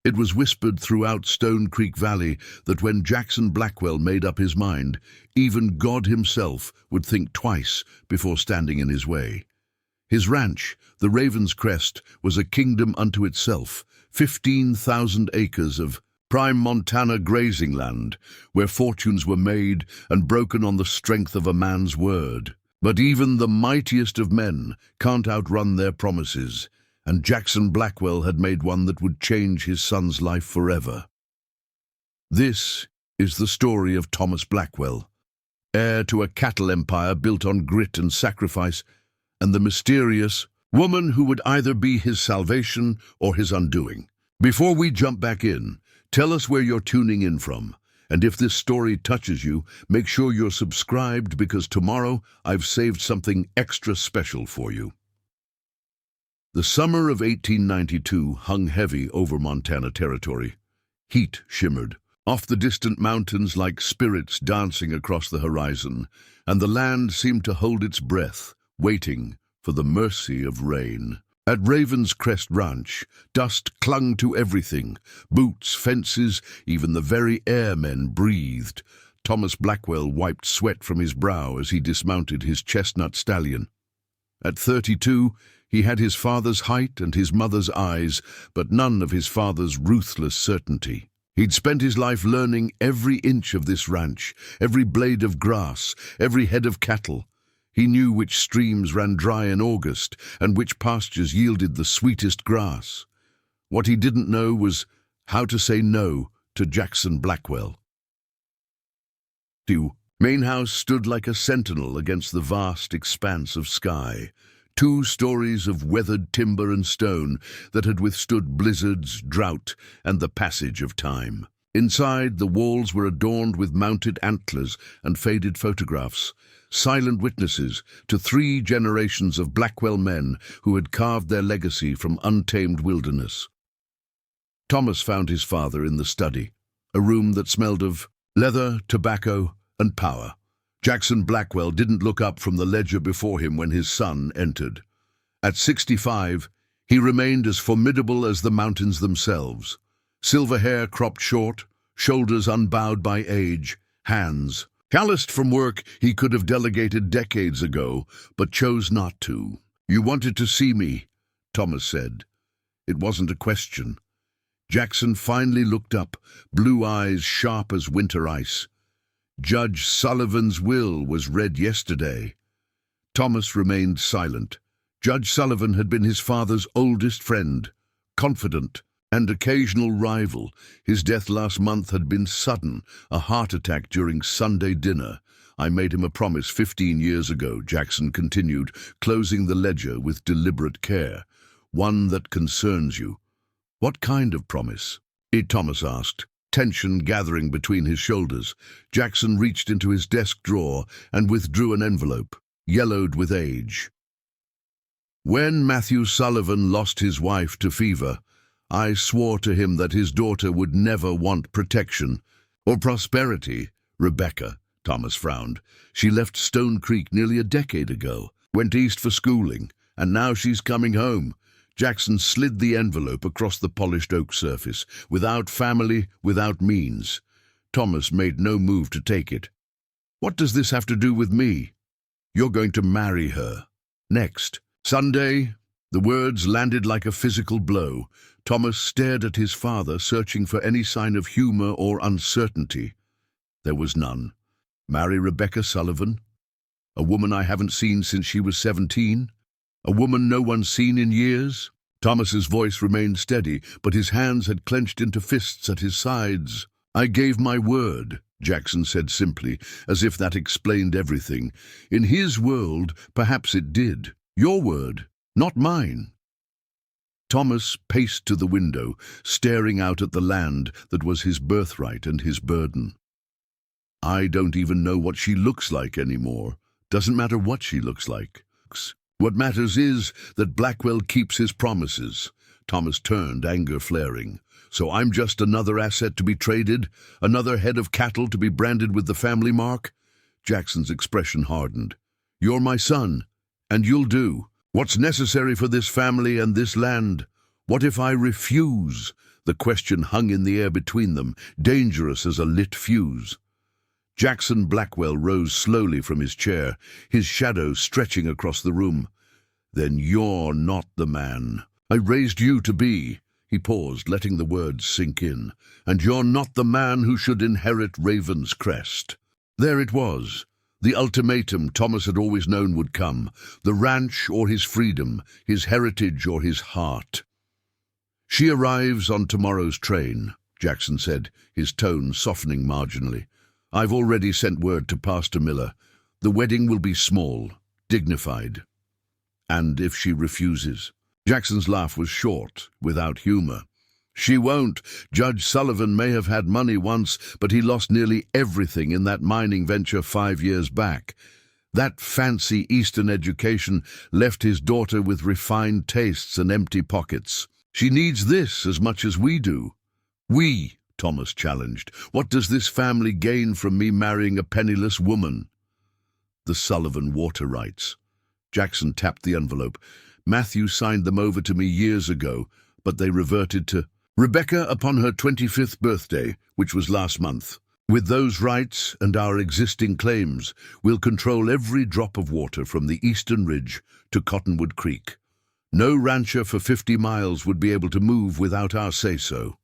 It was whispered throughout Stone Creek Valley that when Jackson Blackwell made up his mind, even God himself would think twice before standing in his way. His ranch, the Raven's Crest, was a kingdom unto itself, 15,000 acres of prime Montana grazing land, where fortunes were made and broken on the strength of a man's word. But even the mightiest of men can't outrun their promises, and Jackson Blackwell had made one that would change his son's life forever. This is the story of Thomas Blackwell, heir to a cattle empire built on grit and sacrifice, and the mysterious woman who would either be his salvation or his undoing. Before we jump back in, tell us where you're tuning in from, and if this story touches you, make sure you're subscribed because tomorrow I've saved something extra special for you. The summer of 1892 hung heavy over Montana territory. Heat shimmered off the distant mountains like spirits dancing across the horizon, and the land seemed to hold its breath, waiting for the mercy of rain. At Raven's Crest Ranch, dust clung to everything, boots, fences, even the very air men breathed. Thomas Blackwell wiped sweat from his brow as he dismounted his chestnut stallion. At 32, he had his father's height and his mother's eyes, but none of his father's ruthless certainty. He'd spent his life learning every inch of this ranch, every blade of grass, every head of cattle. He knew which streams ran dry in August and which pastures yielded the sweetest grass. What he didn't know was how to say no to Jackson Blackwell. Main House stood like a sentinel against the vast expanse of sky. 2 stories of weathered timber and stone that had withstood blizzards, drought, and the passage of time. Inside, the walls were adorned with mounted antlers and faded photographs, silent witnesses to 3 generations of Blackwell men who had carved their legacy from untamed wilderness. Thomas found his father in the study, a room that smelled of leather, tobacco, and power. Jackson Blackwell didn't look up from the ledger before him when his son entered. At 65, he remained as formidable as the mountains themselves. Silver hair cropped short, shoulders unbowed by age, hands calloused from work he could have delegated decades ago, but chose not to. "You wanted to see me," Thomas said. It wasn't a question. Jackson finally looked up, blue eyes sharp as winter ice. "Judge Sullivan's will was read yesterday." Thomas remained silent. Judge Sullivan had been his father's oldest friend, confidant, and occasional rival. His death last month had been sudden, a heart attack during Sunday dinner. "I made him a promise 15 years ago," Jackson continued, closing the ledger with deliberate care. "One that concerns you." "What kind of promise?" Thomas asked, tension gathering between his shoulders. Jackson reached into his desk drawer and withdrew an envelope, yellowed with age. "When Matthew Sullivan lost his wife to fever, I swore to him that his daughter would never want protection or prosperity." "Rebecca," Thomas frowned. "She left Stone Creek nearly a decade ago, went east for schooling, and now she's coming home." Jackson slid the envelope across the polished oak surface. "Without family, without means." Thomas made no move to take it. "What does this have to do with me?" "You're going to marry her. Next Sunday." The words landed like a physical blow. Thomas stared at his father, searching for any sign of humor or uncertainty. There was none. "Marry Rebecca Sullivan? A woman I haven't seen since she was 17? A woman no one's seen in years?" Thomas's voice remained steady, but his hands had clenched into fists at his sides. "I gave my word," Jackson said simply, as if that explained everything. "In his world, perhaps it did. Your word, not mine." Thomas paced to the window, staring out at the land that was his birthright and his burden. "I don't even know what she looks like anymore. Doesn't matter what she looks like. What matters is that Blackwell keeps his promises." Thomas turned, anger flaring. "So I'm just another asset to be traded? Another head of cattle to be branded with the family mark?" Jackson's expression hardened. "You're my son, and you'll do what's necessary for this family and this land. What if I refuse?" The question hung in the air between them, dangerous as a lit fuse. Jackson Blackwell rose slowly from his chair, his shadow stretching across the room. "Then you're not the man I raised you to be." He paused, letting the words sink in. "And you're not the man who should inherit Raven's crest." There it was, the ultimatum Thomas had always known would come. The ranch or his freedom, his heritage or his heart. "She arrives on tomorrow's train," Jackson said, his tone softening marginally. "I've already sent word to Pastor Miller. The wedding will be small, dignified. And if she refuses?" Jackson's laugh was short, without humor. "She won't. Judge Sullivan may have had money once, but he lost nearly everything in that mining venture 5 years back. That fancy Eastern education left his daughter with refined tastes and empty pockets. She needs this as much as we do." "We," Thomas challenged. "What does this family gain from me marrying a penniless woman?" "The Sullivan water rights." Jackson tapped the envelope. "Matthew signed them over to me years ago, but they reverted to Rebecca upon her 25th birthday, which was last month. With those rights and our existing claims, we'll control every drop of water from the Eastern Ridge to Cottonwood Creek. No rancher for 50 miles would be able to move without our say-so."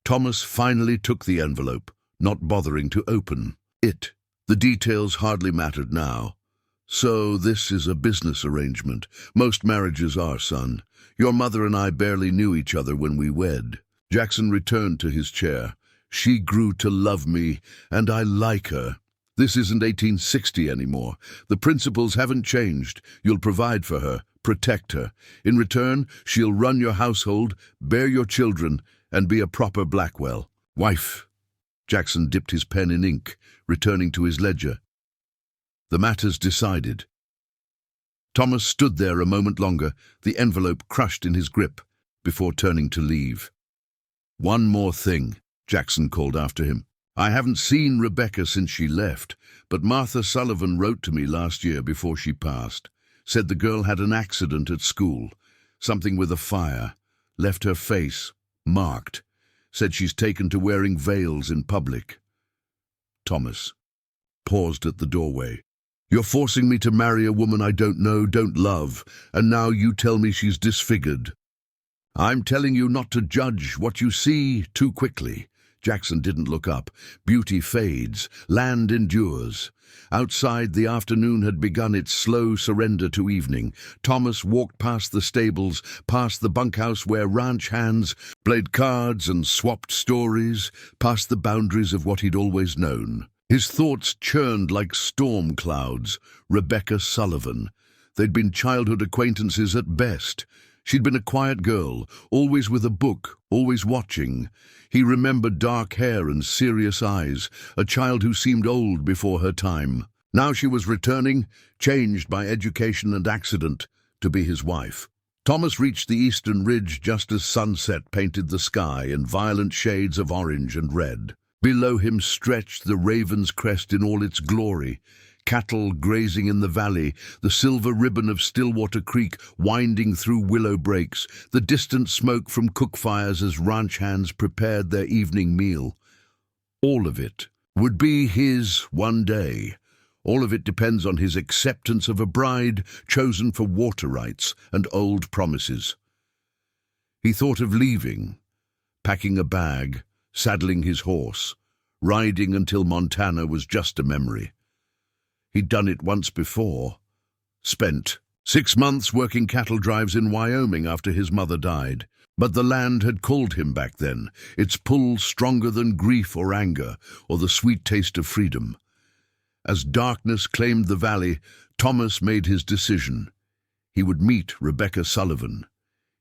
Thomas finally took the envelope, not bothering to open it. The details hardly mattered now. "So this is a business arrangement. Most marriages are, son. Your mother and I barely knew each other when we wed." Jackson returned to his chair. "She grew to love me, and I like her. This isn't 1860 anymore. The principles haven't changed. You'll provide for her, protect her. In return, she'll run your household, bear your children, and be a proper Blackwell. Wife." Jackson dipped his pen in ink, returning to his ledger. "The matter's decided." Thomas stood there a moment longer, the envelope crushed in his grip, before turning to leave. "One more thing," Jackson called after him. "I haven't seen Rebecca since she left, but Martha Sullivan wrote to me last year before she passed. Said the girl had an accident at school, something with a fire, left her face marked. Said she's taken to wearing veils in public." Thomas paused at the doorway. "You're forcing me to marry a woman I don't know, don't love, and now you tell me she's disfigured." "I'm telling you not to judge what you see too quickly." Jackson didn't look up. "Beauty fades, land endures." Outside, the afternoon had begun its slow surrender to evening. Thomas walked past the stables, past the bunkhouse where ranch hands played cards and swapped stories, past the boundaries of what he'd always known. His thoughts churned like storm clouds. Rebecca Sullivan. They'd been childhood acquaintances at best. She'd been a quiet girl, always with a book, always watching. He remembered dark hair and serious eyes, a child who seemed old before her time. Now she was returning, changed by education and accident, to be his wife. Thomas reached the Eastern Ridge just as sunset painted the sky in violent shades of orange and red. Below him stretched the Raven's Crest in all its glory, cattle grazing in the valley, the silver ribbon of Stillwater Creek winding through willow breaks, the distant smoke from cook fires as ranch hands prepared their evening meal. All of it would be his one day. All of it depends on his acceptance of a bride chosen for water rights and old promises. He thought of leaving, packing a bag, saddling his horse, riding until Montana was just a memory. He'd done it once before. Spent 6 months working cattle drives in Wyoming after his mother died. But the land had called him back then, its pull stronger than grief or anger, or the sweet taste of freedom. As darkness claimed the valley, Thomas made his decision. He would meet Rebecca Sullivan.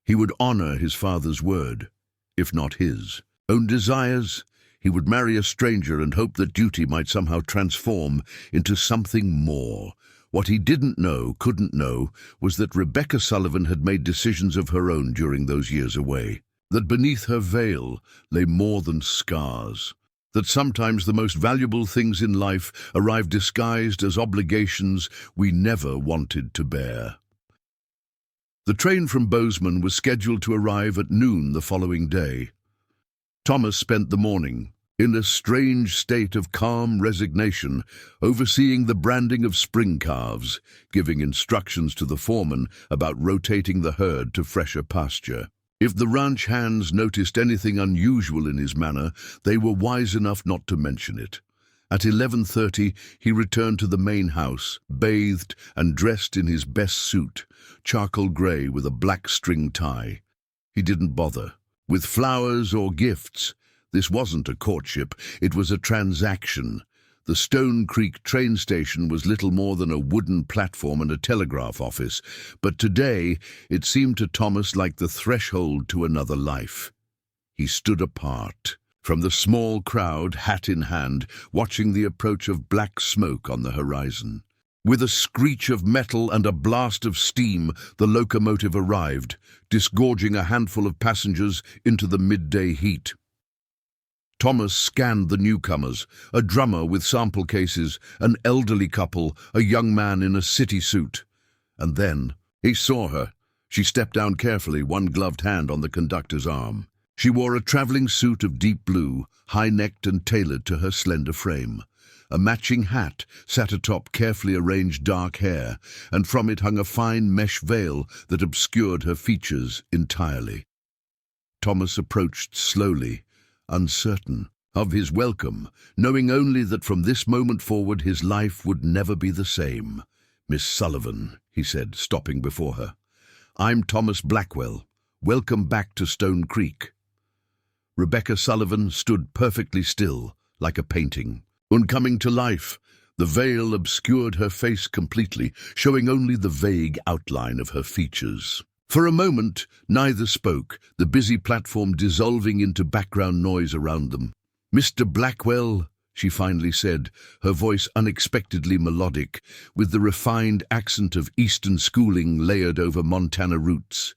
He would honor his father's word, if not his own desires. He would marry a stranger and hope that duty might somehow transform into something more. What he didn't know, couldn't know, was that Rebecca Sullivan had made decisions of her own during those years away. That beneath her veil lay more than scars. That sometimes the most valuable things in life arrive disguised as obligations we never wanted to bear. The train from Bozeman was scheduled to arrive at noon the following day. Thomas spent the morning, in a strange state of calm resignation, overseeing the branding of spring calves, giving instructions to the foreman about rotating the herd to fresher pasture. If the ranch hands noticed anything unusual in his manner, they were wise enough not to mention it. At 11:30, he returned to the main house, bathed and dressed in his best suit, charcoal gray with a black string tie. He didn't bother with flowers or gifts. This wasn't a courtship, it was a transaction. The Stone Creek train station was little more than a wooden platform and a telegraph office, but today it seemed to Thomas like the threshold to another life. He stood apart from the small crowd, hat in hand, watching the approach of black smoke on the horizon. With a screech of metal and a blast of steam, the locomotive arrived, disgorging a handful of passengers into the midday heat. Thomas scanned the newcomers, a drummer with sample cases, an elderly couple, a young man in a city suit. And then he saw her. She stepped down carefully, one gloved hand on the conductor's arm. She wore a traveling suit of deep blue, high-necked and tailored to her slender frame. A matching hat sat atop carefully arranged dark hair, and from it hung a fine mesh veil that obscured her features entirely. Thomas approached slowly, uncertain of his welcome, knowing only that from this moment forward his life would never be the same. "Miss Sullivan," he said, stopping before her. "I'm Thomas Blackwell. Welcome back to Stone Creek." Rebecca Sullivan stood perfectly still, like a painting, uncoming to life. The veil obscured her face completely, showing only the vague outline of her features. For a moment, neither spoke, the busy platform dissolving into background noise around them. "Mr. Blackwell," she finally said, her voice unexpectedly melodic, with the refined accent of Eastern schooling layered over Montana roots.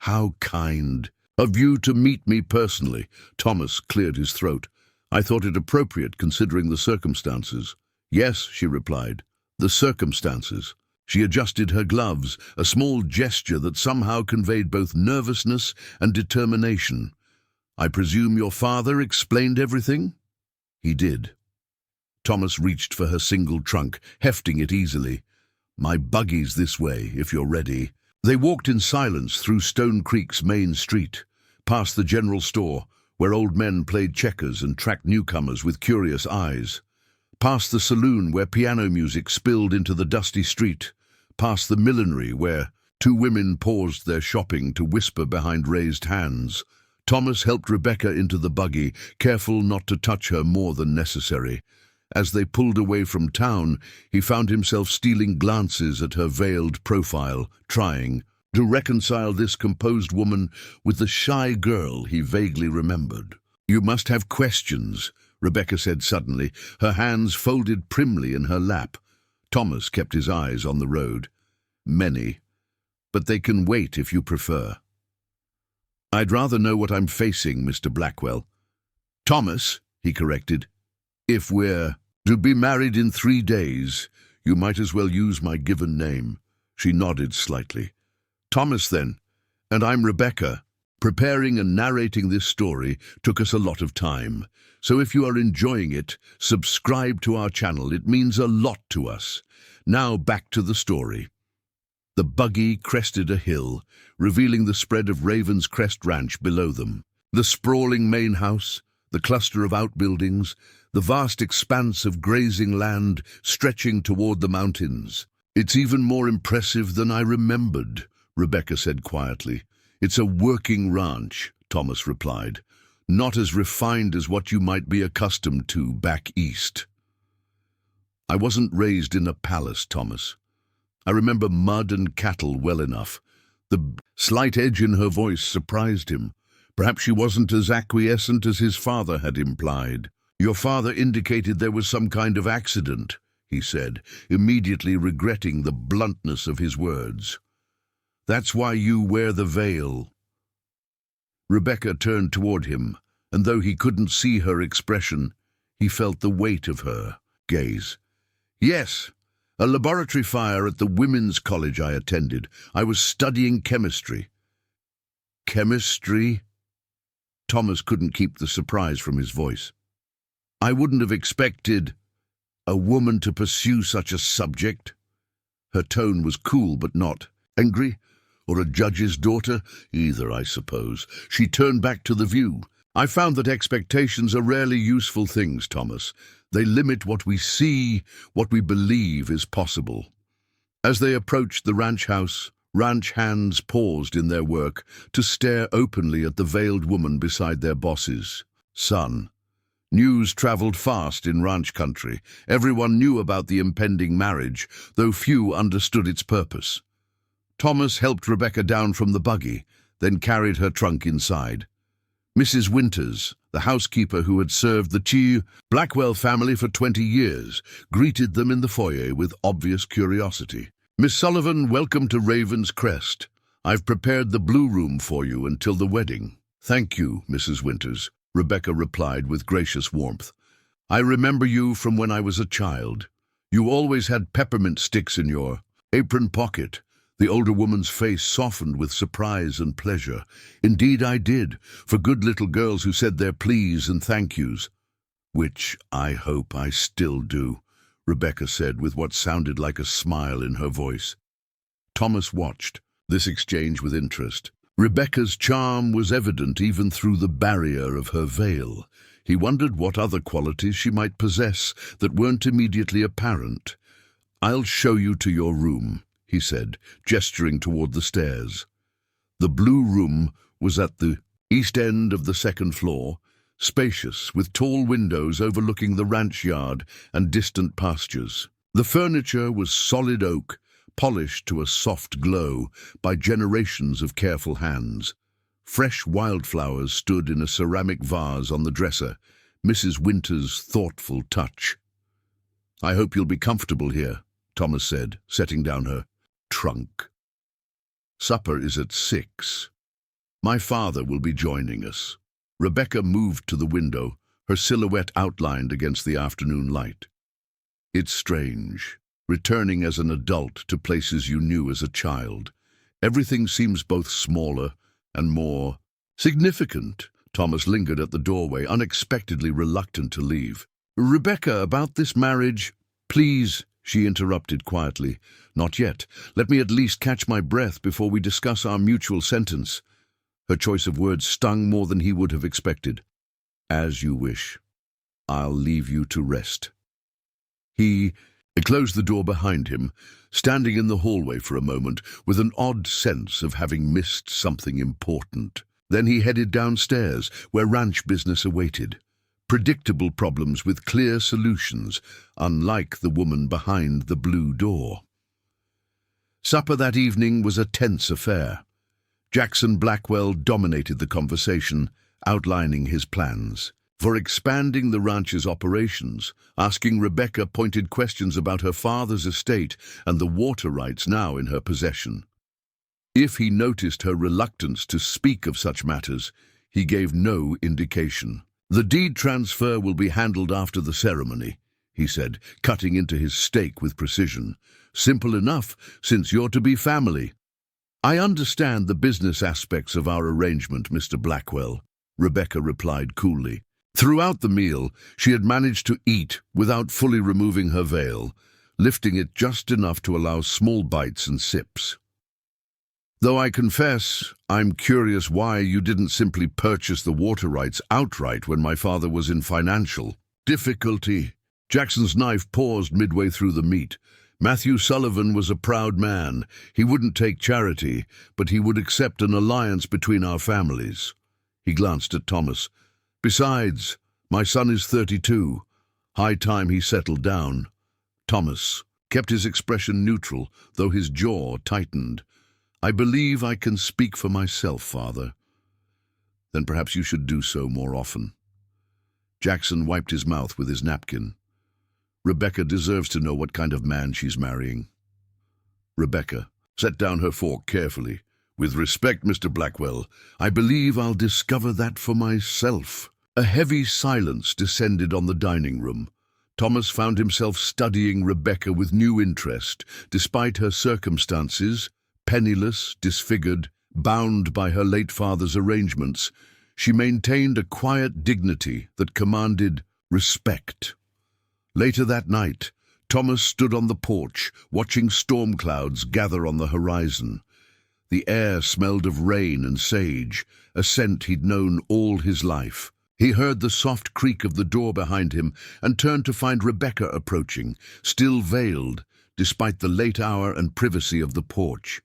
"How kind of you to meet me personally." Thomas cleared his throat. "I thought it appropriate considering the circumstances." "Yes," she replied, "the circumstances." She adjusted her gloves, a small gesture that somehow conveyed both nervousness and determination. "I presume your father explained everything?" "He did." Thomas reached for her single trunk, hefting it easily. "My buggy's this way, if you're ready." They walked in silence through Stone Creek's main street, past the general store, where old men played checkers and tracked newcomers with curious eyes, past the saloon where piano music spilled into the dusty street, past the millinery where two women paused their shopping to whisper behind raised hands. Thomas helped Rebecca into the buggy, careful not to touch her more than necessary. As they pulled away from town, he found himself stealing glances at her veiled profile, trying to reconcile this composed woman with the shy girl he vaguely remembered. "You must have questions," Rebecca said suddenly, her hands folded primly in her lap. Thomas kept his eyes on the road. "Many, but they can wait if you prefer." "I'd rather know what I'm facing, Mr. Blackwell." "Thomas," he corrected. "If we're to be married in 3 days, you might as well use my given name." She nodded slightly. "Thomas, then, and I'm Rebecca." Preparing and narrating this story took us a lot of time, so if you are enjoying it, subscribe to our channel. It means a lot to us. Now back to the story. The buggy crested a hill, revealing the spread of Raven's Crest Ranch below them. The sprawling main house, the cluster of outbuildings, the vast expanse of grazing land stretching toward the mountains. "It's even more impressive than I remembered," Rebecca said quietly. "It's a working ranch," Thomas replied. "Not as refined as what you might be accustomed to back east." "I wasn't raised in a palace, Thomas. I remember mud and cattle well enough." The slight edge in her voice surprised him. Perhaps she wasn't as acquiescent as his father had implied. "Your father indicated there was some kind of accident," he said, immediately regretting the bluntness of his words. "That's why you wear the veil." Rebecca turned toward him, and though he couldn't see her expression, he felt the weight of her gaze. "Yes, A laboratory fire at the women's college I attended. I was studying chemistry. Chemistry? Thomas couldn't keep the surprise from his voice. I wouldn't have expected a woman to pursue such a subject. Her tone was cool but not angry, or a judge's daughter, either, I suppose. She turned back to the view. I found that expectations are rarely useful things, Thomas. They limit what we see, what we believe is possible. As they approached the ranch house, ranch hands paused in their work to stare openly at the veiled woman beside their boss's son. News traveled fast in ranch country. Everyone knew about the impending marriage, though few understood its purpose. Thomas helped Rebecca down from the buggy, then carried her trunk inside. Mrs. Winters, the housekeeper who had served the Blackwell family for 20 years, greeted them in the foyer with obvious curiosity. Miss Sullivan, welcome to Raven's Crest. I've prepared the blue room for you until the wedding. Thank you, Mrs. Winters, Rebecca replied with gracious warmth. I remember you from when I was a child. You always had peppermint sticks in your apron pocket. The older woman's face softened with surprise and pleasure. Indeed I did, for good little girls who said their please and thank yous. Which I hope I still do, Rebecca said with what sounded like a smile in her voice. Thomas watched this exchange with interest. Rebecca's charm was evident even through the barrier of her veil. He wondered what other qualities she might possess that weren't immediately apparent. I'll show you to your room, he said, gesturing toward the stairs. The blue room was at the east end of the second floor, spacious, with tall windows overlooking the ranch yard and distant pastures. The furniture was solid oak, polished to a soft glow by generations of careful hands. Fresh wildflowers stood in a ceramic vase on the dresser, Mrs. Winter's thoughtful touch. I hope you'll be comfortable here, Thomas said, setting down her trunk. Supper is at 6. My father will be joining us. Rebecca moved to the window, her silhouette outlined against the afternoon light. It's strange, returning as an adult to places you knew as a child. Everything seems both smaller and more significant. Thomas lingered at the doorway, unexpectedly reluctant to leave. Rebecca, about this marriage, please, she interrupted quietly. Not yet. Let me at least catch my breath before we discuss our mutual sentence. Her choice of words stung more than he would have expected. As you wish. I'll leave you to rest. He closed the door behind him, standing in the hallway for a moment with an odd sense of having missed something important. Then he headed downstairs, where ranch business awaited. Predictable problems with clear solutions, unlike the woman behind the blue door. Supper that evening was a tense affair. Jackson Blackwell dominated the conversation, outlining his plans for expanding the ranch's operations, asking Rebecca pointed questions about her father's estate and the water rights now in her possession. If he noticed her reluctance to speak of such matters, he gave no indication. The deed transfer will be handled after the ceremony, he said, cutting into his steak with precision. Simple enough, since you're to be family. I understand the business aspects of our arrangement, Mr. Blackwell, Rebecca replied coolly. Throughout the meal, she had managed to eat without fully removing her veil, lifting it just enough to allow small bites and sips. Though I confess, I'm curious why you didn't simply purchase the water rights outright when my father was in financial difficulty. Jackson's knife paused midway through the meat. Matthew Sullivan was a proud man. He wouldn't take charity, but he would accept an alliance between our families. He glanced at Thomas. Besides, my son is 32. High time he settled down. Thomas kept his expression neutral, though his jaw tightened. I believe I can speak for myself, Father. Then perhaps you should do so more often. Jackson wiped his mouth with his napkin. Rebecca deserves to know what kind of man she's marrying. Rebecca set down her fork carefully. With respect, Mr. Blackwell, I believe I'll discover that for myself. A heavy silence descended on the dining room. Thomas found himself studying Rebecca with new interest, despite her circumstances, penniless, disfigured, bound by her late father's arrangements. She maintained a quiet dignity that commanded respect. Later that night, Thomas stood on the porch, watching storm clouds gather on the horizon. The air smelled of rain and sage, a scent he'd known all his life. He heard the soft creak of the door behind him and turned to find Rebecca approaching, still veiled, despite the late hour and privacy of the porch.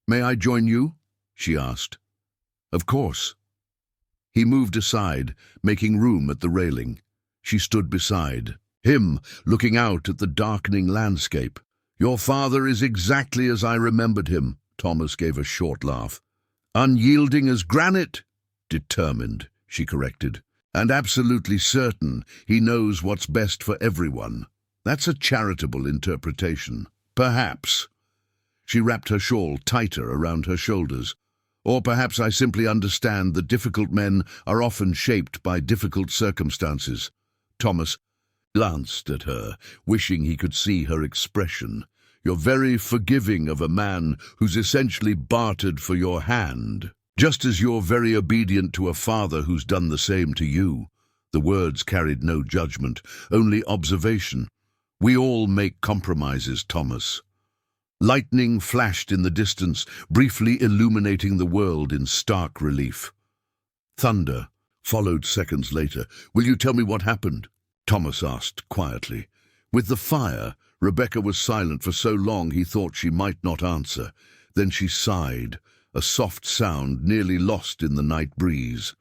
"May I join you?" she asked. "Of course." He moved aside, making room at the railing. She stood beside him, looking out at the darkening landscape. "Your father is exactly as I remembered him," Thomas gave a short laugh. "Unyielding as granite." "Determined," she corrected. "And absolutely certain he knows what's best for everyone." "That's a charitable interpretation." "Perhaps." She wrapped her shawl tighter around her shoulders. "Or perhaps I simply understand that difficult men are often shaped by difficult circumstances." Thomas glanced at her, wishing he could see her expression. "You're very forgiving of a man who's essentially bartered for your hand, just as you're very obedient to a father who's done the same to you." The words carried no judgment, only observation. "We all make compromises, Thomas." Lightning flashed in the distance, briefly illuminating the world in stark relief. Thunder followed seconds later. "Will you tell me what happened?" Thomas asked quietly. With the fire, Rebecca was silent for so long he thought she might not answer. Then she sighed, a soft sound nearly lost in the night breeze.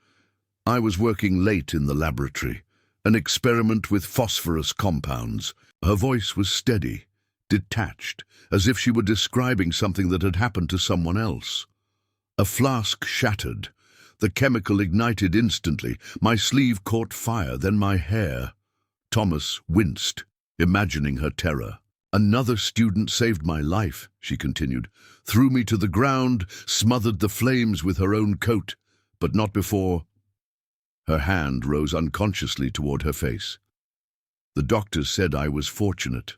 "I was working late in the laboratory, an experiment with phosphorus compounds." Her voice was steady, detached, as if she were describing something that had happened to someone else. "A flask shattered. The chemical ignited instantly. My sleeve caught fire, then my hair." Thomas winced, imagining her terror. "Another student saved my life," she continued, "threw me to the ground, smothered the flames with her own coat, but not before—" Her hand rose unconsciously toward her face. "The doctors said I was fortunate.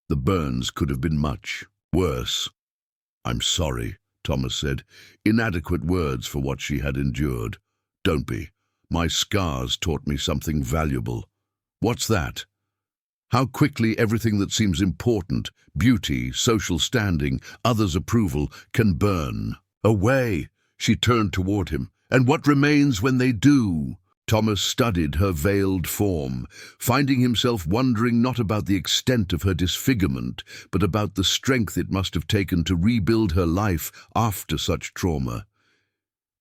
The burns could have been much worse." "I'm sorry," Thomas said, inadequate words for what she had endured. "Don't be. My scars taught me something valuable." "What's that?" "How quickly everything that seems important, beauty, social standing, others' approval, can burn away." She turned toward him. "And what remains when they do?" Thomas studied her veiled form, finding himself wondering not about the extent of her disfigurement, but about the strength it must have taken to rebuild her life after such trauma.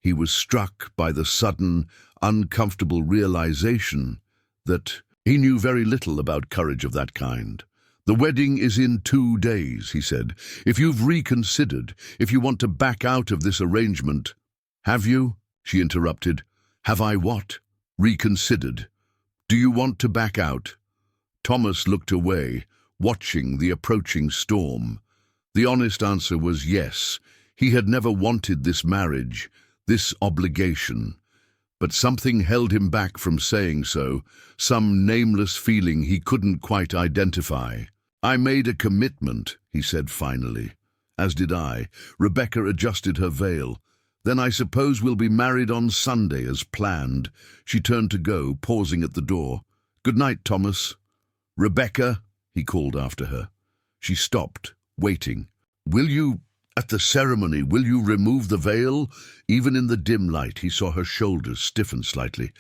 He was struck by the sudden, uncomfortable realization that he knew very little about courage of that kind. "The wedding is in 2 days," he said. "If you've reconsidered, if you want to back out of this arrangement—" "Have you?" she interrupted. "Have I what?" "Reconsidered. Do you want to back out?" Thomas looked away, watching the approaching storm. The honest answer was yes. He had never wanted this marriage, this obligation. But something held him back from saying so, some nameless feeling he couldn't quite identify. "I made a commitment," he said finally. "As did I." Rebecca adjusted her veil. "Then I suppose we'll be married on Sunday as planned." She turned to go, pausing at the door. "Good night, Thomas." "Rebecca," he called after her. She stopped, waiting. At the ceremony, will you remove the veil?" Even in the dim light, he saw her shoulders stiffen slightly.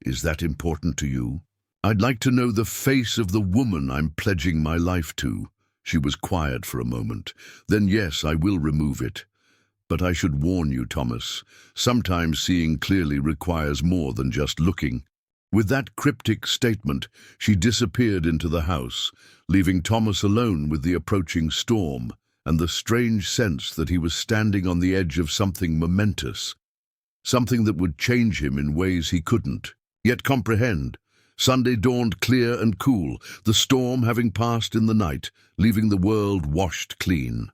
"Is that important to you?" "I'd like to know the face of the woman I'm pledging my life to." She was quiet for a moment. "Then yes, I will remove it. But I should warn you, Thomas, sometimes seeing clearly requires more than just looking." With that cryptic statement, she disappeared into the house, leaving Thomas alone with the approaching storm and the strange sense that he was standing on the edge of something momentous, something that would change him in ways he couldn't yet comprehend. Sunday dawned clear and cool, the storm having passed in the night, leaving the world washed clean.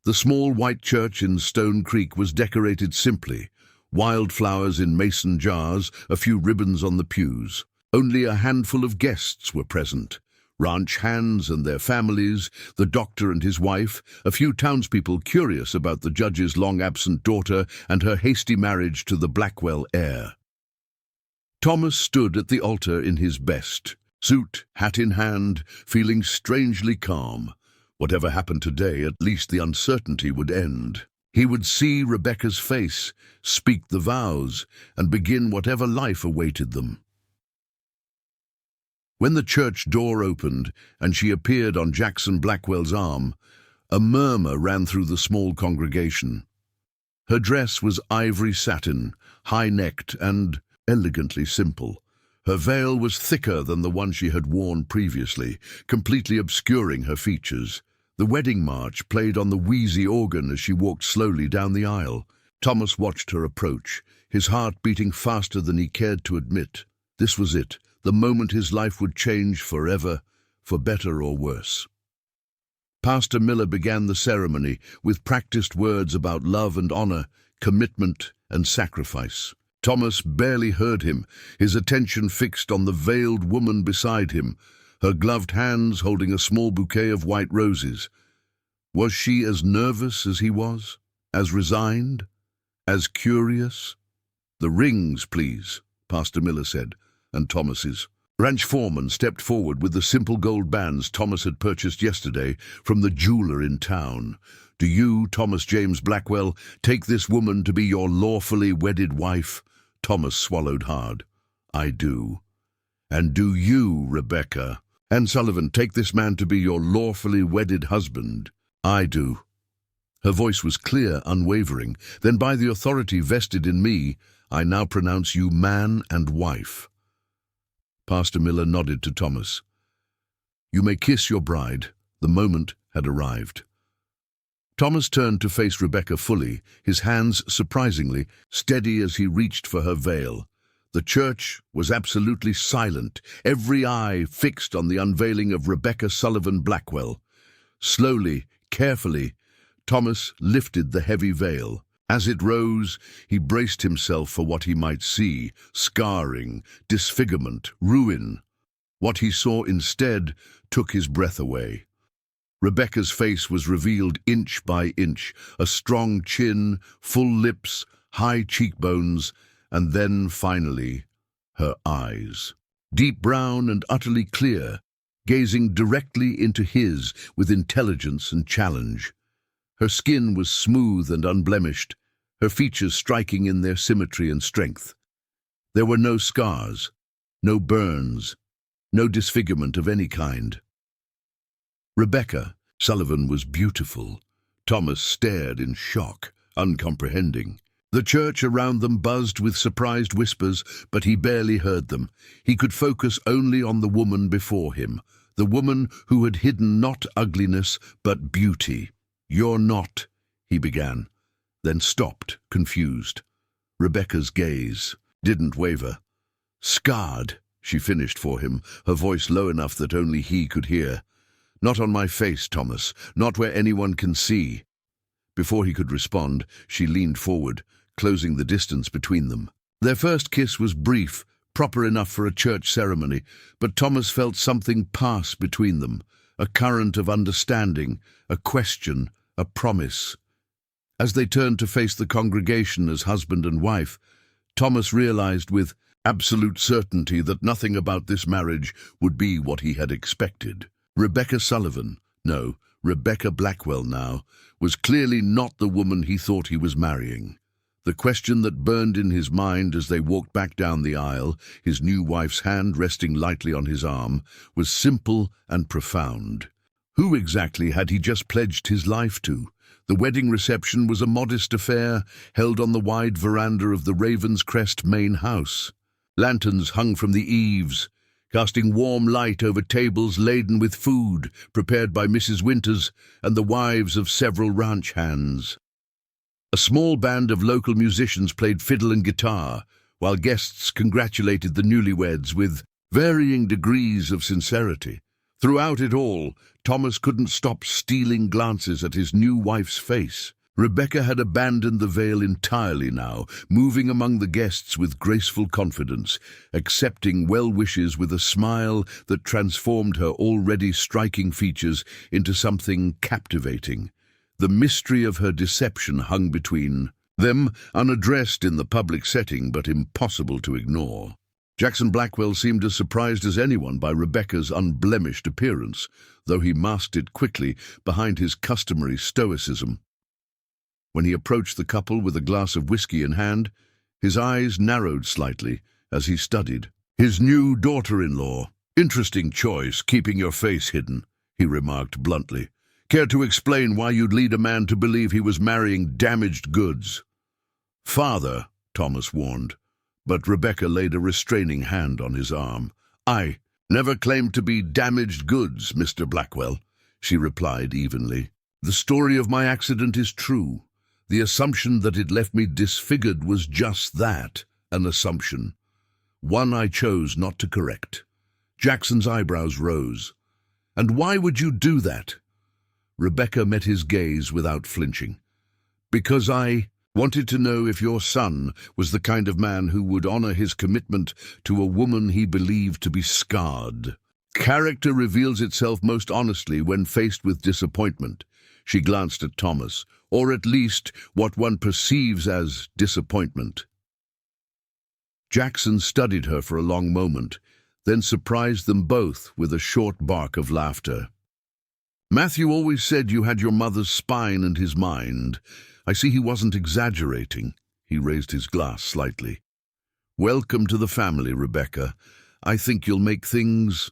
The small white church in Stone Creek was decorated simply, wildflowers in mason jars, a few ribbons on the pews. Only a handful of guests were present. Ranch hands and their families, the doctor and his wife, a few townspeople curious about the judge's long-absent daughter and her hasty marriage to the Blackwell heir. Thomas stood at the altar in his best, suit, hat in hand, feeling strangely calm. Whatever happened today, at least the uncertainty would end. He would see Rebecca's face, speak the vows, and begin whatever life awaited them. When the church door opened and she appeared on Jackson Blackwell's arm, a murmur ran through the small congregation. Her dress was ivory satin, high-necked and elegantly simple. Her veil was thicker than the one she had worn previously, completely obscuring her features. The wedding march played on the wheezy organ as she walked slowly down the aisle. Thomas watched her approach, his heart beating faster than he cared to admit. This was it, the moment his life would change forever, for better or worse. Pastor Miller began the ceremony with practiced words about love and honor, commitment and sacrifice. Thomas barely heard him, his attention fixed on the veiled woman beside him, her gloved hands holding a small bouquet of white roses. Was she as nervous as he was? As resigned? As curious? "The rings, please," Pastor Miller said, and Thomas's. Ranch foreman stepped forward with the simple gold bands Thomas had purchased yesterday from the jeweler in town. "Do you, Thomas James Blackwell, take this woman to be your lawfully wedded wife?" Thomas swallowed hard. "I do." "And do you, Rebecca Ann Sullivan, take this man to be your lawfully wedded husband?" "I do." Her voice was clear, unwavering. "Then by the authority vested in me, I now pronounce you man and wife." Pastor Miller nodded to Thomas. "You may kiss your bride." The moment had arrived. Thomas turned to face Rebecca fully, his hands surprisingly steady as he reached for her veil. The church was absolutely silent, every eye fixed on the unveiling of Rebecca Sullivan Blackwell. Slowly, carefully, Thomas lifted the heavy veil. As it rose, he braced himself for what he might see: scarring, disfigurement, ruin. What he saw instead took his breath away. Rebecca's face was revealed inch by inch, a strong chin, full lips, high cheekbones, and then, finally, her eyes. Deep brown and utterly clear, gazing directly into his with intelligence and challenge. Her skin was smooth and unblemished, her features striking in their symmetry and strength. There were no scars, no burns, no disfigurement of any kind. Rebecca Sullivan was beautiful. Thomas stared in shock, uncomprehending. The church around them buzzed with surprised whispers, but he barely heard them. He could focus only on the woman before him, the woman who had hidden not ugliness, but beauty. "You're not," he began, then stopped, confused. Rebecca's gaze didn't waver. "Scarred," she finished for him, her voice low enough that only he could hear. "Not on my face, Thomas, not where anyone can see." Before he could respond, she leaned forward, closing the distance between them. Their first kiss was brief, proper enough for a church ceremony, but Thomas felt something pass between them, a current of understanding, a question, a promise. As they turned to face the congregation as husband and wife, Thomas realized with absolute certainty that nothing about this marriage would be what he had expected. Rebecca Sullivan, no, Rebecca Blackwell now, was clearly not the woman he thought he was marrying. The question that burned in his mind as they walked back down the aisle, his new wife's hand resting lightly on his arm, was simple and profound. Who exactly had he just pledged his life to? The wedding reception was a modest affair held on the wide veranda of the Raven's Crest main house. Lanterns hung from the eaves, casting warm light over tables laden with food prepared by Mrs. Winters and the wives of several ranch hands. A small band of local musicians played fiddle and guitar, while guests congratulated the newlyweds with varying degrees of sincerity. Throughout it all, Thomas couldn't stop stealing glances at his new wife's face. Rebecca had abandoned the veil entirely now, moving among the guests with graceful confidence, accepting well wishes with a smile that transformed her already striking features into something captivating. The mystery of her deception hung between them, unaddressed in the public setting but impossible to ignore. Jackson Blackwell seemed as surprised as anyone by Rebecca's unblemished appearance, though he masked it quickly behind his customary stoicism. When he approached the couple with a glass of whiskey in hand, his eyes narrowed slightly as he studied his new daughter-in-law. "Interesting choice, keeping your face hidden," he remarked bluntly. "Care to explain why you'd lead a man to believe he was marrying damaged goods?" "Father," Thomas warned, but Rebecca laid a restraining hand on his arm. "I never claimed to be damaged goods, Mr. Blackwell," she replied evenly. "The story of my accident is true. The assumption that it left me disfigured was just that, an assumption. One I chose not to correct." Jackson's eyebrows rose. "And why would you do that?" Rebecca met his gaze without flinching. "Because I wanted to know if your son was the kind of man who would honor his commitment to a woman he believed to be scarred. Character reveals itself most honestly when faced with disappointment." She glanced at Thomas, "or at least what one perceives as disappointment." Jackson studied her for a long moment, then surprised them both with a short bark of laughter. "Matthew always said you had your mother's spine and his mind. I see he wasn't exaggerating." He raised his glass slightly. "Welcome to the family, Rebecca. I think you'll make things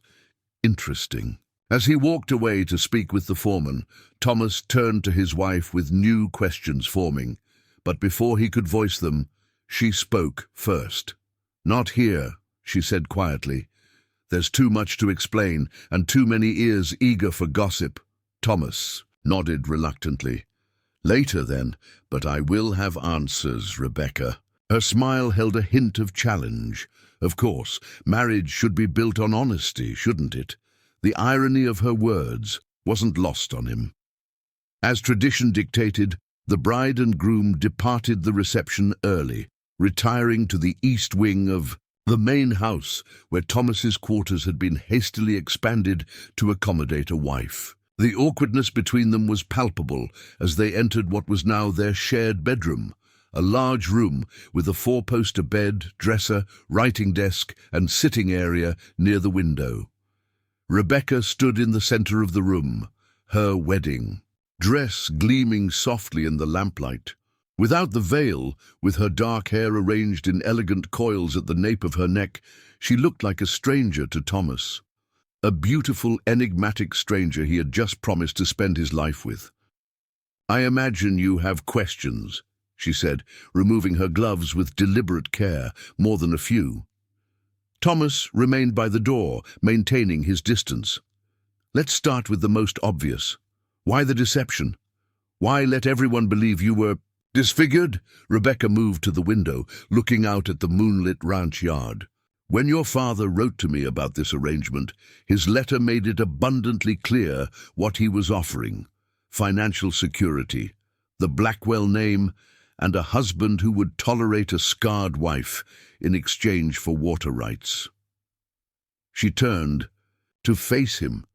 interesting." As he walked away to speak with the foreman, Thomas turned to his wife with new questions forming, but before he could voice them, she spoke first. "Not here," she said quietly. "There's too much to explain, and too many ears eager for gossip." Thomas nodded reluctantly. "Later then, but I will have answers, Rebecca." Her smile held a hint of challenge. Of course, marriage should be built on honesty, shouldn't it? The irony of her words wasn't lost on him. As tradition dictated, the bride and groom departed the reception early, retiring to the east wing of the main house, where Thomas's quarters had been hastily expanded to accommodate a wife. The awkwardness between them was palpable as they entered what was now their shared bedroom, a large room with a four-poster bed, dresser, writing desk, and sitting area near the window. Rebecca stood in the center of the room, her wedding dress gleaming softly in the lamplight. Without the veil, with her dark hair arranged in elegant coils at the nape of her neck, she looked like a stranger to Thomas. A beautiful, enigmatic stranger he had just promised to spend his life with. "I imagine you have questions," she said, removing her gloves with deliberate care, more than a few. Thomas remained by the door, maintaining his distance. "Let's start with the most obvious. Why the deception? Why let everyone believe you were disfigured?" Rebecca moved to the window, looking out at the moonlit ranch yard. "When your father wrote to me about this arrangement, his letter made it abundantly clear what he was offering: financial security, the Blackwell name, and a husband who would tolerate a scarred wife in exchange for water rights." She turned to face him.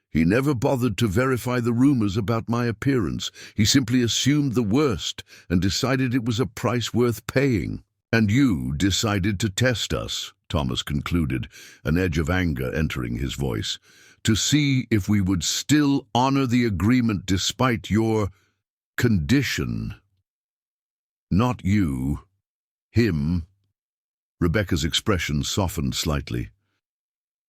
"He never bothered to verify the rumors about my appearance. He simply assumed the worst and decided it was a price worth paying." "And you decided to test us," Thomas concluded, an edge of anger entering his voice, "to see if we would still honor the agreement despite your condition." "Not you. Him." Rebecca's expression softened slightly.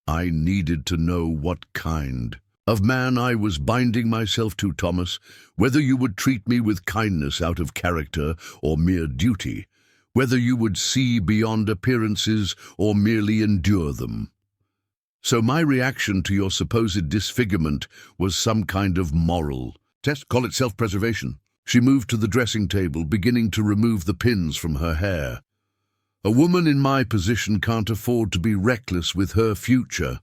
"I needed to know what kind of man I was binding myself to, Thomas, whether you would treat me with kindness out of character or mere duty, whether you would see beyond appearances or merely endure them. So my reaction to your supposed disfigurement was some kind of moral test, call it self-preservation." She moved to the dressing table, beginning to remove the pins from her hair. "A woman in my position can't afford to be reckless with her future."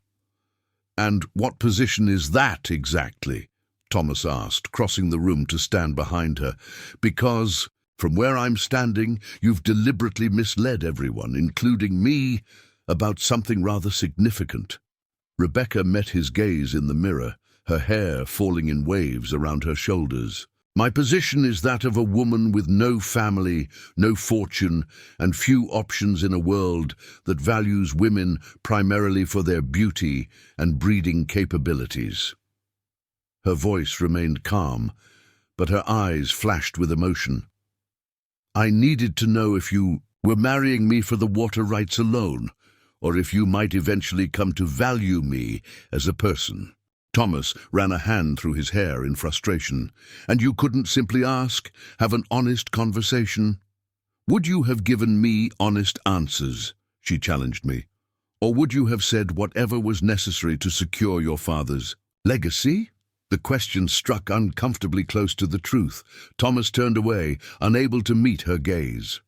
"And what position is that exactly?" Thomas asked, crossing the room to stand behind her. Because, from where I'm standing, you've deliberately misled everyone, including me, about something rather significant. Rebecca met his gaze in the mirror, her hair falling in waves around her shoulders. My position is that of a woman with no family, no fortune, and few options in a world that values women primarily for their beauty and breeding capabilities. Her voice remained calm, but her eyes flashed with emotion. I needed to know if you were marrying me for the water rights alone, or if you might eventually come to value me as a person. Thomas ran a hand through his hair in frustration. And you couldn't simply ask, have an honest conversation? Would you have given me honest answers, she challenged me, or would you have said whatever was necessary to secure your father's legacy? The question struck uncomfortably close to the truth. Thomas turned away, unable to meet her gaze.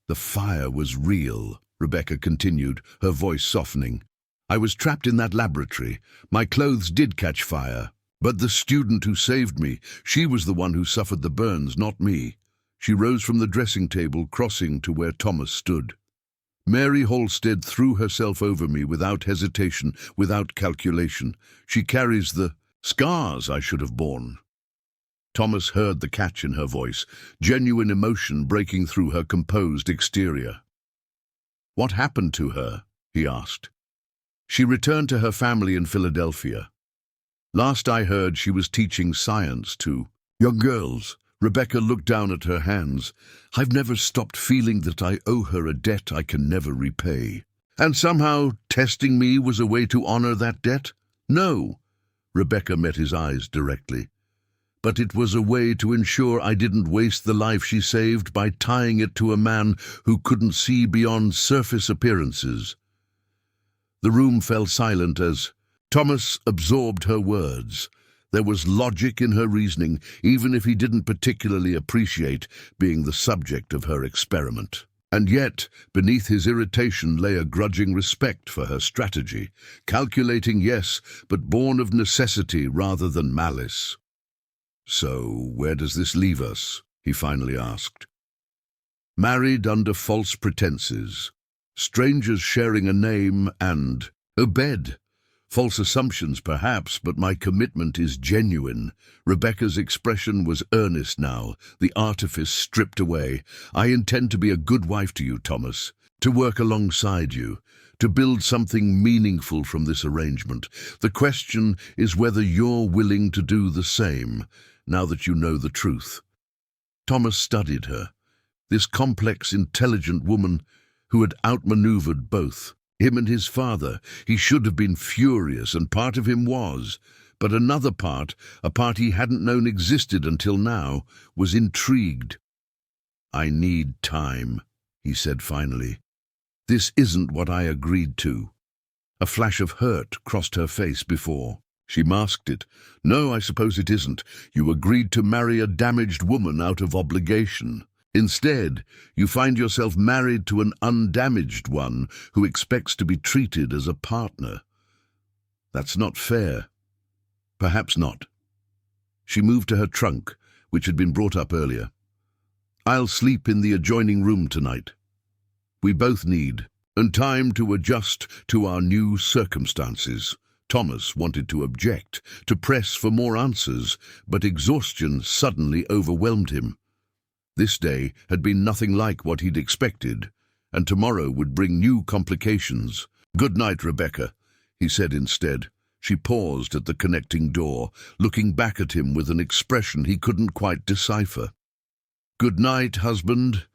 The fire was real, Rebecca continued, her voice softening. I was trapped in that laboratory. My clothes did catch fire. But the student who saved me, she was the one who suffered the burns, not me. She rose from the dressing table, crossing to where Thomas stood. Mary Halstead threw herself over me without hesitation, without calculation. She carries the scars I should have borne. Thomas heard the catch in her voice, genuine emotion breaking through her composed exterior. What happened to her? He asked. She returned to her family in Philadelphia. Last I heard, she was teaching science to young girls. Rebecca looked down at her hands. I've never stopped feeling that I owe her a debt I can never repay. And somehow testing me was a way to honor that debt? No. Rebecca met his eyes directly. But it was a way to ensure I didn't waste the life she saved by tying it to a man who couldn't see beyond surface appearances. The room fell silent as Thomas absorbed her words. There was logic in her reasoning, even if he didn't particularly appreciate being the subject of her experiment. And yet, beneath his irritation lay a grudging respect for her strategy, calculating, yes, but born of necessity rather than malice. So, where does this leave us? He finally asked. Married under false pretenses. Strangers sharing a name and a bed. False assumptions, perhaps, but my commitment is genuine. Rebecca's expression was earnest now, the artifice stripped away. I intend to be a good wife to you, Thomas, to work alongside you, to build something meaningful from this arrangement. The question is whether you're willing to do the same, now that you know the truth. Thomas studied her, this complex, intelligent woman who had outmaneuvered both. Him and his father. He should have been furious, and part of him was. But another part, a part he hadn't known existed until now, was intrigued. I need time, he said finally. This isn't what I agreed to. A flash of hurt crossed her face before. She masked it. No, I suppose it isn't. You agreed to marry a damaged woman out of obligation. Instead, you find yourself married to an undamaged one who expects to be treated as a partner. That's not fair. Perhaps not. She moved to her trunk, which had been brought up earlier. I'll sleep in the adjoining room tonight. We both need, and time to adjust to our new circumstances. Thomas wanted to object, to press for more answers, but exhaustion suddenly overwhelmed him. This day had been nothing like what he'd expected, and tomorrow would bring new complications. Good night, Rebecca, he said instead. She paused at the connecting door, looking back at him with an expression he couldn't quite decipher. Good night, husband.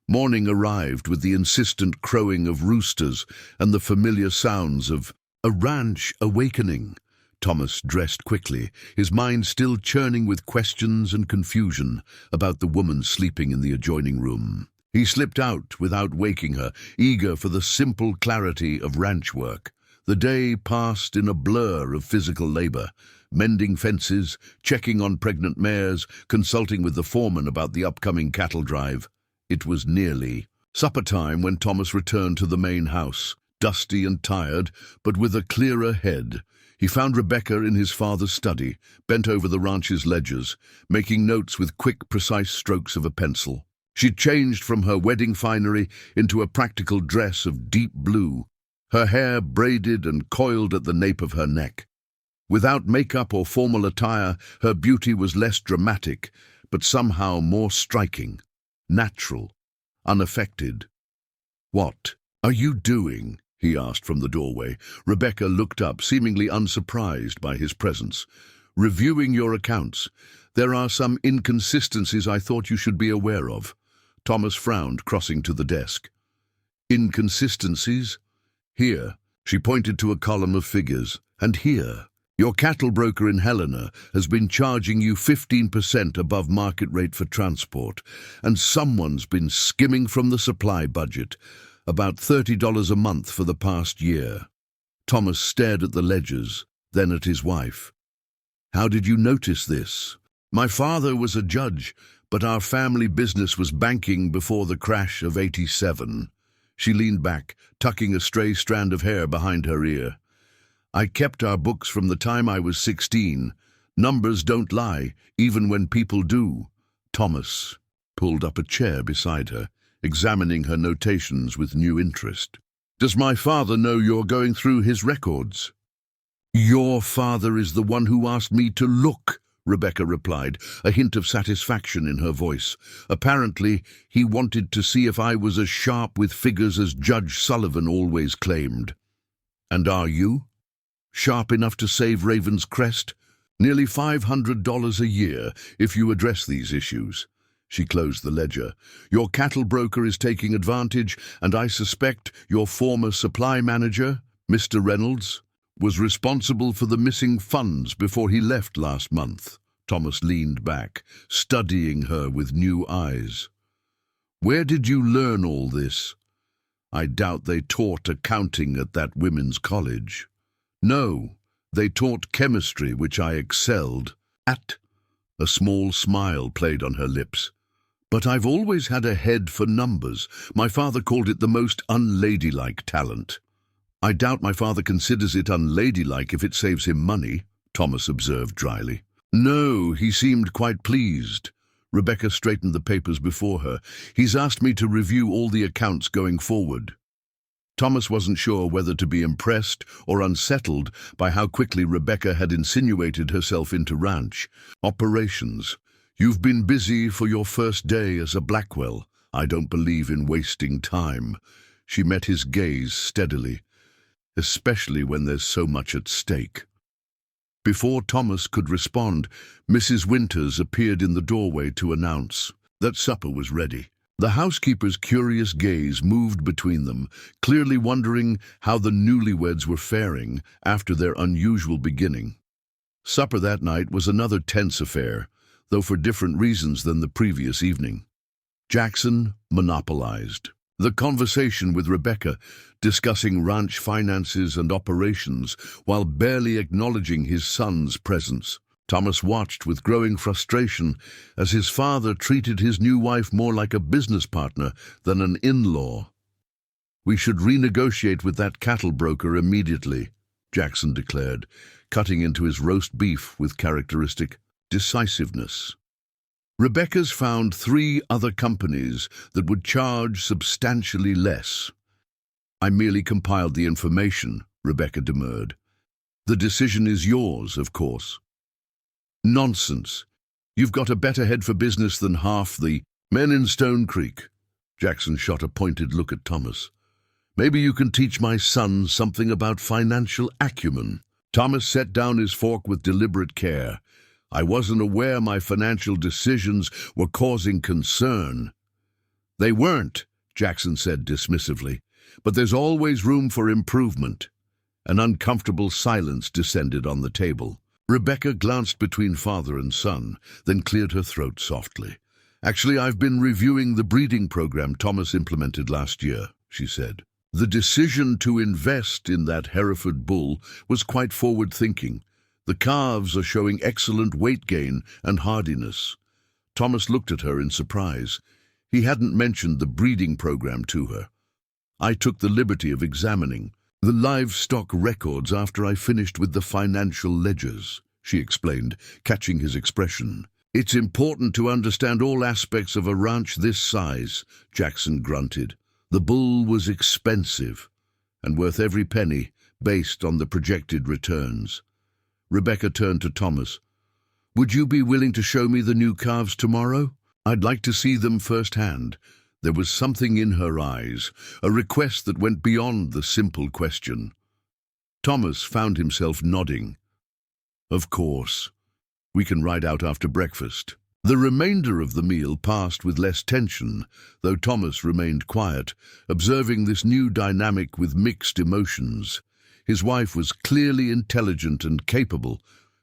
Morning arrived with the insistent crowing of roosters and the familiar sounds of a ranch awakening. Thomas dressed quickly, his mind still churning with questions and confusion about the woman sleeping in the adjoining room. He slipped out without waking her, eager for the simple clarity of ranch work. The day passed in a blur of physical labor, mending fences, checking on pregnant mares, consulting with the foreman about the upcoming cattle drive. It was nearly supper time when Thomas returned to the main house, dusty and tired, but with a clearer head. He found Rebecca in his father's study, bent over the ranch's ledgers, making notes with quick, precise strokes of a pencil. She'd changed from her wedding finery into a practical dress of deep blue, her hair braided and coiled at the nape of her neck. Without makeup or formal attire, her beauty was less dramatic, but somehow more striking, natural, unaffected. "What are you doing?" he asked from the doorway. Rebecca looked up, seemingly unsurprised by his presence. "Reviewing your accounts. There are some inconsistencies I thought you should be aware of." Thomas frowned, crossing to the desk. "Inconsistencies? Here." She pointed to a column of figures. "And here. Your cattle broker in Helena has been charging you 15% above market rate for transport, and someone's been skimming from the supply budget, about $30 a month for the past year." Thomas stared at the ledgers, then at his wife. "How did you notice this?" "My father was a judge, but our family business was banking before the crash of '87. She leaned back, tucking a stray strand of hair behind her ear. "I kept our books from the time I was 16. Numbers don't lie, even when people do." Thomas pulled up a chair beside her, examining her notations with new interest. "Does my father know you're going through his records?" "Your father is the one who asked me to look," Rebecca replied, a hint of satisfaction in her voice. "Apparently, he wanted to see if I was as sharp with figures as Judge Sullivan always claimed." "And are you? Sharp enough to save Raven's crest? Nearly $500 a year if you address these issues." She closed the ledger. "Your cattle broker is taking advantage, and I suspect your former supply manager, Mr. Reynolds, was responsible for the missing funds before he left last month." Thomas leaned back, studying her with new eyes. "Where did you learn all this?" "I doubt they taught accounting at that women's college." "No, they taught chemistry, which I excelled at." A small smile played on her lips. "But I've always had a head for numbers. My father called it the most unladylike talent." "I doubt my father considers it unladylike if it saves him money," Thomas observed dryly. "No, he seemed quite pleased." Rebecca straightened the papers before her. "He's asked me to review all the accounts going forward." Thomas wasn't sure whether to be impressed or unsettled by how quickly Rebecca had insinuated herself into ranch operations. "You've been busy for your first day as a Blackwell. I don't believe in wasting time." She met his gaze steadily, "especially when there's so much at stake." Before Thomas could respond, Mrs. Winters appeared in the doorway to announce that supper was ready. The housekeeper's curious gaze moved between them, clearly wondering how the newlyweds were faring after their unusual beginning. Supper that night was another tense affair, though for different reasons than the previous evening. Jackson monopolized the conversation with Rebecca, discussing ranch finances and operations while barely acknowledging his son's presence. Thomas watched with growing frustration as his father treated his new wife more like a business partner than an in-law. "We should renegotiate with that cattle broker immediately," Jackson declared, cutting into his roast beef with characteristic decisiveness. Rebecca's found 3 other companies that would charge substantially less. "I merely compiled the information," Rebecca demurred. "The decision is yours, of course." "Nonsense. You've got a better head for business than half the men in Stone Creek." Jackson shot a pointed look at Thomas. "Maybe you can teach my son something about financial acumen." Thomas set down his fork with deliberate care. "I wasn't aware my financial decisions were causing concern." "They weren't," Jackson said dismissively, "but there's always room for improvement." An uncomfortable silence descended on the table. Rebecca glanced between father and son, then cleared her throat softly. "Actually, I've been reviewing the breeding program Thomas implemented last year," she said. "The decision to invest in that Hereford bull was quite forward-thinking. The calves are showing excellent weight gain and hardiness." Thomas looked at her in surprise. He hadn't mentioned the breeding program to her. "I took the liberty of examining." "The livestock records after I finished with the financial ledgers," she explained, catching his expression. "It's important to understand all aspects of a ranch this size," Jackson grunted. The bull was expensive and worth every penny based on the projected returns. Rebecca turned to Thomas. "Would you be willing to show me the new calves tomorrow? I'd like to see them firsthand." There was something in her eyes, a request that went beyond the simple question. Thomas found himself nodding. "Of course. We can ride out after breakfast." The remainder of the meal passed with less tension, though Thomas remained quiet, observing this new dynamic with mixed emotions. His wife was clearly intelligent and capable,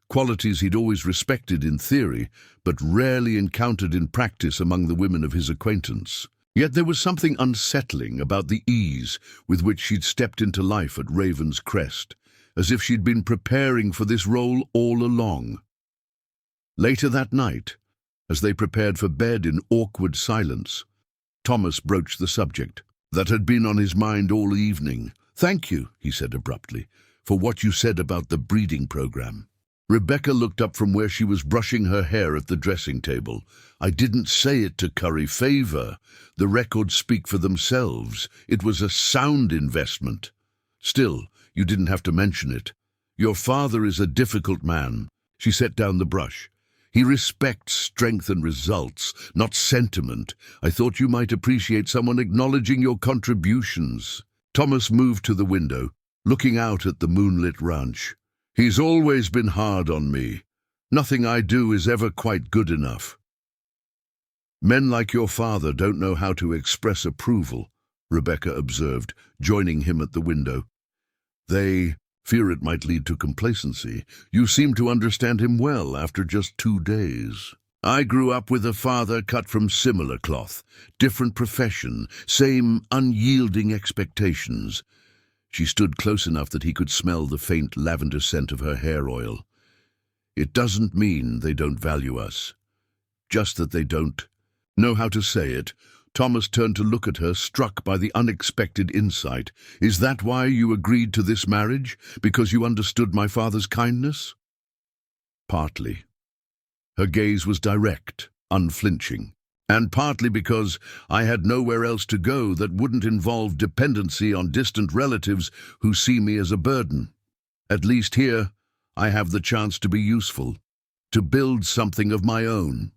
qualities he'd always respected in theory, but rarely encountered in practice among the women of his acquaintance. Yet there was something unsettling about the ease with which she'd stepped into life at Raven's Crest, as if she'd been preparing for this role all along. Later that night, as they prepared for bed in awkward silence, Thomas broached the subject that had been on his mind all evening. "Thank you," he said abruptly, "for what you said about the breeding program." Rebecca looked up from where she was brushing her hair at the dressing table. "I didn't say it to curry favor. The records speak for themselves. It was a sound investment. Still, you didn't have to mention it. Your father is a difficult man." She set down the brush. "He respects strength and results, not sentiment. I thought you might appreciate someone acknowledging your contributions." Thomas moved to the window, looking out at the moonlit ranch. "He's always been hard on me. Nothing I do is ever quite good enough." "Men like your father don't know how to express approval," Rebecca observed, joining him at the window. "They fear it might lead to complacency. You seem to understand him well after just 2 days." "I grew up with a father cut from similar cloth, different profession, same unyielding expectations." She stood close enough that he could smell the faint lavender scent of her hair oil. "It doesn't mean they don't value us, just that they don't know how to say it." Thomas turned to look at her, struck by the unexpected insight. "Is that why you agreed to this marriage? Because you understood my father's kindness?" "Partly." Her gaze was direct, unflinching. "And partly because I had nowhere else to go that wouldn't involve dependency on distant relatives who see me as a burden. At least here, I have the chance to be useful, to build something of my own."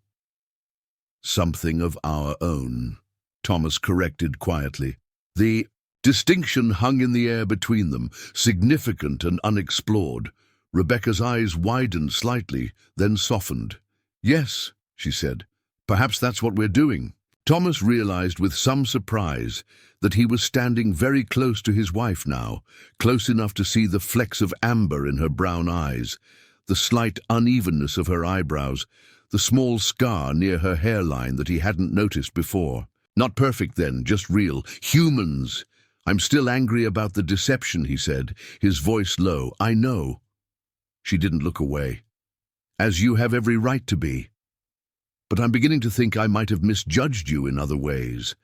"Something of our own," Thomas corrected quietly. The distinction hung in the air between them, significant and unexplored. Rebecca's eyes widened slightly, then softened. "Yes," she said. "Perhaps that's what we're doing." Thomas realized with some surprise that he was standing very close to his wife now, close enough to see the flecks of amber in her brown eyes, the slight unevenness of her eyebrows, the small scar near her hairline that he hadn't noticed before. "Not perfect then, just real. Humans. I'm still angry about the deception," he said, his voice low. "I know." She didn't look away. "As you have every right to be. But I'm beginning to think I might have misjudged you in other ways.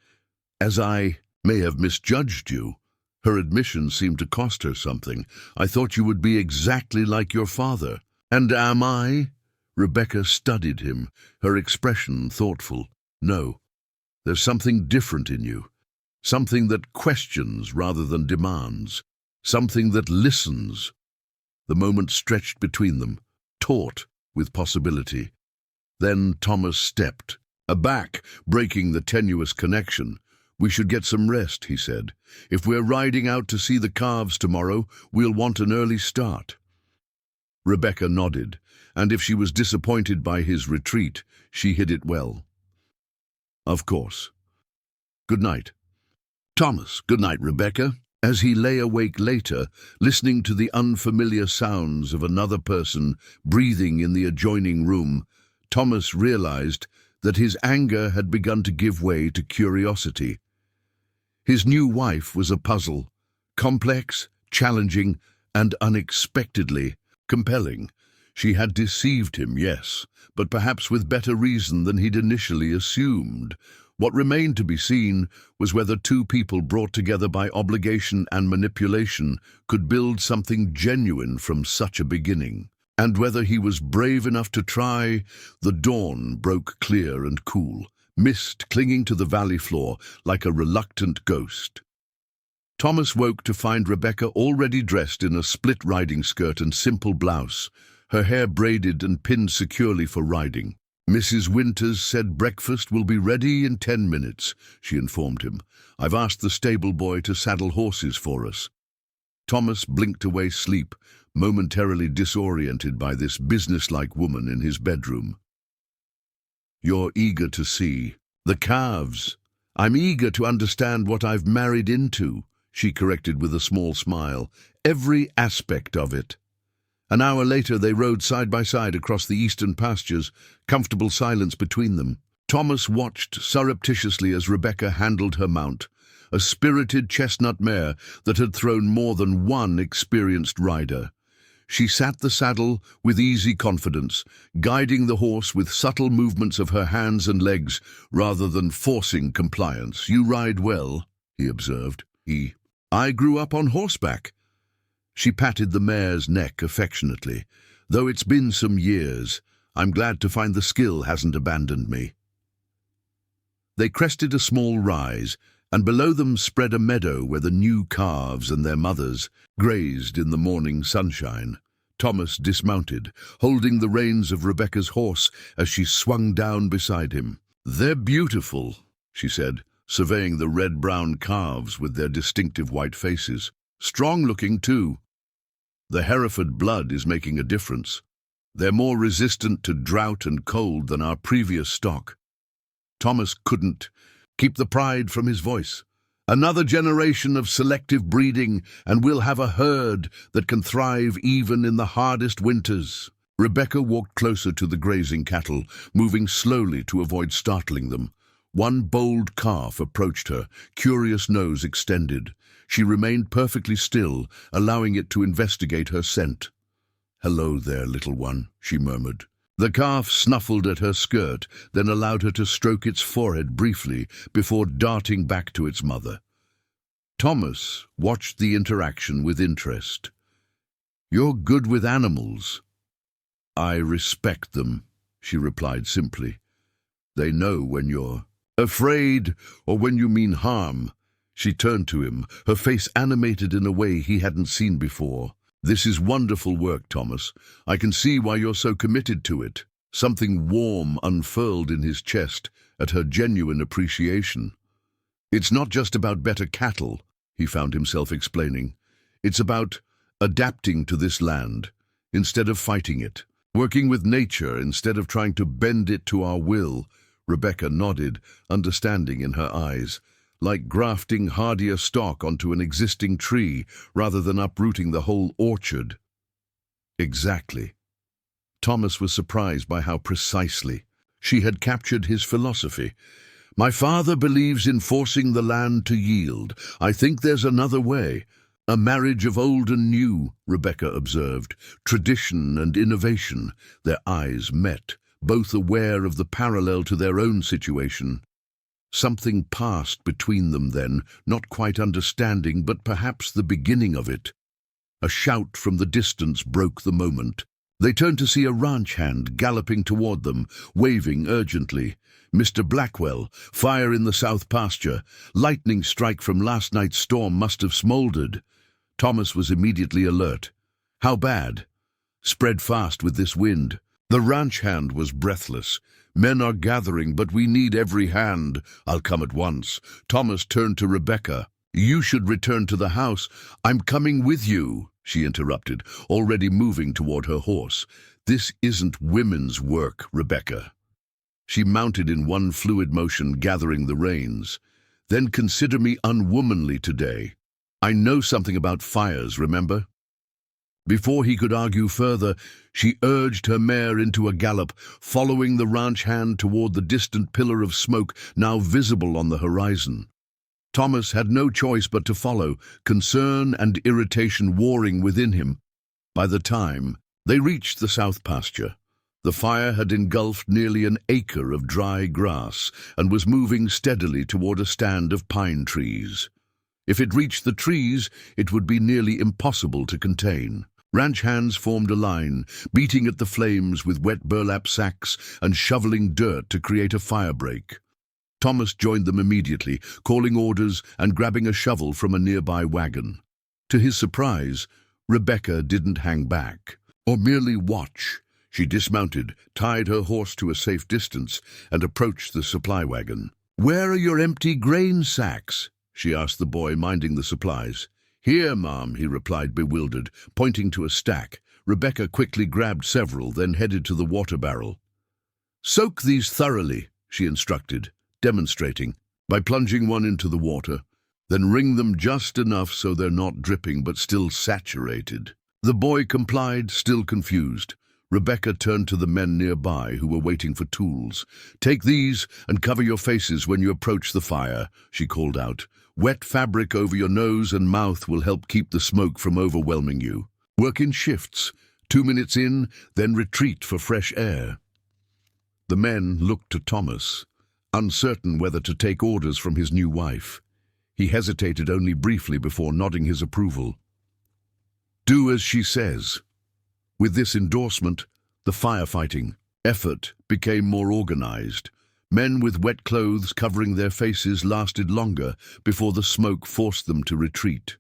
As I may have misjudged you." Her admission seemed to cost her something. "I thought you would be exactly like your father." "And am I?" Rebecca studied him, her expression thoughtful. "No. There's something different in you. Something that questions rather than demands. Something that listens." The moment stretched between them, taut with possibility. Then Thomas stepped, aback, breaking the tenuous connection. "We should get some rest," he said. "If we're riding out to see the calves tomorrow, we'll want an early start." Rebecca nodded, and if she was disappointed by his retreat, she hid it well. "Of course. Good night." "Thomas, good night, Rebecca." As he lay awake later, listening to the unfamiliar sounds of another person breathing in the adjoining room, Thomas realized that his anger had begun to give way to curiosity. His new wife was a puzzle, complex, challenging, and unexpectedly compelling. She had deceived him, yes, but perhaps with better reason than he'd initially assumed. What remained to be seen was whether two people brought together by obligation and manipulation could build something genuine from such a beginning. And whether he was brave enough to try. The dawn broke clear and cool, mist clinging to the valley floor like a reluctant ghost. Thomas woke to find Rebecca already dressed in a split riding skirt and simple blouse, her hair braided and pinned securely for riding. "Mrs. Winters said breakfast will be ready in 10 minutes, she informed him. "I've asked the stable boy to saddle horses for us." Thomas blinked away sleep, momentarily disoriented by this businesslike woman in his bedroom. "You're eager to see." "The calves. I'm eager to understand what I've married into," she corrected with a small smile. "Every aspect of it." An hour later they rode side by side across the eastern pastures, comfortable silence between them. Thomas watched surreptitiously as Rebecca handled her mount, a spirited chestnut mare that had thrown more than one experienced rider. She sat the saddle with easy confidence, guiding the horse with subtle movements of her hands and legs rather than forcing compliance. "You ride well," he observed. "I grew up on horseback." She patted the mare's neck affectionately. "Though it's been some years, I'm glad to find the skill hasn't abandoned me." They crested a small rise, and below them spread a meadow where the new calves and their mothers grazed in the morning sunshine. Thomas dismounted, holding the reins of Rebecca's horse as she swung down beside him. "They're beautiful," she said, surveying the red-brown calves with their distinctive white faces. "Strong-looking, too. The Hereford blood is making a difference. They're more resistant to drought and cold than our previous stock." Thomas couldn't keep the pride from his voice. "Another generation of selective breeding, and we'll have a herd that can thrive even in the hardest winters." Rebecca walked closer to the grazing cattle, moving slowly to avoid startling them. One bold calf approached her, curious nose extended. She remained perfectly still, allowing it to investigate her scent. "Hello there, little one," she murmured. The calf snuffled at her skirt, then allowed her to stroke its forehead briefly before darting back to its mother. Thomas watched the interaction with interest. "You're good with animals." "I respect them," she replied simply. "They know when you're afraid or when you mean harm." She turned to him, her face animated in a way he hadn't seen before. "This is wonderful work, Thomas. I can see why you're so committed to it." Something warm unfurled in his chest at her genuine appreciation. "It's not just about better cattle," he found himself explaining. "It's about adapting to this land instead of fighting it, working with nature instead of trying to bend it to our will." Rebecca nodded, understanding in her eyes. "Like grafting hardier stock onto an existing tree rather than uprooting the whole orchard." "Exactly." Thomas was surprised by how precisely she had captured his philosophy. "My father believes in forcing the land to yield. I think there's another way." "A marriage of old and new," Rebecca observed. "Tradition and innovation." Their eyes met, both aware of the parallel to their own situation. Something passed between them then, not quite understanding, but perhaps the beginning of it. A shout from the distance broke the moment. They turned to see a ranch hand galloping toward them, waving urgently. "Mr. Blackwell, fire in the south pasture. Lightning strike from last night's storm must have smoldered." Thomas was immediately alert. "How bad?" "Spread fast with this wind." The ranch hand was breathless. "Men are gathering, but we need every hand." "I'll come at once." Thomas turned to Rebecca. "You should return to the house." "I'm coming with you," she interrupted, already moving toward her horse. "This isn't women's work, Rebecca." She mounted in one fluid motion, gathering the reins. "Then consider me unwomanly today. I know something about fires, remember?" Before he could argue further, she urged her mare into a gallop, following the ranch hand toward the distant pillar of smoke now visible on the horizon. Thomas had no choice but to follow, concern and irritation warring within him. By the time they reached the south pasture, The fire had engulfed nearly an acre of dry grass and was moving steadily toward a stand of pine trees. If it reached the trees, it would be nearly impossible to contain. Ranch hands formed a line, beating at the flames with wet burlap sacks and shoveling dirt to create a firebreak. Thomas joined them immediately, calling orders and grabbing a shovel from a nearby wagon. To his surprise, Rebecca didn't hang back, or merely watch. She dismounted, tied her horse to a safe distance, and approached the supply wagon. "Where are your empty grain sacks?" she asked the boy minding the supplies. "Here, Mom," he replied, bewildered, pointing to a stack. Rebecca quickly grabbed several, then headed to the water barrel. "Soak these thoroughly," she instructed, demonstrating, by plunging one into the water. "Then wring them just enough so they're not dripping but still saturated." The boy complied, still confused. Rebecca turned to the men nearby who were waiting for tools. "Take these and cover your faces when you approach the fire," she called out. "Wet fabric over your nose and mouth will help keep the smoke from overwhelming you. Work in shifts, 2 minutes in, then retreat for fresh air." The men looked to Thomas, uncertain whether to take orders from his new wife. He hesitated only briefly before nodding his approval. "Do as she says." With this endorsement, the firefighting effort became more organized. Men with wet clothes covering their faces lasted longer before the smoke forced them to retreat.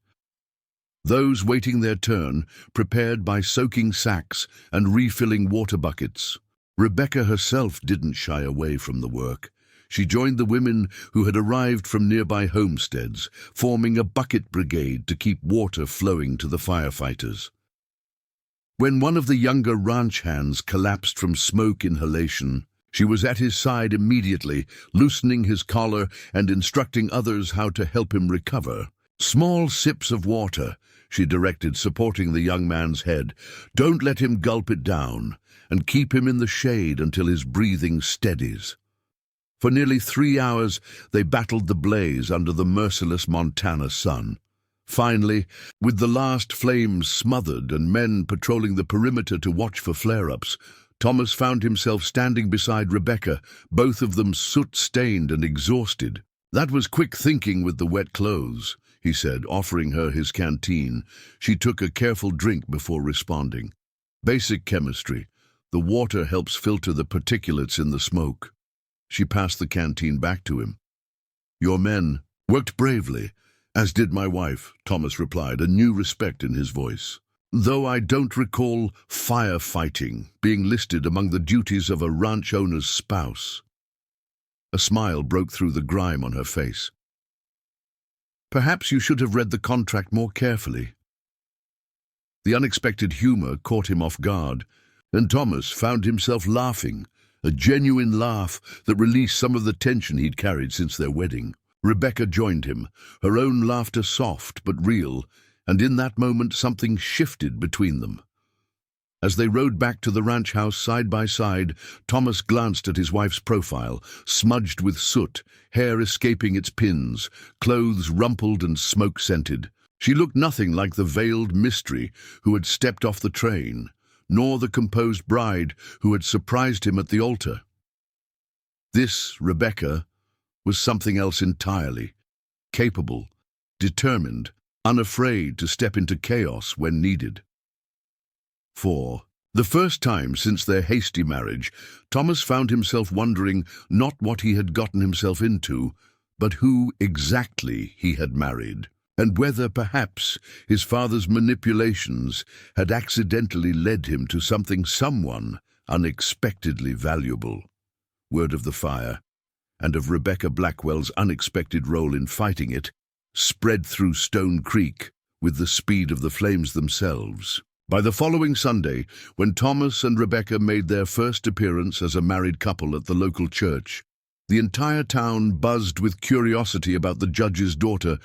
Those waiting their turn prepared by soaking sacks and refilling water buckets. Rebecca herself didn't shy away from the work. She joined the women who had arrived from nearby homesteads, forming a bucket brigade to keep water flowing to the firefighters. When one of the younger ranch hands collapsed from smoke inhalation, she was at his side immediately, loosening his collar and instructing others how to help him recover. "Small sips of water," she directed, supporting the young man's head. "Don't let him gulp it down, and keep him in the shade until his breathing steadies." For nearly 3 hours, they battled the blaze under the merciless Montana sun. Finally, with the last flames smothered and men patrolling the perimeter to watch for flare-ups, Thomas found himself standing beside Rebecca, both of them soot-stained and exhausted. "That was quick thinking with the wet clothes," he said, offering her his canteen. She took a careful drink before responding. "Basic chemistry. The water helps filter the particulates in the smoke." She passed the canteen back to him. "Your men worked bravely, as did my wife," Thomas replied, a new respect in his voice. "Though I don't recall firefighting being listed among the duties of a ranch owner's spouse." A smile broke through the grime on her face. "Perhaps you should have read the contract more carefully." The unexpected humor caught him off guard, and Thomas found himself laughing, a genuine laugh that released some of the tension he'd carried since their wedding. Rebecca joined him, her own laughter soft but real, and in that moment something shifted between them. As they rode back to the ranch house side by side, Thomas glanced at his wife's profile, smudged with soot, hair escaping its pins, clothes rumpled and smoke-scented. She looked nothing like the veiled mystery who had stepped off the train, nor the composed bride who had surprised him at the altar. This, Rebecca, was something else entirely, capable, determined, unafraid to step into chaos when needed. For the first time since their hasty marriage, Thomas found himself wondering not what he had gotten himself into, but who exactly he had married, and whether perhaps his father's manipulations had accidentally led him to someone unexpectedly valuable. Word of the fire, and of Rebecca Blackwell's unexpected role in fighting it, spread through Stone Creek with the speed of the flames themselves. By the following Sunday, when Thomas and Rebecca made their first appearance as a married couple at the local church, the entire town buzzed with curiosity about the judge's daughter,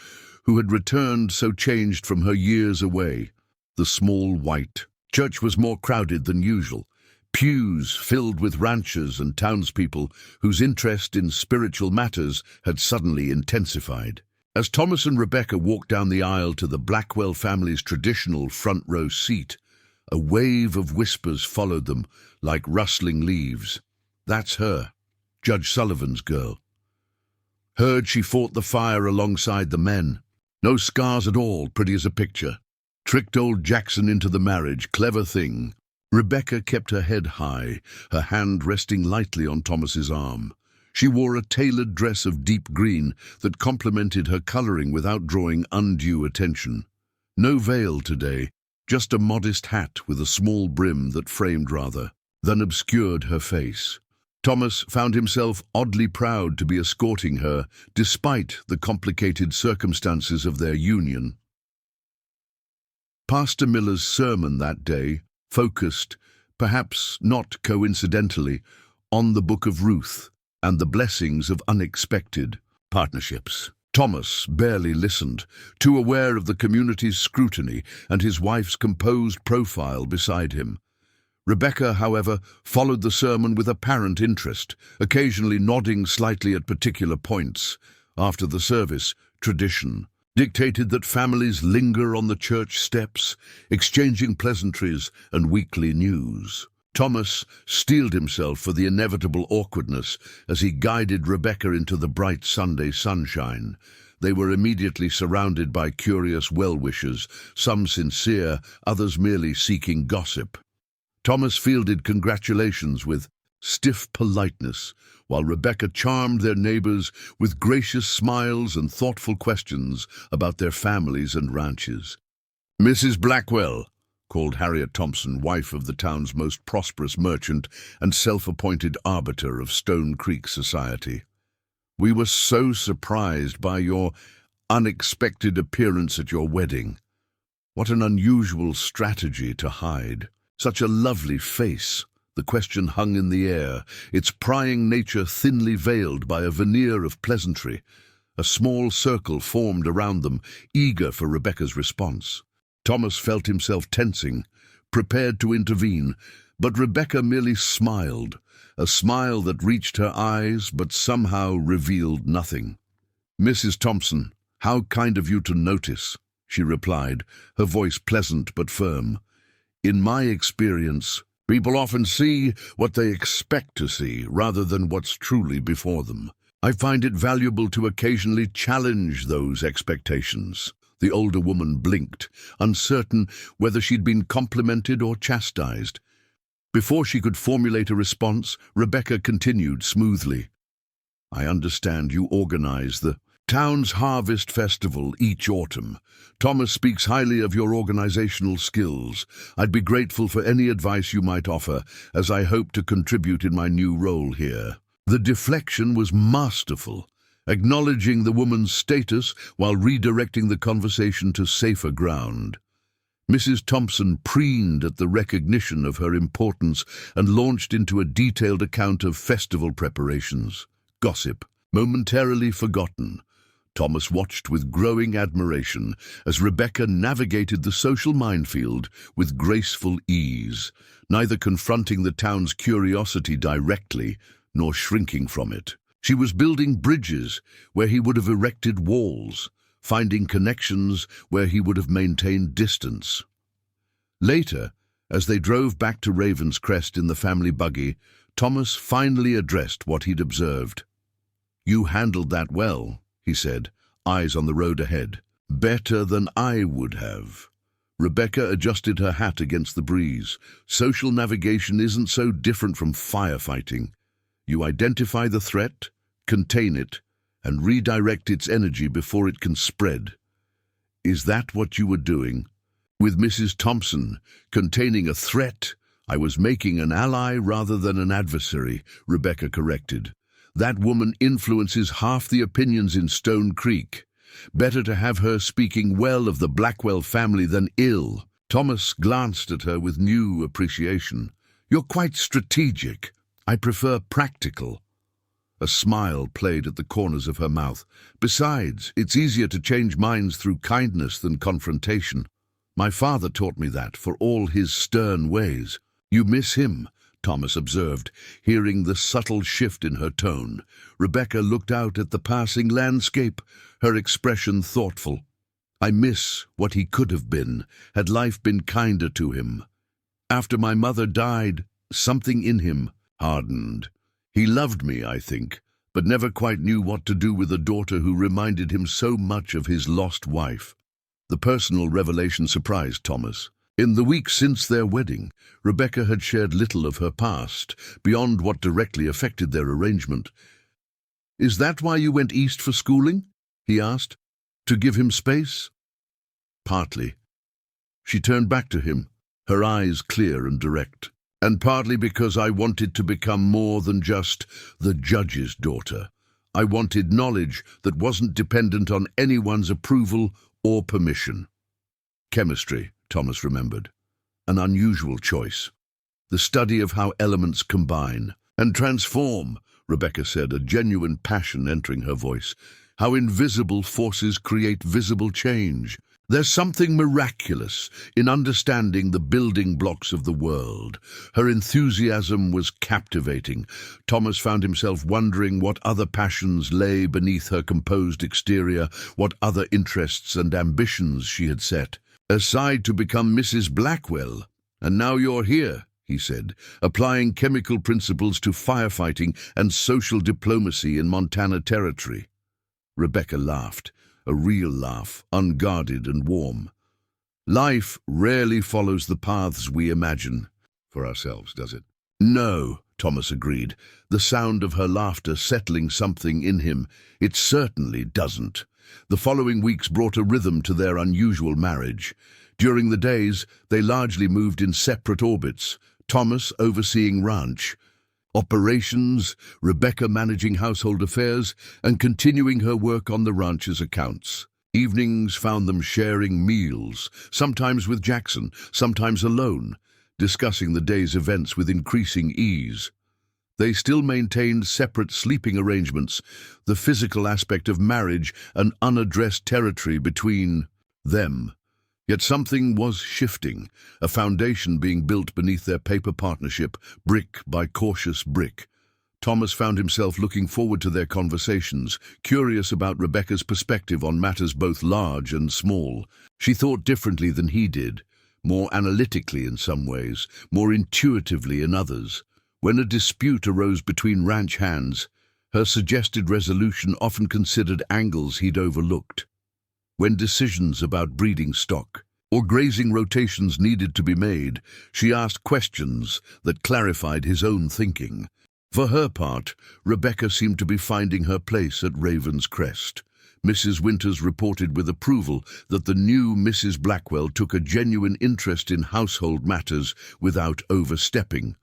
who had returned so changed from her years away. The small white church was more crowded than usual, pews filled with ranchers and townspeople whose interest in spiritual matters had suddenly intensified. As Thomas and Rebecca walked down the aisle to the Blackwell family's traditional front row seat, A wave of whispers followed them, like rustling leaves. "That's her, Judge Sullivan's girl. Heard she fought the fire alongside the men. No scars at all, pretty as a picture. Tricked old Jackson into the marriage, clever thing." Rebecca kept her head high, her hand resting lightly on Thomas's arm. She wore a tailored dress of deep green that complemented her coloring without drawing undue attention. No veil today, just a modest hat with a small brim that framed rather than obscured her face. Thomas found himself oddly proud to be escorting her, despite the complicated circumstances of their union. Pastor Miller's sermon that day focused, perhaps not coincidentally, on the Book of Ruth and the blessings of unexpected partnerships. Thomas barely listened, too aware of the community's scrutiny and his wife's composed profile beside him. Rebecca, however, followed the sermon with apparent interest, occasionally nodding slightly at particular points. After the service, tradition dictated that families linger on the church steps, exchanging pleasantries and weekly news. Thomas steeled himself for the inevitable awkwardness as he guided Rebecca into the bright Sunday sunshine. They were immediately surrounded by curious well-wishers, some sincere, others merely seeking gossip. Thomas fielded congratulations with stiff politeness, while Rebecca charmed their neighbors with gracious smiles and thoughtful questions about their families and ranches. "Mrs. Blackwell," called Harriet Thompson, wife of the town's most prosperous merchant and self-appointed arbiter of Stone Creek society. "We were so surprised by your unexpected appearance at your wedding. What an unusual strategy to hide. Such a lovely face." The question hung in the air, its prying nature thinly veiled by a veneer of pleasantry. A small circle formed around them, eager for Rebecca's response. Thomas felt himself tensing, prepared to intervene, but Rebecca merely smiled, a smile that reached her eyes but somehow revealed nothing. "Mrs. Thompson, how kind of you to notice," she replied, her voice pleasant but firm. "In my experience, people often see what they expect to see rather than what's truly before them. I find it valuable to occasionally challenge those expectations." The older woman blinked, uncertain whether she'd been complimented or chastised. Before she could formulate a response, Rebecca continued smoothly. "I understand you organize the town's harvest festival each autumn. Thomas speaks highly of your organizational skills. I'd be grateful for any advice you might offer, as I hope to contribute in my new role here." The deflection was masterful, acknowledging the woman's status while redirecting the conversation to safer ground. Mrs. Thompson preened at the recognition of her importance and launched into a detailed account of festival preparations. Gossip, momentarily forgotten. Thomas watched with growing admiration as Rebecca navigated the social minefield with graceful ease, neither confronting the town's curiosity directly nor shrinking from it. She was building bridges where he would have erected walls, finding connections where he would have maintained distance. Later, as they drove back to Raven's Crest in the family buggy, Thomas finally addressed what he'd observed. "You handled that well," he said, eyes on the road ahead. "Better than I would have." Rebecca adjusted her hat against the breeze. Social navigation isn't so different from firefighting. You identify the threat, contain it, and redirect its energy before it can spread. Is that what you were doing? With Mrs. Thompson, containing a threat, I was making an ally rather than an adversary, Rebecca corrected. That woman influences half the opinions in Stone Creek. Better to have her speaking well of the Blackwell family than ill. Thomas glanced at her with new appreciation. "You're quite strategic. I prefer practical." A smile played at the corners of her mouth. "Besides, it's easier to change minds through kindness than confrontation. My father taught me that, for all his stern ways." "You miss him," Thomas observed, hearing the subtle shift in her tone. Rebecca looked out at the passing landscape, her expression thoughtful. "I miss what he could have been, had life been kinder to him. After my mother died, something in him hardened. He loved me, I think, but never quite knew what to do with a daughter who reminded him so much of his lost wife. The personal revelation surprised Thomas. In the weeks since their wedding, Rebecca had shared little of her past, beyond what directly affected their arrangement. "Is that why you went east for schooling?" he asked. "To give him space?" "Partly." She turned back to him, her eyes clear and direct. "And partly because I wanted to become more than just the judge's daughter. I wanted knowledge that wasn't dependent on anyone's approval or permission." Chemistry, Thomas remembered. An unusual choice. The study of how elements combine and transform, Rebecca said, a genuine passion entering her voice. How invisible forces create visible change. There's something miraculous in understanding the building blocks of the world. Her enthusiasm was captivating. Thomas found himself wondering what other passions lay beneath her composed exterior, what other interests and ambitions she had set aside to become Mrs. Blackwell. "And now you're here," he said, "applying chemical principles to firefighting and social diplomacy in Montana Territory." Rebecca laughed, a real laugh, unguarded and warm. "Life rarely follows the paths we imagine for ourselves, does it?" "No," Thomas agreed, the sound of her laughter settling something in him. "It certainly doesn't." The following weeks brought a rhythm to their unusual marriage. During the days, they largely moved in separate orbits, Thomas overseeing ranch operations, Rebecca managing household affairs, and continuing her work on the ranch's accounts. Evenings found them sharing meals, sometimes with Jackson, sometimes alone, discussing the day's events with increasing ease. They still maintained separate sleeping arrangements, the physical aspect of marriage an unaddressed territory between them. Yet something was shifting, a foundation being built beneath their paper partnership, brick by cautious brick. Thomas found himself looking forward to their conversations, curious about Rebecca's perspective on matters both large and small. She thought differently than he did, more analytically in some ways, more intuitively in others. When a dispute arose between ranch hands, her suggested resolution often considered angles he'd overlooked. When decisions about breeding stock or grazing rotations needed to be made, she asked questions that clarified his own thinking. For her part, Rebecca seemed to be finding her place at Raven's Crest. Mrs. Winters reported with approval that the new Mrs. Blackwell took a genuine interest in household matters without overstepping.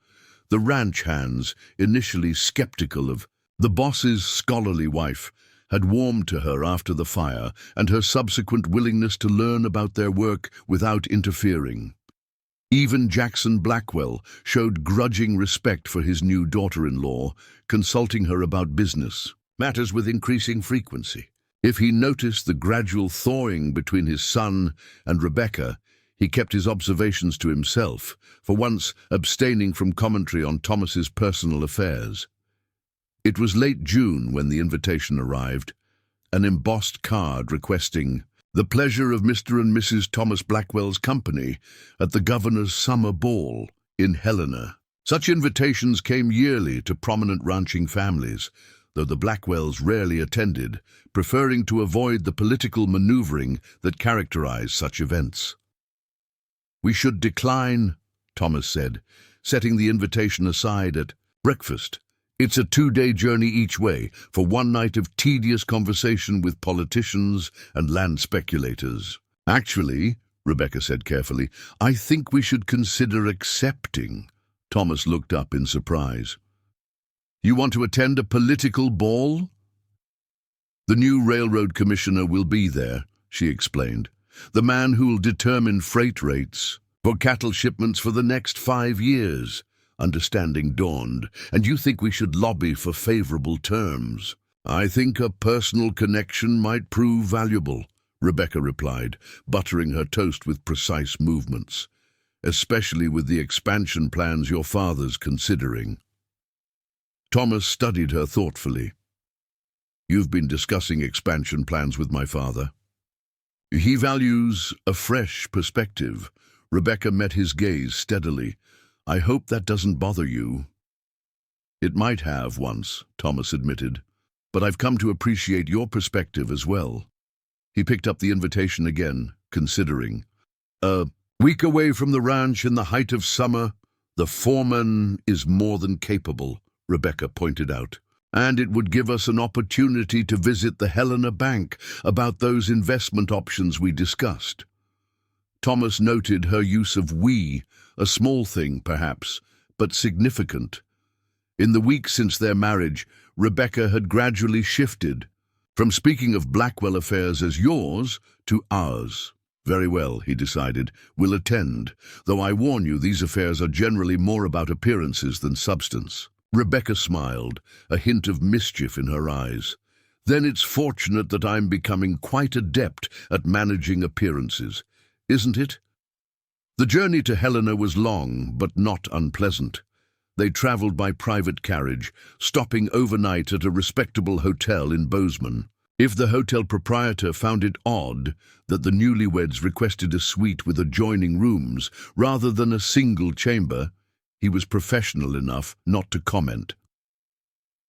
The ranch hands, initially skeptical of the boss's scholarly wife, had warmed to her after the fire and her subsequent willingness to learn about their work without interfering. Even Jackson Blackwell showed grudging respect for his new daughter-in-law, consulting her about business matters with increasing frequency. If he noticed the gradual thawing between his son and Rebecca, he kept his observations to himself, for once abstaining from commentary on Thomas's personal affairs. It was late June when the invitation arrived, an embossed card requesting the pleasure of Mr. and Mrs. Thomas Blackwell's company at the governor's summer ball in Helena. Such invitations came yearly to prominent ranching families, though the Blackwells rarely attended, preferring to avoid the political maneuvering that characterized such events. "We should decline," Thomas said, setting the invitation aside at breakfast. "It's a 2-day journey each way for one night of tedious conversation with politicians and land speculators." "Actually," Rebecca said carefully, "I think we should consider accepting." Thomas looked up in surprise. "You want to attend a political ball?" "The new railroad commissioner will be there," she explained. "The man who'll determine freight rates for cattle shipments for the next 5 years. Understanding dawned. "And you think we should lobby for favorable terms?" "I think a personal connection might prove valuable," Rebecca replied, buttering her toast with precise movements. "Especially with the expansion plans your father's considering." Thomas studied her thoughtfully. "You've been discussing expansion plans with my father?" "He values a fresh perspective, Rebecca met his gaze steadily. "I hope that doesn't bother you." "It might have once," Thomas admitted, "but I've come to appreciate your perspective as well." He picked up the invitation again, considering. "A week away from the ranch in the height of summer, the foreman is more than capable," Rebecca pointed out. "And it would give us an opportunity to visit the Helena Bank about those investment options we discussed." Thomas noted her use of "we," a small thing, perhaps, but significant. In the weeks since their marriage, Rebecca had gradually shifted, from speaking of Blackwell affairs as yours to ours. "Very well," he decided, "we'll attend, though I warn you these affairs are generally more about appearances than substance." Rebecca smiled, a hint of mischief in her eyes. "Then it's fortunate that I'm becoming quite adept at managing appearances, isn't it?" The journey to Helena was long, but not unpleasant. They traveled by private carriage, stopping overnight at a respectable hotel in Bozeman. If the hotel proprietor found it odd that the newlyweds requested a suite with adjoining rooms rather than a single chamber, he was professional enough not to comment.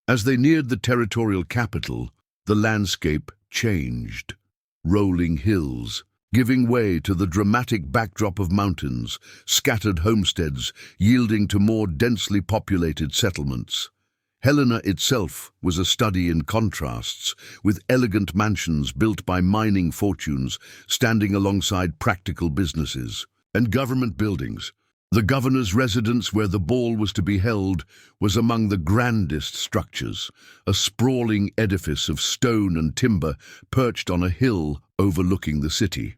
As they neared the territorial capital, the landscape changed. Rolling hills, giving way to the dramatic backdrop of mountains, scattered homesteads yielding to more densely populated settlements. Helena itself was a study in contrasts, with elegant mansions built by mining fortunes standing alongside practical businesses, and government buildings. The governor's residence, where the ball was to be held, was among the grandest structures, a sprawling edifice of stone and timber perched on a hill overlooking the city.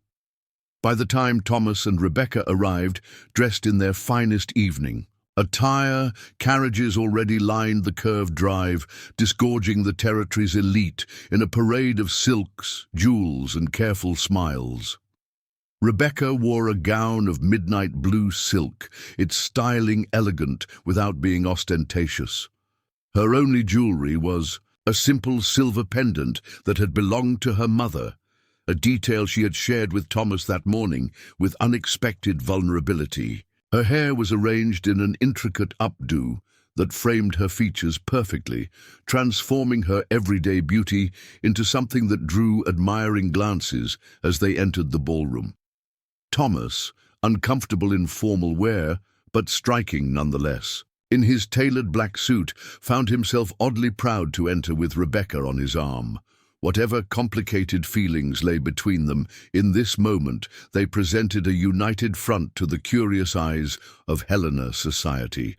By the time Thomas and Rebecca arrived, dressed in their finest evening attire, carriages already lined the curved drive, disgorging the territory's elite in a parade of silks, jewels, and careful smiles. Rebecca wore a gown of midnight blue silk, its styling elegant without being ostentatious. Her only jewelry was a simple silver pendant that had belonged to her mother, a detail she had shared with Thomas that morning with unexpected vulnerability. Her hair was arranged in an intricate updo that framed her features perfectly, transforming her everyday beauty into something that drew admiring glances as they entered the ballroom. Thomas, uncomfortable in formal wear, but striking nonetheless, in his tailored black suit, found himself oddly proud to enter with Rebecca on his arm. Whatever complicated feelings lay between them, in this moment they presented a united front to the curious eyes of Helena society.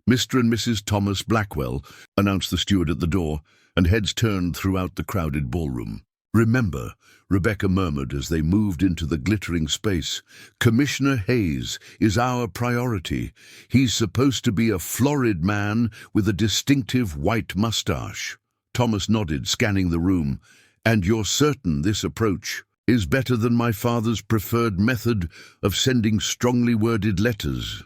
"Mr. and Mrs. Thomas Blackwell," announced the steward at the door, and heads turned throughout the crowded ballroom. "Remember," Rebecca murmured as they moved into the glittering space, "Commissioner Hayes is our priority. He's supposed to be a florid man with a distinctive white mustache." Thomas nodded, scanning the room. "And you're certain this approach is better than my father's preferred method of sending strongly worded letters?"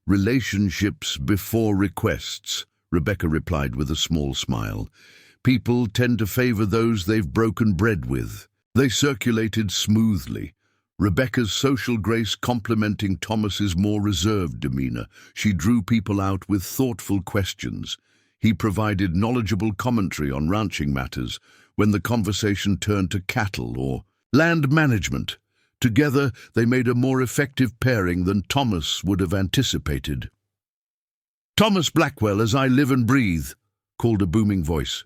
"Relationships before requests," Rebecca replied with a small smile. "People tend to favor those they've broken bread with." They circulated smoothly, Rebecca's social grace complementing Thomas's more reserved demeanor. She drew people out with thoughtful questions. He provided knowledgeable commentary on ranching matters when the conversation turned to cattle or land management. Together, they made a more effective pairing than Thomas would have anticipated. "Thomas Blackwell, as I live and breathe," called a booming voice.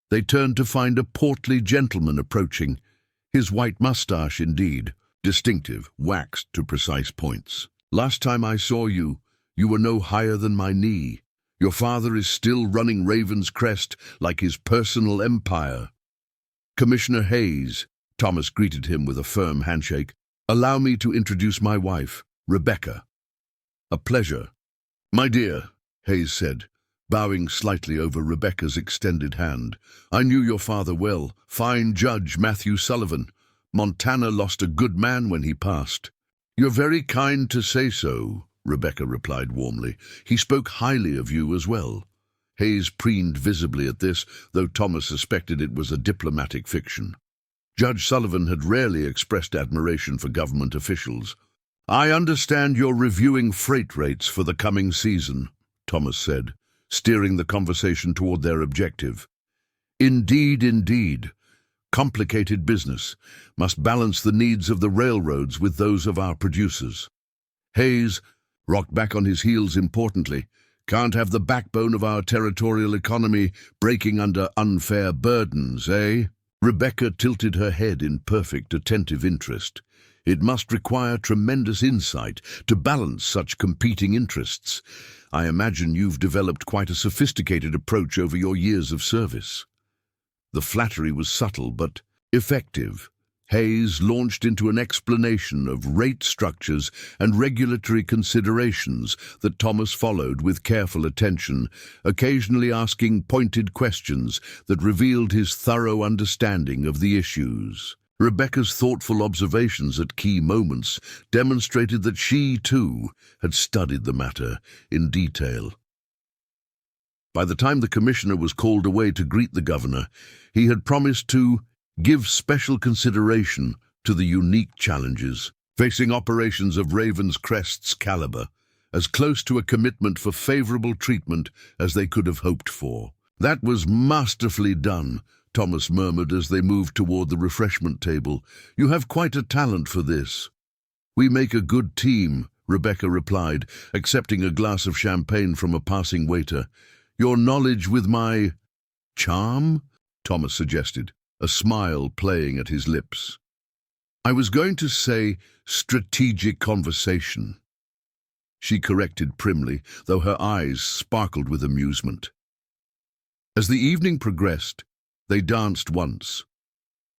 They turned to find a portly gentleman approaching, his white mustache indeed, distinctive, waxed to precise points. "Last time I saw you, you were no higher than my knee. Your father is still running Raven's Crest like his personal empire." "Commissioner Hayes," Thomas greeted him with a firm handshake. "Allow me to introduce my wife, Rebecca." "A pleasure." "My dear," Hayes said, bowing slightly over Rebecca's extended hand. "I knew your father well, fine Judge Matthew Sullivan. Montana lost a good man when he passed." "You're very kind to say so," Rebecca replied warmly. "He spoke highly of you as well." Hayes preened visibly at this, though Thomas suspected it was a diplomatic fiction. Judge Sullivan had rarely expressed admiration for government officials. I understand you're reviewing freight rates for the coming season, Thomas said, steering the conversation toward their objective. Indeed, indeed. Complicated business must balance the needs of the railroads with those of our producers. Hayes rocked back on his heels importantly. Can't have the backbone of our territorial economy breaking under unfair burdens, eh? Rebecca tilted her head in perfect attentive interest. It must require tremendous insight to balance such competing interests. I imagine you've developed quite a sophisticated approach over your years of service. The flattery was subtle but effective. Hayes launched into an explanation of rate structures and regulatory considerations that Thomas followed with careful attention, occasionally asking pointed questions that revealed his thorough understanding of the issues. Rebecca's thoughtful observations at key moments demonstrated that she, too, had studied the matter in detail. By the time the commissioner was called away to greet the governor, he had promised to give special consideration to the unique challenges facing operations of Raven's Crest's caliber, as close to a commitment for favorable treatment as they could have hoped for. That was masterfully done, Thomas murmured as they moved toward the refreshment table. You have quite a talent for this. We make a good team, Rebecca replied, accepting a glass of champagne from a passing waiter. Your knowledge with my charm? Thomas suggested, a smile playing at his lips. I was going to say strategic conversation. She corrected primly, though her eyes sparkled with amusement. As the evening progressed, they danced once.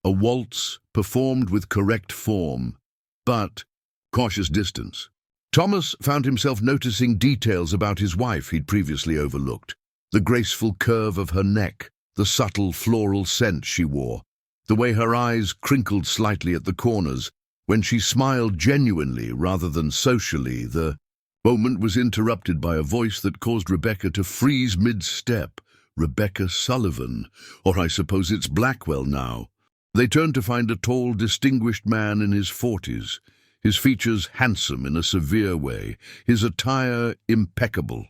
A waltz performed with correct form, but cautious distance. Thomas found himself noticing details about his wife he'd previously overlooked. The graceful curve of her neck, the subtle floral scent she wore, the way her eyes crinkled slightly at the corners when she smiled genuinely rather than socially. The moment was interrupted by a voice that caused Rebecca to freeze mid-step. Rebecca Sullivan, or I suppose it's Blackwell now. They turned to find a tall, distinguished man in his 40s, his features handsome in a severe way, his attire impeccable.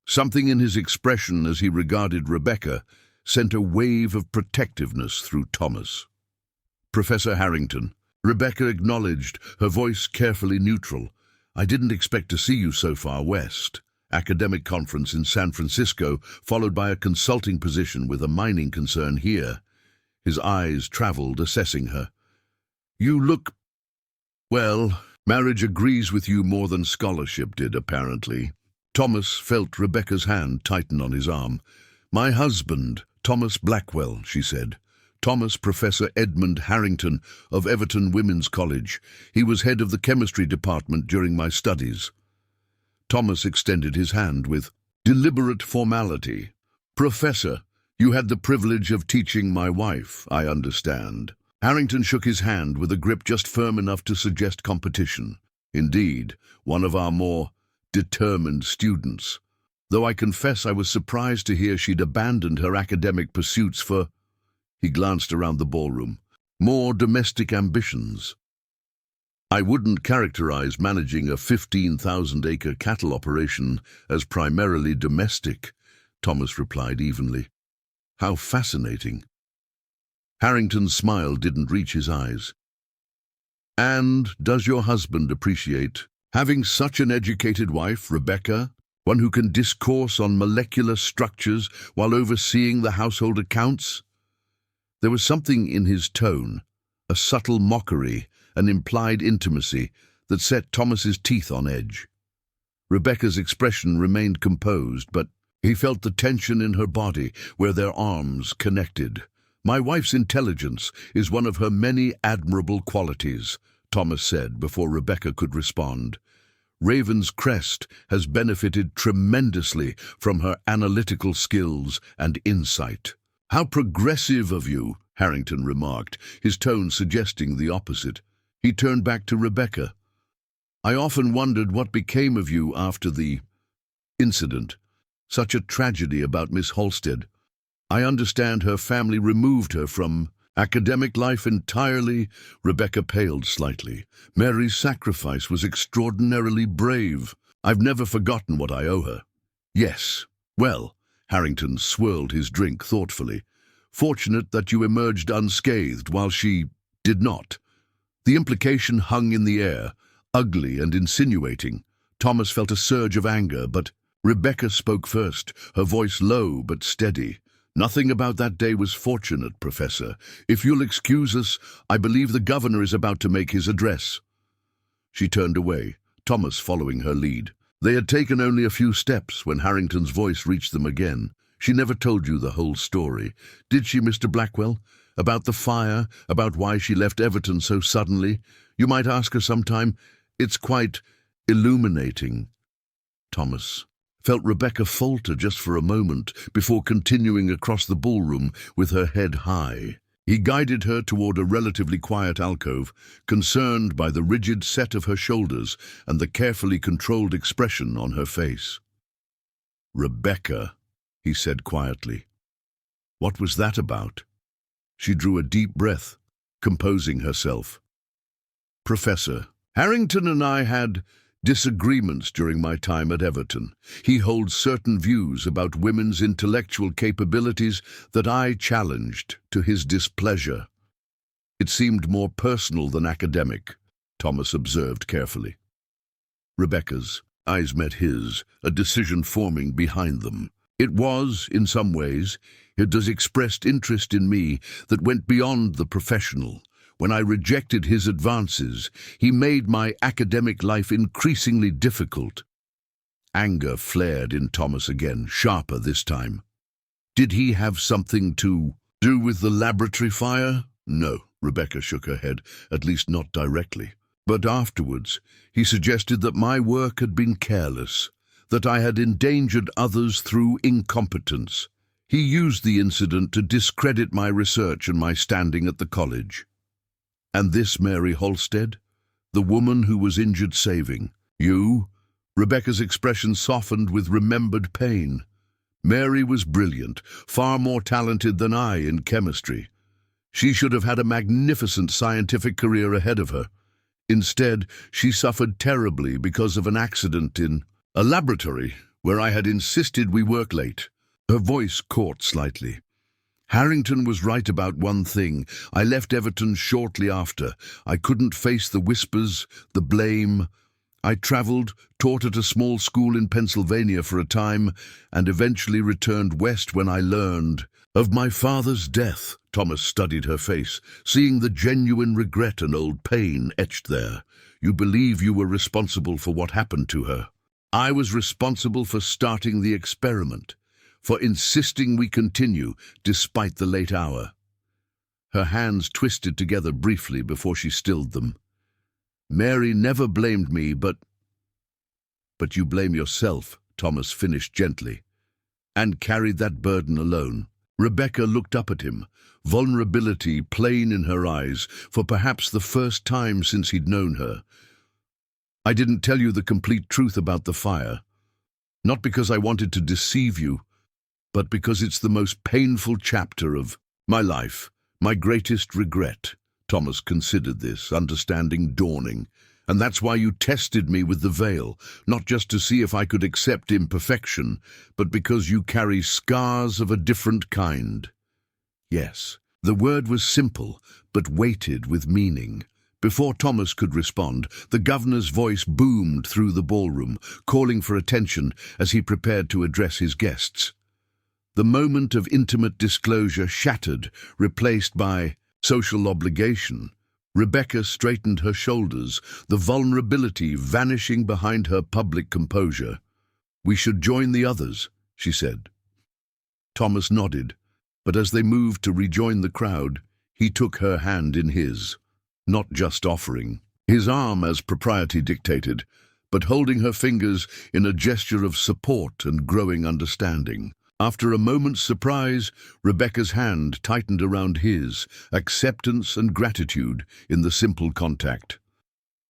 Something in his expression as he regarded Rebecca sent a wave of protectiveness through Thomas. Professor Harrington, Rebecca acknowledged, her voice carefully neutral. I didn't expect to see you so far west. Academic conference in San Francisco, followed by a consulting position with a mining concern here. His eyes traveled, assessing her. You look... Well, marriage agrees with you more than scholarship did, apparently. Thomas felt Rebecca's hand tighten on his arm. My husband, Thomas Blackwell, she said. Thomas Professor Edmund Harrington of Everton Women's College. He was head of the chemistry department during my studies. Thomas extended his hand with deliberate formality. Professor, you had the privilege of teaching my wife, I understand. Harrington shook his hand with a grip just firm enough to suggest competition. Indeed, one of our more determined students. Though I confess I was surprised to hear she'd abandoned her academic pursuits for... He glanced around the ballroom. More domestic ambitions. I wouldn't characterize managing a 15,000-acre cattle operation as primarily domestic, Thomas replied evenly. How fascinating. Harrington's smile didn't reach his eyes. And does your husband appreciate having such an educated wife, Rebecca? One who can discourse on molecular structures while overseeing the household accounts? There was something in his tone, a subtle mockery, an implied intimacy that set Thomas's teeth on edge. Rebecca's expression remained composed, but he felt the tension in her body where their arms connected. My wife's intelligence is one of her many admirable qualities, Thomas said before Rebecca could respond. Raven's Crest has benefited tremendously from her analytical skills and insight. How progressive of you, Harrington remarked, his tone suggesting the opposite. He turned back to Rebecca. I often wondered what became of you after the incident. Such a tragedy about Miss Halstead. I understand her family removed her from Academic life entirely, Rebecca paled slightly. Mary's sacrifice was extraordinarily brave. I've never forgotten what I owe her. Yes. Well, Harrington swirled his drink thoughtfully. Fortunate that you emerged unscathed while she did not. The implication hung in the air, ugly and insinuating. Thomas felt a surge of anger, but Rebecca spoke first, her voice low but steady. Nothing about that day was fortunate, Professor. If you'll excuse us, I believe the governor is about to make his address. She turned away, Thomas following her lead. They had taken only a few steps when Harrington's voice reached them again. She never told you the whole story, did she, Mr. Blackwell? About the fire, about why she left Everton so suddenly? You might ask her sometime. It's quite illuminating. Thomas felt Rebecca falter just for a moment before continuing across the ballroom with her head high. He guided her toward a relatively quiet alcove, concerned by the rigid set of her shoulders and the carefully controlled expression on her face. "Rebecca," he said quietly. "What was that about?" She drew a deep breath, composing herself. "Professor, Harrington and I had disagreements during my time at Everton. He holds certain views about women's intellectual capabilities that I challenged to his displeasure. It seemed more personal than academic," Thomas observed carefully. Rebecca's eyes met his, a decision forming behind them. "It was, in some ways, it has expressed interest in me that went beyond the professional. When I rejected his advances, he made my academic life increasingly difficult." Anger flared in Thomas again, sharper this time. "Did he have something to do with the laboratory fire?" "No," Rebecca shook her head, "at least not directly. But afterwards, he suggested that my work had been careless, that I had endangered others through incompetence. He used the incident to discredit my research and my standing at the college." "And this Mary Halstead? The woman who was injured saving? You?" Rebecca's expression softened with remembered pain. "Mary was brilliant, far more talented than I in chemistry. She should have had a magnificent scientific career ahead of her. Instead, she suffered terribly because of an accident in a laboratory where I had insisted we work late." Her voice caught slightly. "Harrington was right about one thing. I left Everton shortly after. I couldn't face the whispers, the blame. I travelled, taught at a small school in Pennsylvania for a time, and eventually returned west when I learned of my father's death." Thomas studied her face, seeing the genuine regret and old pain etched there. "You believe you were responsible for what happened to her." "I was responsible for starting the experiment, for insisting we continue despite the late hour." Her hands twisted together briefly before she stilled them. "Mary never blamed me, but you blame yourself," Thomas finished gently, "and carried that burden alone." Rebecca looked up at him, vulnerability plain in her eyes for perhaps the first time since he'd known her. "I didn't tell you the complete truth about the fire, not because I wanted to deceive you, but because it's the most painful chapter of my life, my greatest regret." Thomas considered this, understanding dawning. "And that's why you tested me with the veil, not just to see if I could accept imperfection, but because you carry scars of a different kind." Yes, the word was simple, but weighted with meaning. Before Thomas could respond, the governor's voice boomed through the ballroom, calling for attention as he prepared to address his guests. The moment of intimate disclosure shattered, replaced by social obligation. Rebecca straightened her shoulders, the vulnerability vanishing behind her public composure. "We should join the others," she said. Thomas nodded, but as they moved to rejoin the crowd, he took her hand in his, not just offering his arm as propriety dictated, but holding her fingers in a gesture of support and growing understanding. After a moment's surprise, Rebecca's hand tightened around his, acceptance and gratitude in the simple contact.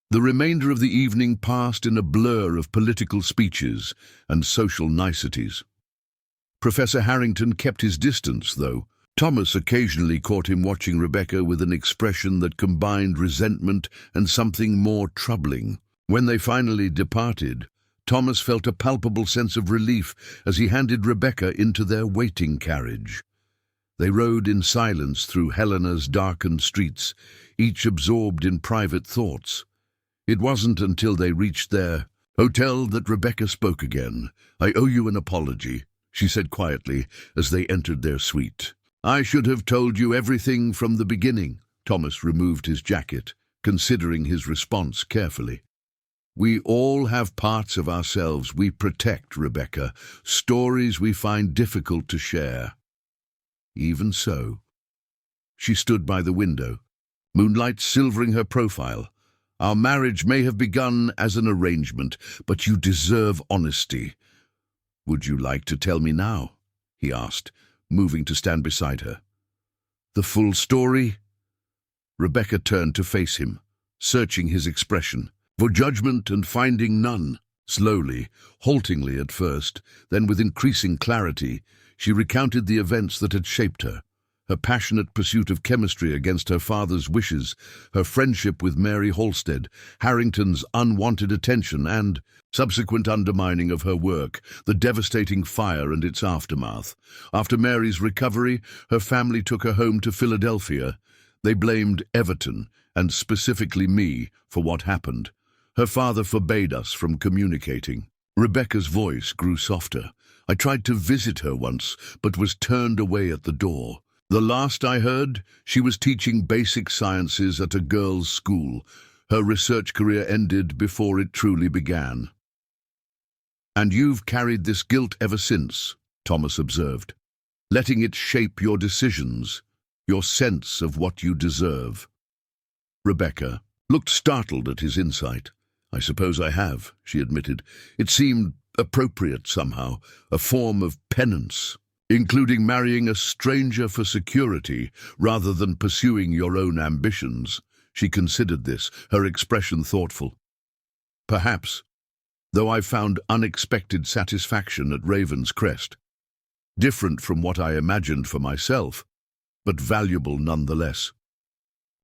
The remainder of the evening passed in a blur of political speeches and social niceties. Professor Harrington kept his distance, though, Thomas occasionally caught him watching Rebecca with an expression that combined resentment and something more troubling. When they finally departed, Thomas felt a palpable sense of relief as he handed Rebecca into their waiting carriage. They rode in silence through Helena's darkened streets, each absorbed in private thoughts. It wasn't until they reached their hotel that Rebecca spoke again. "I owe you an apology," she said quietly as they entered their suite. "I should have told you everything from the beginning." Thomas removed his jacket, considering his response carefully. "We all have parts of ourselves we protect, Rebecca, stories we find difficult to share." Even so. She stood by the window, moonlight silvering her profile. "Our marriage may have begun as an arrangement, but you deserve honesty." "Would you like to tell me now?" he asked, moving to stand beside her. "The full story?" Rebecca turned to face him, searching his expression for judgment and finding none. Slowly, haltingly at first, then with increasing clarity, she recounted the events that had shaped her. Her passionate pursuit of chemistry against her father's wishes, her friendship with Mary Halstead, Harrington's unwanted attention and subsequent undermining of her work, the devastating fire and its aftermath. After Mary's recovery, her family took her home to Philadelphia. They blamed Everton, and specifically me, for what happened. Her father forbade us from communicating. Rebecca's voice grew softer. "I tried to visit her once, but was turned away at the door. The last I heard, she was teaching basic sciences at a girls' school. Her research career ended before it truly began." "And you've carried this guilt ever since," Thomas observed, "letting it shape your decisions, your sense of what you deserve." Rebecca looked startled at his insight. "I suppose I have," she admitted. "It seemed appropriate somehow, a form of penance, including marrying a stranger for security rather than pursuing your own ambitions." She considered this, her expression thoughtful. "Perhaps, though I found unexpected satisfaction at Raven's Crest. Different from what I imagined for myself, but valuable nonetheless."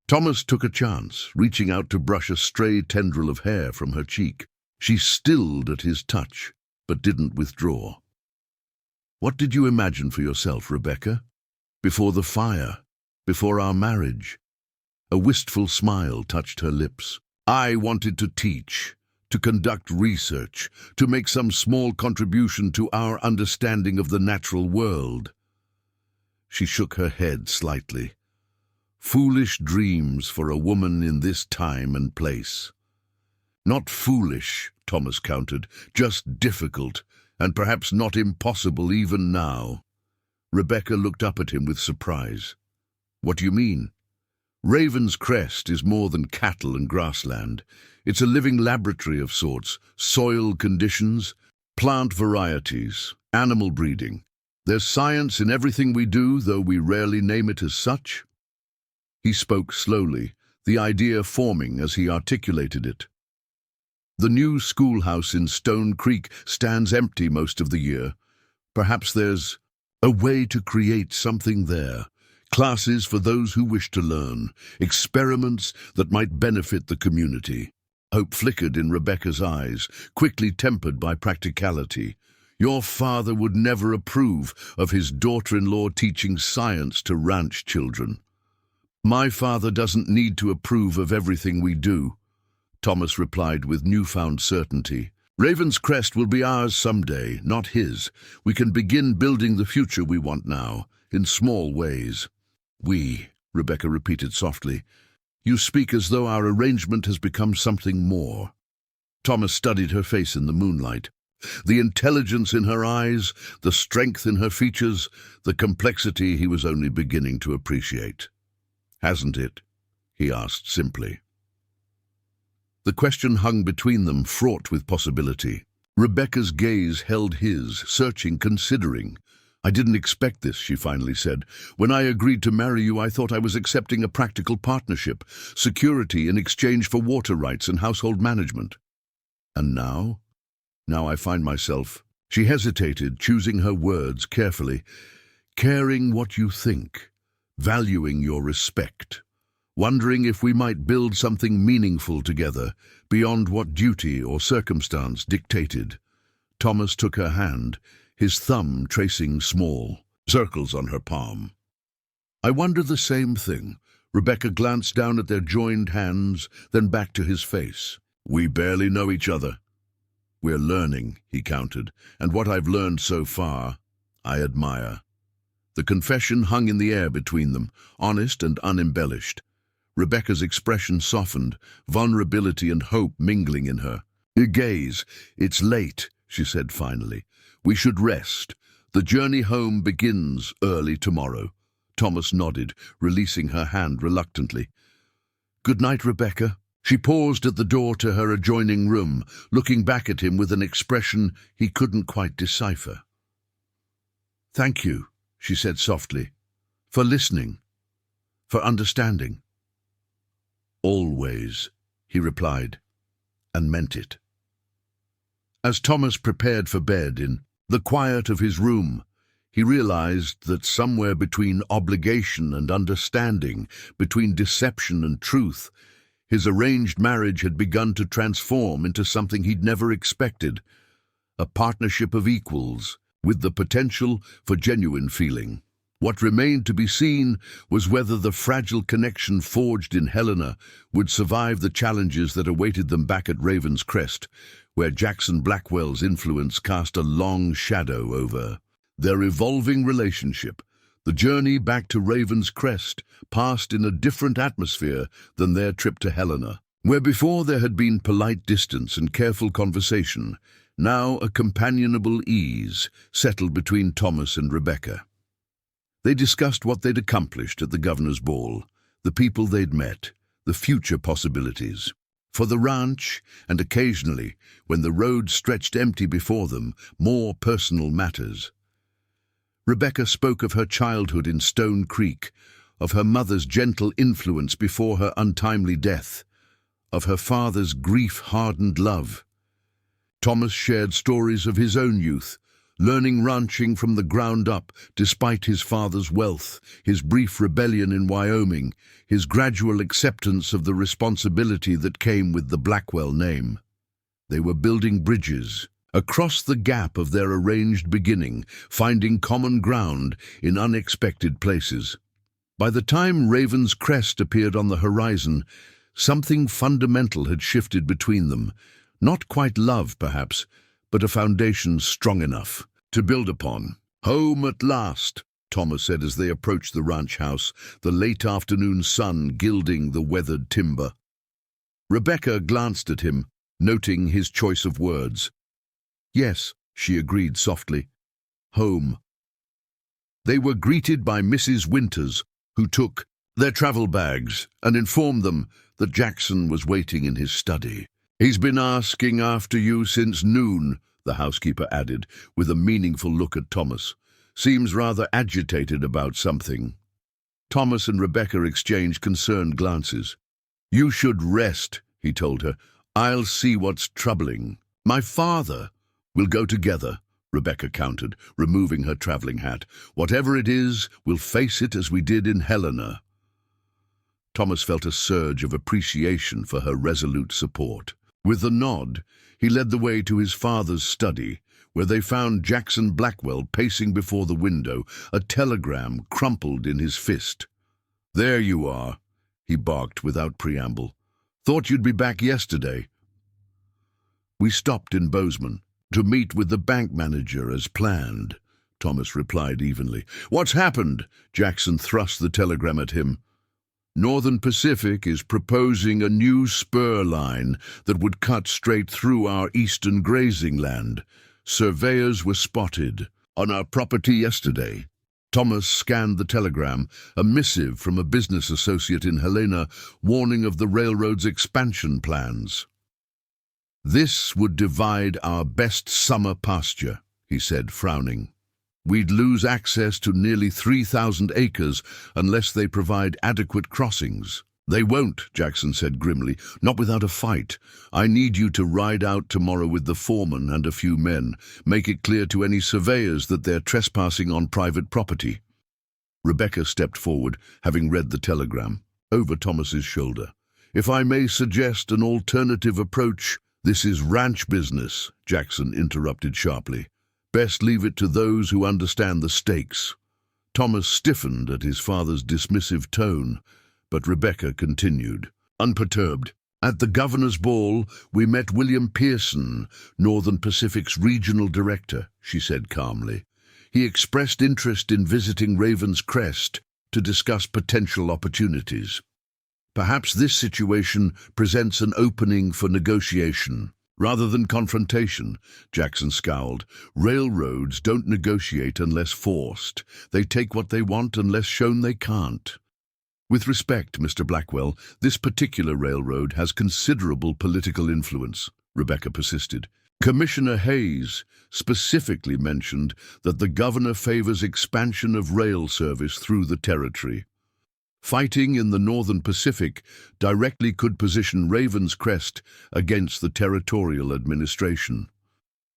Thomas took a chance, reaching out to brush a stray tendril of hair from her cheek. She stilled at his touch, but didn't withdraw. "What did you imagine for yourself, Rebecca? Before the fire, before our marriage?" A wistful smile touched her lips. "I wanted to teach, to conduct research, to make some small contribution to our understanding of the natural world." She shook her head slightly. "Foolish dreams for a woman in this time and place." "Not foolish," Thomas countered, "just difficult, and perhaps not impossible even now." Rebecca looked up at him with surprise. "What do you mean?" "Raven's Crest is more than cattle and grassland. It's a living laboratory of sorts, soil conditions, plant varieties, animal breeding. There's science in everything we do, though we rarely name it as such." He spoke slowly, the idea forming as he articulated it. "The new schoolhouse in Stone Creek stands empty most of the year. Perhaps there's a way to create something there. Classes for those who wish to learn, experiments that might benefit the community." Hope flickered in Rebecca's eyes, quickly tempered by practicality. "Your father would never approve of his daughter-in-law teaching science to ranch children." "My father doesn't need to approve of everything we do," Thomas replied with newfound certainty. "Raven's Crest will be ours someday, not his. We can begin building the future we want now, in small ways." "We," Rebecca repeated softly. "You speak as though our arrangement has become something more." Thomas studied her face in the moonlight. The intelligence in her eyes, the strength in her features, the complexity he was only beginning to appreciate. "Hasn't it?" he asked simply. The question hung between them, fraught with possibility. Rebecca's gaze held his, searching, considering. "I didn't expect this," she finally said. "When I agreed to marry you, I thought I was accepting a practical partnership, security in exchange for water rights and household management. And now? Now I find myself..." She hesitated, choosing her words carefully. caring what you think, valuing your respect, wondering if we might build something meaningful together beyond what duty or circumstance dictated. Thomas took her hand, his thumb tracing small circles on her palm. I wonder the same thing. Rebecca glanced down at their joined hands, then back to his face. We barely know each other. We're learning, he countered, and what I've learned so far, I admire. The confession hung in the air between them, honest and unembellished. Rebecca's expression softened, vulnerability and hope mingling in her. Gaze, it's late, she said finally. We should rest. The journey home begins early tomorrow. Thomas nodded, releasing her hand reluctantly. Good night, Rebecca. She paused at the door to her adjoining room, looking back at him with an expression he couldn't quite decipher. Thank you, she said softly, for listening, for understanding. Always, he replied, and meant it. As Thomas prepared for bed in the quiet of his room, he realized that somewhere between obligation and understanding, between deception and truth, his arranged marriage had begun to transform into something he'd never expected, a partnership of equals, with the potential for genuine feeling. What remained to be seen was whether the fragile connection forged in Helena would survive the challenges that awaited them back at Raven's Crest, where Jackson Blackwell's influence cast a long shadow over their evolving relationship. The journey back to Raven's Crest passed in a different atmosphere than their trip to Helena, where before there had been polite distance and careful conversation, now a companionable ease settled between Thomas and Rebecca. They discussed what they'd accomplished at the governor's ball, the people they'd met, the future possibilities. For the ranch, and occasionally, when the road stretched empty before them, more personal matters. Rebecca spoke of her childhood in Stone Creek, of her mother's gentle influence before her untimely death, of her father's grief-hardened love. Thomas shared stories of his own youth, learning ranching from the ground up despite his father's wealth, his brief rebellion in Wyoming, his gradual acceptance of the responsibility that came with the Blackwell name. They were building bridges across the gap of their arranged beginning, finding common ground in unexpected places. By the time Raven's Crest appeared on the horizon, something fundamental had shifted between them. Not quite love, perhaps, but a foundation strong enough to build upon. Home at last, Thomas said as they approached the ranch house, the late afternoon sun gilding the weathered timber. Rebecca glanced at him, noting his choice of words. Yes, she agreed softly. Home. They were greeted by Mrs. Winters, who took their travel bags and informed them that Jackson was waiting in his study. He's been asking after you since noon, the housekeeper added, with a meaningful look at Thomas. Seems rather agitated about something. Thomas and Rebecca exchanged concerned glances. You should rest, he told her. I'll see what's troubling. My father. We'll go together, Rebecca countered, removing her traveling hat. Whatever it is, we'll face it as we did in Helena. Thomas felt a surge of appreciation for her resolute support. With a nod, he led the way to his father's study, where they found Jackson Blackwell pacing before the window, a telegram crumpled in his fist. There you are, he barked without preamble. Thought you'd be back yesterday. We stopped in Bozeman to meet with the bank manager as planned, Thomas replied evenly. What's happened? Jackson thrust the telegram at him. Northern Pacific is proposing a new spur line that would cut straight through our eastern grazing land. Surveyors were spotted on our property yesterday. Thomas scanned the telegram, a missive from a business associate in Helena warning of the railroad's expansion plans. This would divide our best summer pasture, he said, frowning. We'd lose access to nearly 3,000 acres unless they provide adequate crossings. They won't, Jackson said grimly, not without a fight. I need you to ride out tomorrow with the foreman and a few men. Make it clear to any surveyors that they're trespassing on private property. Rebecca stepped forward, having read the telegram, over Thomas's shoulder. "If I may suggest an alternative approach—" "This is ranch business," Jackson interrupted sharply. "Best leave it to those who understand the stakes." Thomas stiffened at his father's dismissive tone, but Rebecca continued, unperturbed. "At the governor's ball, we met William Pearson, Northern Pacific's regional director," she said calmly. "He expressed interest in visiting Raven's Crest to discuss potential opportunities. Perhaps this situation presents an opening for negotiation, rather than confrontation," Jackson scowled. "Railroads don't negotiate unless forced. They take what they want unless shown they can't." "With respect, Mr. Blackwell, this particular railroad has considerable political influence," Rebecca persisted. "Commissioner Hayes specifically mentioned that the governor favors expansion of rail service through the territory. Fighting in the Northern Pacific directly could position Raven's Crest against the territorial administration."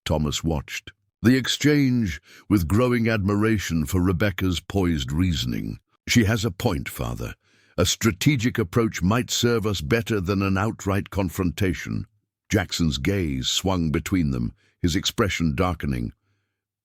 Thomas watched the exchange with growing admiration for Rebecca's poised reasoning. "She has a point, Father. A strategic approach might serve us better than an outright confrontation." Jackson's gaze swung between them, his expression darkening.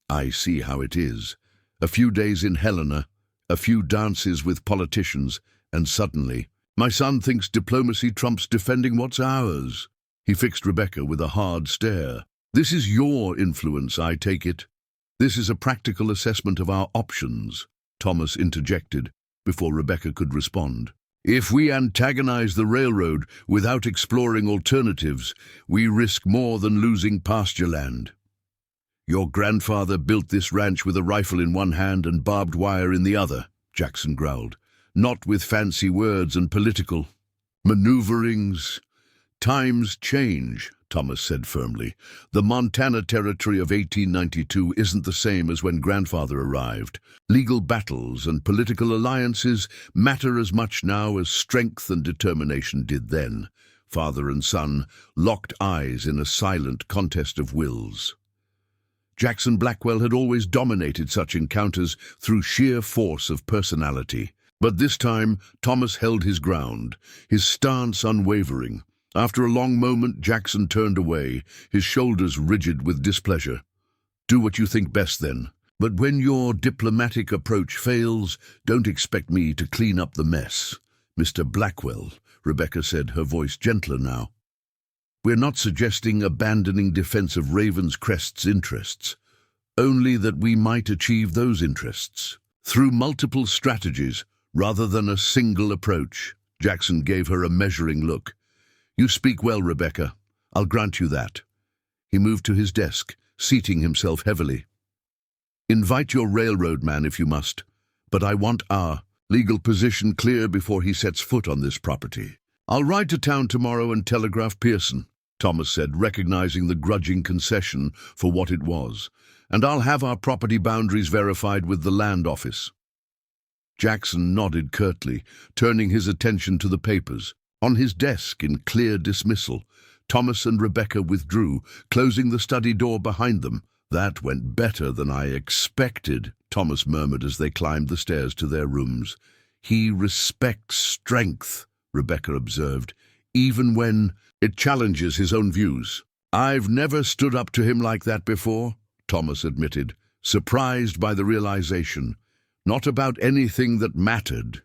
"I see how it is. A few days in Helena, a few dances with politicians, and suddenly, my son thinks diplomacy trumps defending what's ours." He fixed Rebecca with a hard stare. "This is your influence, I take it. This is a practical assessment of our options," Thomas interjected before Rebecca could respond. "If we antagonize the railroad without exploring alternatives, we risk more than losing pasture land. Your grandfather built this ranch with a rifle in one hand and barbed wire in the other," Jackson growled. "Not with fancy words and political maneuverings." "Times change," Thomas said firmly. "The Montana Territory of 1892 isn't the same as when grandfather arrived. Legal battles and political alliances matter as much now as strength and determination did then." Father and son locked eyes in a silent contest of wills. Jackson Blackwell had always dominated such encounters through sheer force of personality. But this time, Thomas held his ground, his stance unwavering. After a long moment, Jackson turned away, his shoulders rigid with displeasure. "Do what you think best, then. But when your diplomatic approach fails, don't expect me to clean up the mess." "Mr. Blackwell," Rebecca said, her voice gentler now. "We're not suggesting abandoning defense of Raven's Crest's interests, only that we might achieve those interests through multiple strategies rather than a single approach." Jackson gave her a measuring look. "You speak well, Rebecca. I'll grant you that." He moved to his desk, seating himself heavily. "Invite your railroad man if you must, but I want our legal position clear before he sets foot on this property." "I'll ride to town tomorrow and telegraph Pearson," Thomas said, recognizing the grudging concession for what it was. "And I'll have our property boundaries verified with the land office." Jackson nodded curtly, turning his attention to the papers. On his desk, in clear dismissal, Thomas and Rebecca withdrew, closing the study door behind them. "That went better than I expected," Thomas murmured as they climbed the stairs to their rooms. "He respects strength," Rebecca observed, "even when it challenges his own views." "I've never stood up to him like that before," Thomas admitted, surprised by the realization. "Not about anything that mattered."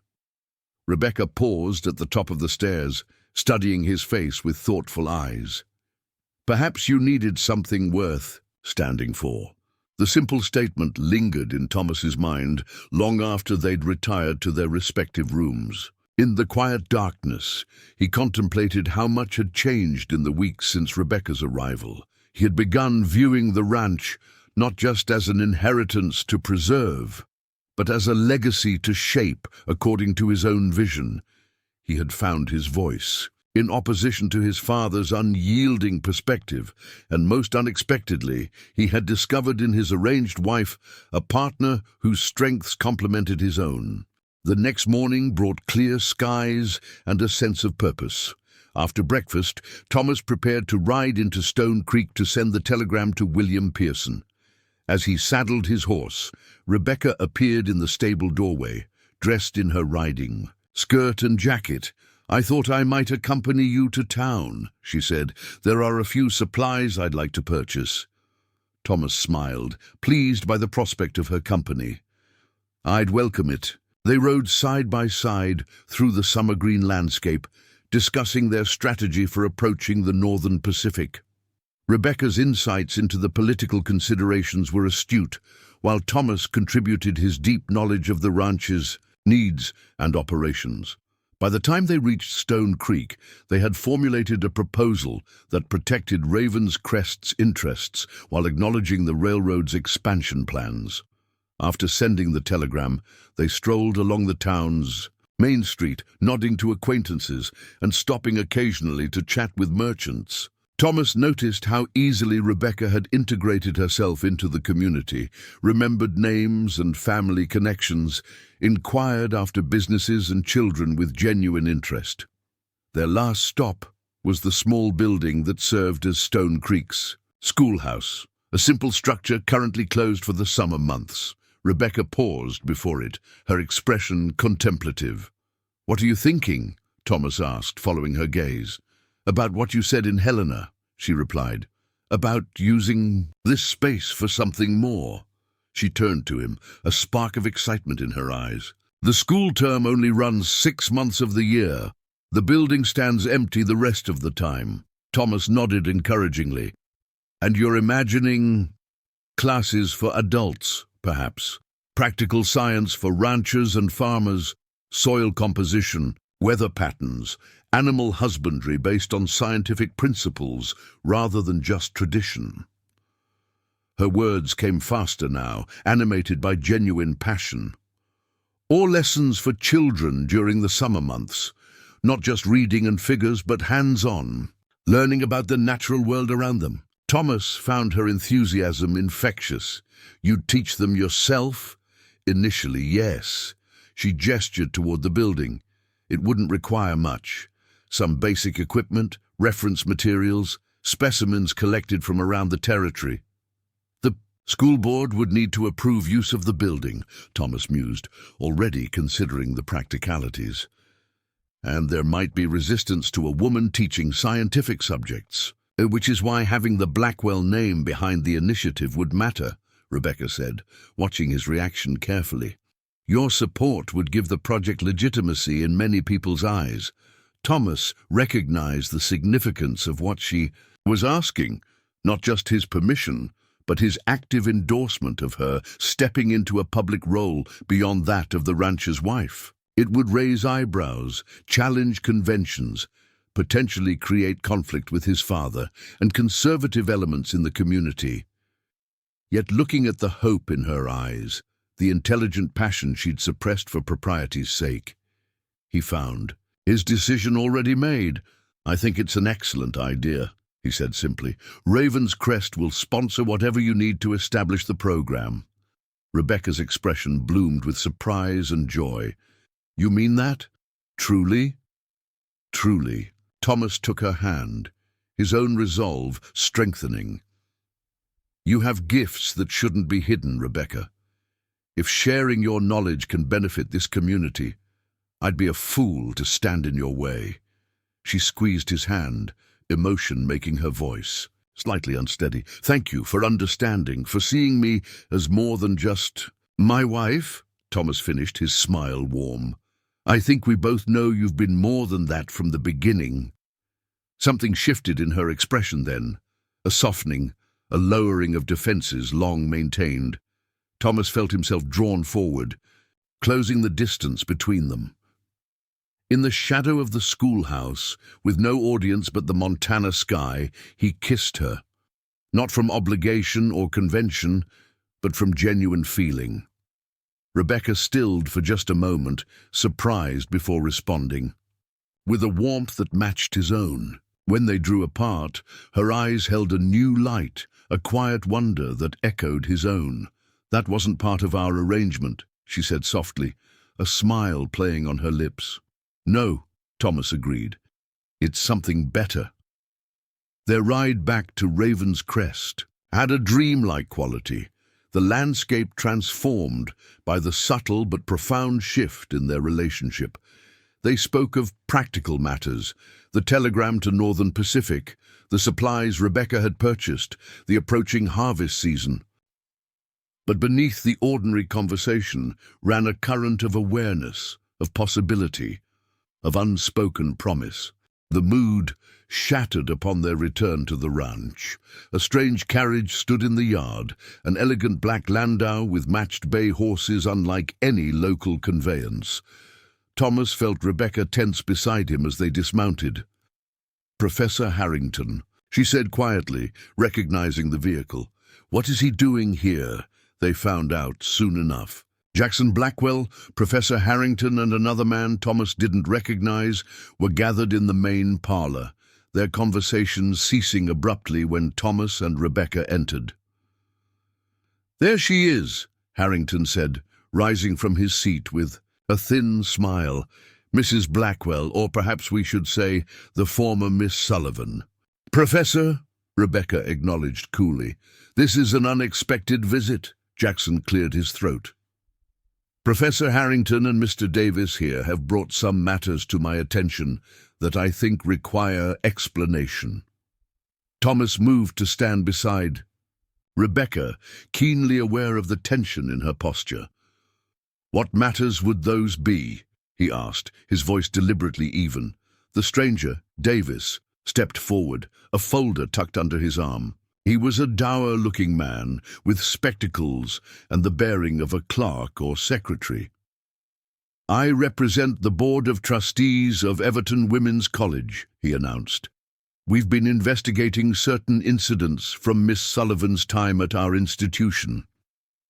Rebecca paused at the top of the stairs, studying his face with thoughtful eyes. "Perhaps you needed something worth standing for." The simple statement lingered in Thomas's mind long after they'd retired to their respective rooms. In the quiet darkness, he contemplated how much had changed in the weeks since Rebecca's arrival. He had begun viewing the ranch not just as an inheritance to preserve, but as a legacy to shape according to his own vision. He had found his voice, in opposition to his father's unyielding perspective, and most unexpectedly, he had discovered in his arranged wife a partner whose strengths complemented his own. The next morning brought clear skies and a sense of purpose. After breakfast, Thomas prepared to ride into Stone Creek to send the telegram to William Pearson. As he saddled his horse, Rebecca appeared in the stable doorway, dressed in her riding skirt and jacket. "I thought I might accompany you to town," she said. "There are a few supplies I'd like to purchase." Thomas smiled, pleased by the prospect of her company. "I'd welcome it." They rode side by side through the summer green landscape, discussing their strategy for approaching the northern Pacific. Rebecca's insights into the political considerations were astute, while Thomas contributed his deep knowledge of the ranch's needs and operations. By the time they reached Stone Creek, they had formulated a proposal that protected Raven's Crest's interests while acknowledging the railroad's expansion plans. After sending the telegram, they strolled along the town's main street, nodding to acquaintances and stopping occasionally to chat with merchants. Thomas noticed how easily Rebecca had integrated herself into the community, remembered names and family connections, inquired after businesses and children with genuine interest. Their last stop was the small building that served as Stone Creek's schoolhouse, a simple structure currently closed for the summer months. Rebecca paused before it, her expression contemplative. "What are you thinking?" Thomas asked, following her gaze. "About what you said in Helena," she replied. "About using this space for something more." She turned to him, a spark of excitement in her eyes. "The school term only runs 6 months of the year. The building stands empty the rest of the time." Thomas nodded encouragingly. "And you're imagining classes for adults, perhaps? Practical science for ranchers and farmers, soil composition, weather patterns, animal husbandry based on scientific principles rather than just tradition." Her words came faster now, animated by genuine passion. "Or lessons for children during the summer months. Not just reading and figures, but hands-on, learning about the natural world around them." Thomas found her enthusiasm infectious. "You'd teach them yourself?" "Initially, yes." She gestured toward the building. "It wouldn't require much. Some basic equipment, reference materials, specimens collected from around the territory. The school board would need to approve use of the building," Thomas mused, already considering the practicalities. "And there might be resistance to a woman teaching scientific subjects, which is why having the Blackwell name behind the initiative would matter," Rebecca said, watching his reaction carefully. "Your support would give the project legitimacy in many people's eyes." Thomas recognized the significance of what she was asking, not just his permission, but his active endorsement of her stepping into a public role beyond that of the rancher's wife. It would raise eyebrows, challenge conventions, potentially create conflict with his father and conservative elements in the community. Yet looking at the hope in her eyes, the intelligent passion she'd suppressed for propriety's sake, he found his decision already made. "I think it's an excellent idea," he said simply. "Raven's Crest will sponsor whatever you need to establish the program." Rebecca's expression bloomed with surprise and joy. "You mean that? Truly?" "Truly." Thomas took her hand, his own resolve strengthening. "You have gifts that shouldn't be hidden, Rebecca. If sharing your knowledge can benefit this community, I'd be a fool to stand in your way." She squeezed his hand, emotion making her voice slightly unsteady. "Thank you for understanding, for seeing me as more than just my wife," Thomas finished, his smile warm. "I think we both know you've been more than that from the beginning." Something shifted in her expression then, a softening, a lowering of defenses long maintained. Thomas felt himself drawn forward, closing the distance between them. In the shadow of the schoolhouse, with no audience but the Montana sky, he kissed her, not from obligation or convention, but from genuine feeling. Rebecca stilled for just a moment, surprised before responding, with a warmth that matched his own. When they drew apart, her eyes held a new light, a quiet wonder that echoed his own. "That wasn't part of our arrangement," she said softly, a smile playing on her lips. "No," Thomas agreed. "It's something better." Their ride back to Raven's Crest had a dreamlike quality. the landscape transformed by the subtle but profound shift in their relationship. They spoke of practical matters, the telegram to Northern Pacific, the supplies Rebecca had purchased, the approaching harvest season. But beneath the ordinary conversation ran a current of awareness, of possibility, of unspoken promise. The mood shattered upon their return to the ranch. A strange carriage stood in the yard, an elegant black landau with matched bay horses unlike any local conveyance. Thomas felt Rebecca tense beside him as they dismounted. "Professor Harrington," she said quietly, recognizing the vehicle. "What is he doing here?" They found out soon enough. Jackson Blackwell, Professor Harrington, and another man Thomas didn't recognize were gathered in the main parlor, their conversation ceasing abruptly when Thomas and Rebecca entered. "There she is," Harrington said, rising from his seat with a thin smile. "Mrs. Blackwell, or perhaps we should say the former Miss Sullivan." "Professor," Rebecca acknowledged coolly. "This is an unexpected visit." Jackson cleared his throat. "Professor Harrington and Mr. Davis here have brought some matters to my attention that I think require explanation." Thomas moved to stand beside Rebecca, keenly aware of the tension in her posture. "What matters would those be?" he asked, his voice deliberately even. The stranger, Davis, stepped forward, a folder tucked under his arm. He was a dour-looking man, with spectacles and the bearing of a clerk or secretary. "I represent the Board of Trustees of Everton Women's College," he announced. "We've been investigating certain incidents from Miss Sullivan's time at our institution."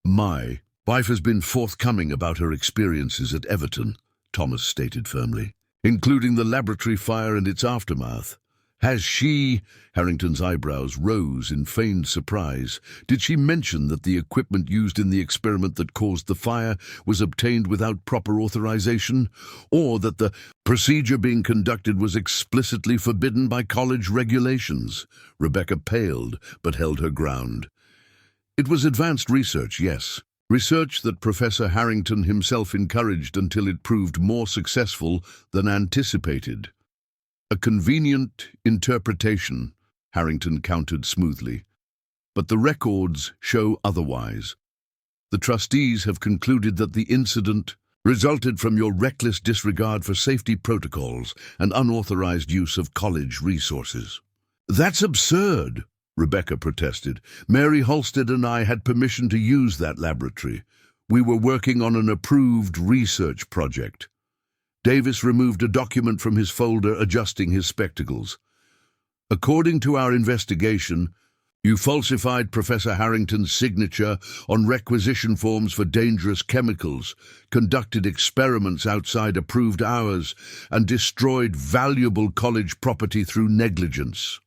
"My wife has been forthcoming about her experiences at Everton," Thomas stated firmly, "including the laboratory fire and its aftermath. Has she—" Harrington's eyebrows rose in feigned surprise. "Did she mention that the equipment used in the experiment that caused the fire was obtained without proper authorization, or that the procedure being conducted was explicitly forbidden by college regulations?" Rebecca paled, but held her ground. "It was advanced research, yes. Research that Professor Harrington himself encouraged until it proved more successful than anticipated." "A convenient interpretation," Harrington countered smoothly. "But the records show otherwise. The trustees have concluded that the incident resulted from your reckless disregard for safety protocols and unauthorized use of college resources." "That's absurd," Rebecca protested. "Mary Halstead and I had permission to use that laboratory. We were working on an approved research project." Davis removed a document from his folder, adjusting his spectacles. "According to our investigation, you falsified Professor Harrington's signature on requisition forms for dangerous chemicals, conducted experiments outside approved hours, and destroyed valuable college property through negligence."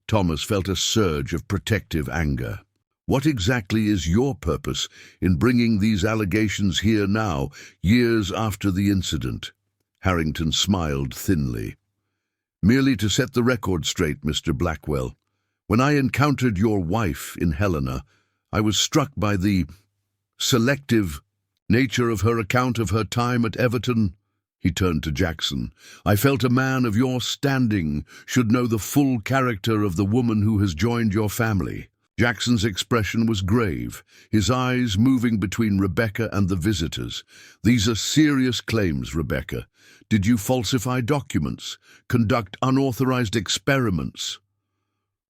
Thomas felt a surge of protective anger. "What exactly is your purpose in bringing these allegations here now, years after the incident?" Harrington smiled thinly. "Merely to set the record straight, Mr. Blackwell. When I encountered your wife in Helena, I was struck by the selective nature of her account of her time at Everton." He turned to Jackson. "I felt a man of your standing should know the full character of the woman who has joined your family." Jackson's expression was grave, his eyes moving between Rebecca and the visitors. "These are serious claims, Rebecca. Did you falsify documents, conduct unauthorized experiments?"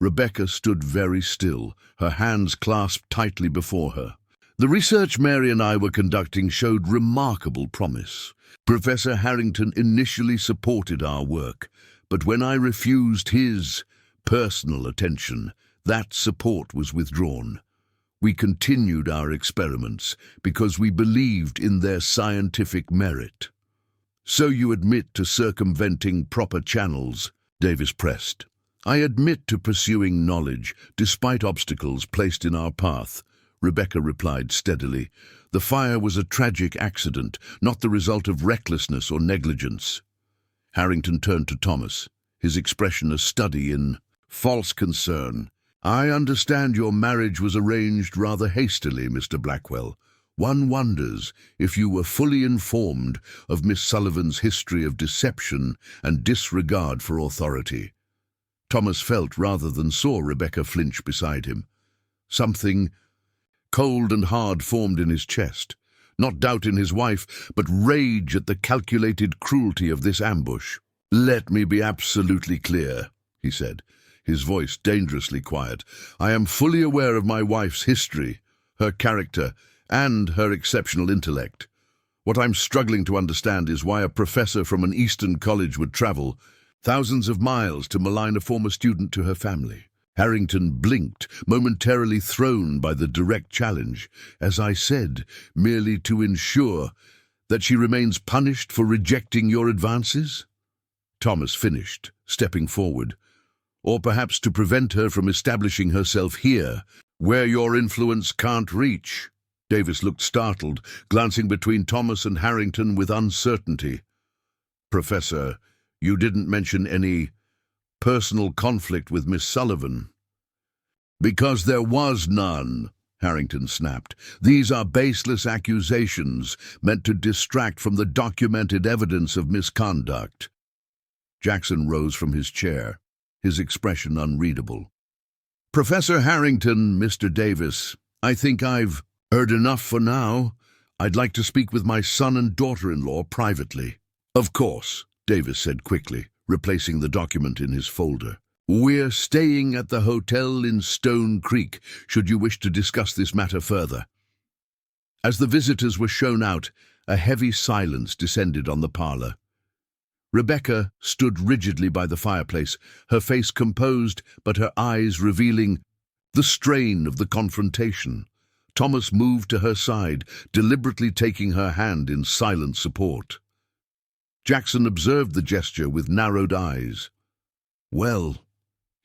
Rebecca stood very still, her hands clasped tightly before her. "The research Mary and I were conducting showed remarkable promise. Professor Harrington initially supported our work, but when I refused his personal attention, that support was withdrawn. We continued our experiments because we believed in their scientific merit." "So you admit to circumventing proper channels?" Davis pressed. "I admit to pursuing knowledge, despite obstacles placed in our path," Rebecca replied steadily. "The fire was a tragic accident, not the result of recklessness or negligence." Harrington turned to Thomas, his expression a study in false concern. I understand your marriage was arranged rather hastily, Mr. Blackwell. One wonders if you were fully informed of Miss Sullivan's history of deception and disregard for authority. Thomas felt rather than saw Rebecca flinch beside him. Something cold and hard formed in his chest. Not doubt in his wife, but rage at the calculated cruelty of this ambush. "Let me be absolutely clear," he said, his voice dangerously quiet. "I am fully aware of my wife's history, her character, and her exceptional intellect. What I'm struggling to understand is why a professor from an Eastern college would travel thousands of miles to malign a former student to her family." Harrington blinked, momentarily thrown by the direct challenge. "As I said, merely to ensure that she remains punished for rejecting your advances?" Thomas finished, stepping forward. "Or perhaps to prevent her from establishing herself here, where your influence can't reach?" Davis looked startled, glancing between Thomas and Harrington with uncertainty. "Professor, you didn't mention any personal conflict with Miss Sullivan." "Because there was none," Harrington snapped. "These are baseless accusations meant to distract from the documented evidence of misconduct." Jackson rose from his chair, his expression unreadable. "Professor Harrington, Mr. Davis, I think I've heard enough for now. I'd like to speak with my son and daughter-in-law privately." "Of course," Davis said quickly, replacing the document in his folder. "We're staying at the hotel in Stone Creek, should you wish to discuss this matter further." As the visitors were shown out, a heavy silence descended on the parlor. Rebecca stood rigidly by the fireplace, her face composed, but her eyes revealing the strain of the confrontation. Thomas moved to her side, deliberately taking her hand in silent support. Jackson observed the gesture with narrowed eyes. "Well,"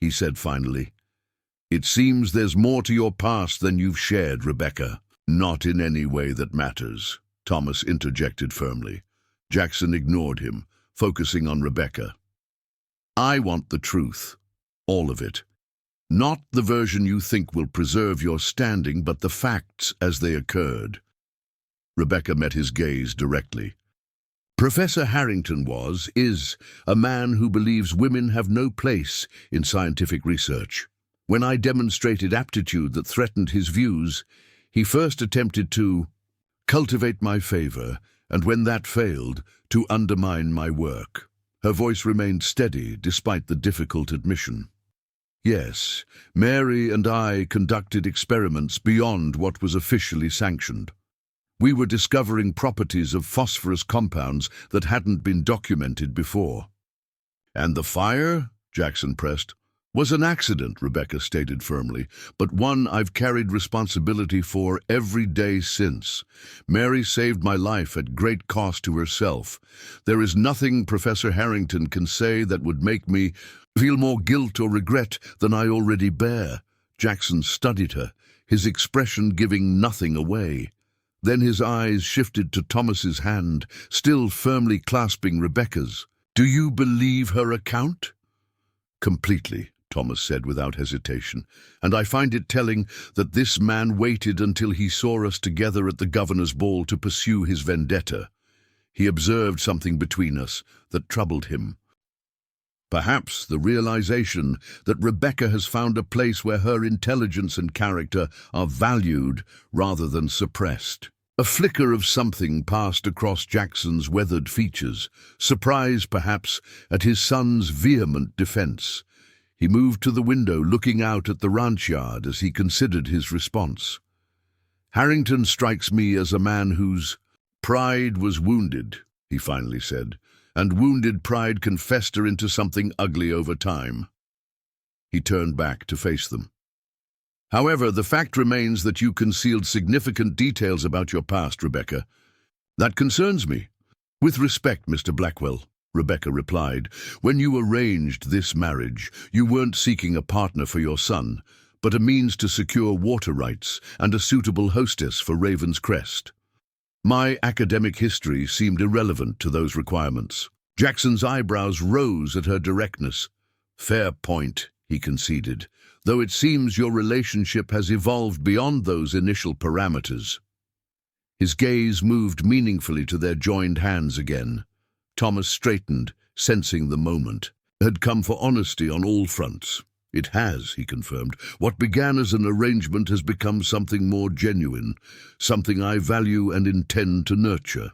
he said finally, "it seems there's more to your past than you've shared, Rebecca." "Not in any way that matters," Thomas interjected firmly. Jackson ignored him, focusing on Rebecca. "I want the truth, all of it. Not the version you think will preserve your standing, but the facts as they occurred." Rebecca met his gaze directly. "Professor Harrington is a man who believes women have no place in scientific research. When I demonstrated aptitude that threatened his views, he first attempted to cultivate my favor, and when that failed, to undermine my work." Her voice remained steady despite the difficult admission. "Yes, Mary and I conducted experiments beyond what was officially sanctioned. We were discovering properties of phosphorus compounds that hadn't been documented before." "And the fire?" Jackson pressed. "Was an accident," Rebecca stated firmly, "but one I've carried responsibility for every day since. Mary saved my life at great cost to herself. There is nothing Professor Harrington can say that would make me feel more guilt or regret than I already bear." Jackson studied her, his expression giving nothing away. Then his eyes shifted to Thomas's hand, still firmly clasping Rebecca's. "Do you believe her account?" "Completely," Thomas said without hesitation, "and I find it telling that this man waited until he saw us together at the governor's ball to pursue his vendetta. He observed something between us that troubled him. Perhaps the realization that Rebecca has found a place where her intelligence and character are valued rather than suppressed." A flicker of something passed across Jackson's weathered features, surprise perhaps at his son's vehement defense. He moved to the window, looking out at the ranch yard as he considered his response. "Harrington strikes me as a man whose pride was wounded," he finally said, "and wounded pride can fester into something ugly over time." He turned back to face them. "However, the fact remains that you concealed significant details about your past, Rebecca. That concerns me." "With respect, Mr. Blackwell," Rebecca replied, "when you arranged this marriage, you weren't seeking a partner for your son, but a means to secure water rights and a suitable hostess for Raven's Crest. My academic history seemed irrelevant to those requirements." Jackson's eyebrows rose at her directness. "Fair point," he conceded, though it seems your relationship has evolved beyond those initial parameters." His gaze moved meaningfully to their joined hands again. Thomas straightened, sensing the moment. Had come for honesty on all fronts. "It has," he confirmed. "What began as an arrangement has become something more genuine, something I value and intend to nurture."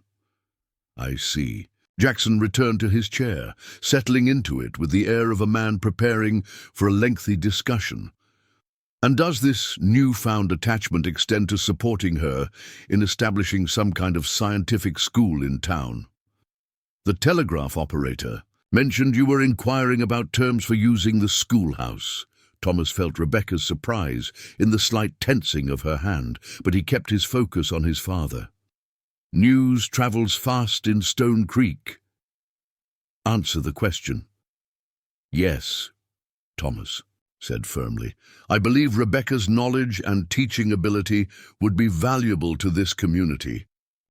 "I see." Jackson returned to his chair, settling into it with the air of a man preparing for a lengthy discussion. "And does this newfound attachment extend to supporting her in establishing some kind of scientific school in town?" "The telegraph operator mentioned you were inquiring about terms for using the schoolhouse." Thomas felt Rebecca's surprise in the slight tensing of her hand, but he kept his focus on his father. "News travels fast in Stone Creek." "Answer the question." "Yes," Thomas said firmly. "I believe Rebecca's knowledge and teaching ability would be valuable to this community.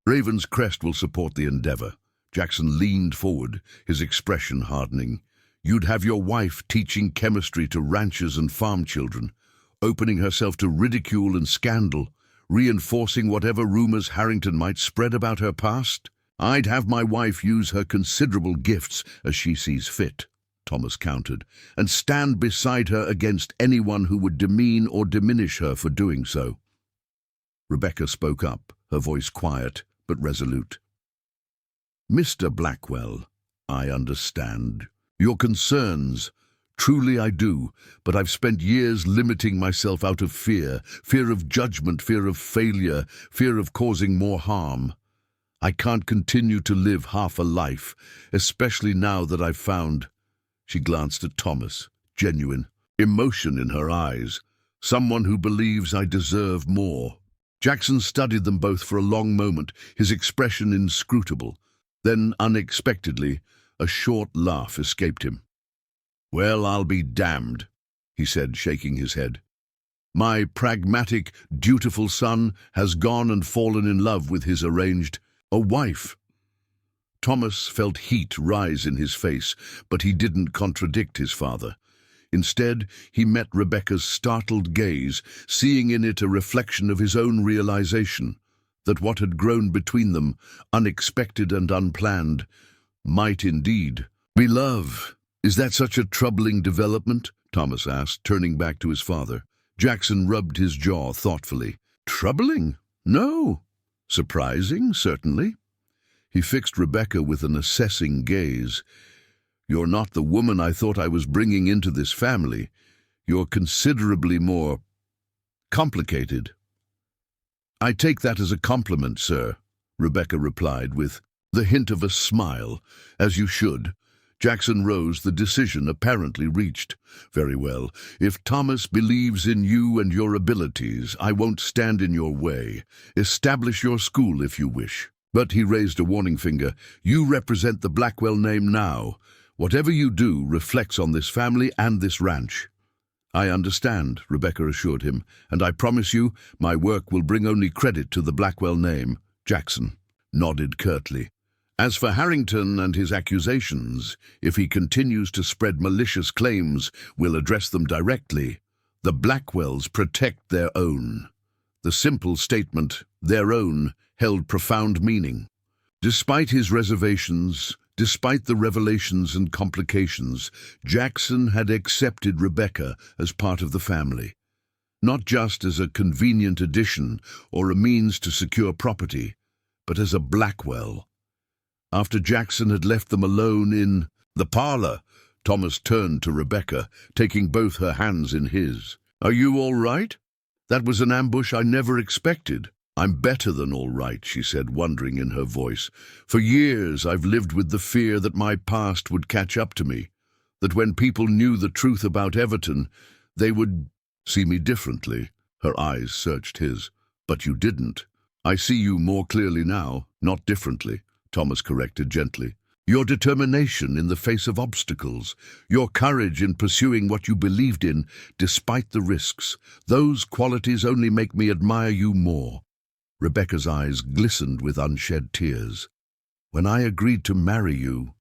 Raven's Crest will support the endeavor." Jackson leaned forward, his expression hardening. "You'd have your wife teaching chemistry to ranchers and farm children, opening herself to ridicule and scandal, reinforcing whatever rumors Harrington might spread about her past. I'd have my wife use her considerable gifts as she sees fit," Thomas countered, "and stand beside her against anyone who would demean or diminish her for doing so." Rebecca spoke up, her voice quiet but resolute. "Mr. Blackwell, I understand your concerns. Truly I do, but I've spent years limiting myself out of fear of judgment, fear of failure, fear of causing more harm. I can't continue to live half a life, especially now that I've found—" She glanced at Thomas, genuine emotion in her eyes. "Someone who believes I deserve more." Jackson studied them both for a long moment, his expression inscrutable. Then, unexpectedly, a short laugh escaped him. "Well, I'll be damned," he said, shaking his head. "My pragmatic, dutiful son has gone and fallen in love with his arranged a wife." Thomas felt heat rise in his face, but he didn't contradict his father. Instead, he met Rebecca's startled gaze, seeing in it a reflection of his own realization that what had grown between them, unexpected and unplanned, might indeed be love. "Is that such a troubling development?" Thomas asked, turning back to his father. Jackson rubbed his jaw thoughtfully. "Troubling? No. Surprising, certainly." He fixed Rebecca with an assessing gaze. "You're not the woman I thought I was bringing into this family. You're considerably more complicated." "I take that as a compliment, sir," Rebecca replied with the hint of a smile. "As you should." Jackson rose, the decision apparently reached. "Very well. If Thomas believes in you and your abilities, I won't stand in your way. Establish your school if you wish." But he raised a warning finger. "You represent the Blackwell name now. Whatever you do reflects on this family and this ranch." "I understand," Rebecca assured him, "and I promise you my work will bring only credit to the Blackwell name." Jackson nodded curtly. "As for Harrington and his accusations, if he continues to spread malicious claims, we'll address them directly. The Blackwells protect their own." The simple statement, "their own," held profound meaning. Despite his reservations, despite the revelations and complications, Jackson had accepted Rebecca as part of the family. Not just as a convenient addition or a means to secure property, but as a Blackwell. After Jackson had left them alone in the parlor, Thomas turned to Rebecca, taking both her hands in his. "Are you all right? That was an ambush I never expected." "I'm better than all right," she said, wondering in her voice. "For years I've lived with the fear that my past would catch up to me, that when people knew the truth about Everton, they would see me differently." Her eyes searched his. "But you didn't. I see you more clearly now, not differently," Thomas corrected gently. "Your determination in the face of obstacles, your courage in pursuing what you believed in despite the risks, those qualities only make me admire you more." Rebecca's eyes glistened with unshed tears. "When I agreed to marry you,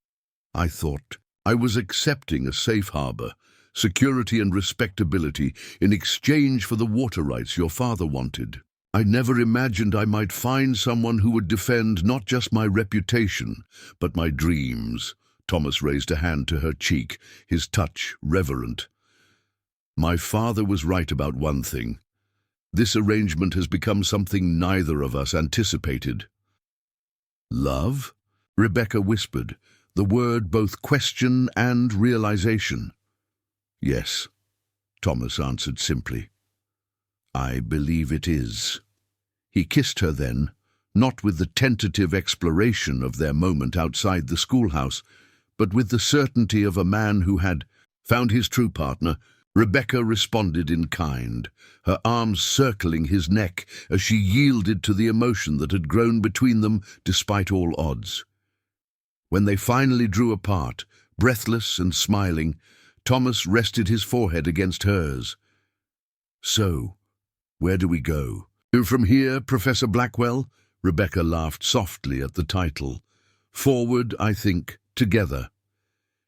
I thought I was accepting a safe harbor, security and respectability in exchange for the water rights your father wanted. I never imagined I might find someone who would defend not just my reputation, but my dreams." Thomas raised a hand to her cheek, his touch reverent. "My father was right about one thing. This arrangement has become something neither of us anticipated." "Love?" Rebecca whispered, the word both question and realization. "Yes," Thomas answered simply. "I believe it is." He kissed her then, not with the tentative exploration of their moment outside the schoolhouse, but with the certainty of a man who had found his true partner. Rebecca responded in kind, her arms circling his neck as she yielded to the emotion that had grown between them despite all odds. When they finally drew apart, breathless and smiling, Thomas rested his forehead against hers. "So, where do we go?" "From here, Professor Blackwell?" Rebecca laughed softly at the title. "Forward, I think, together."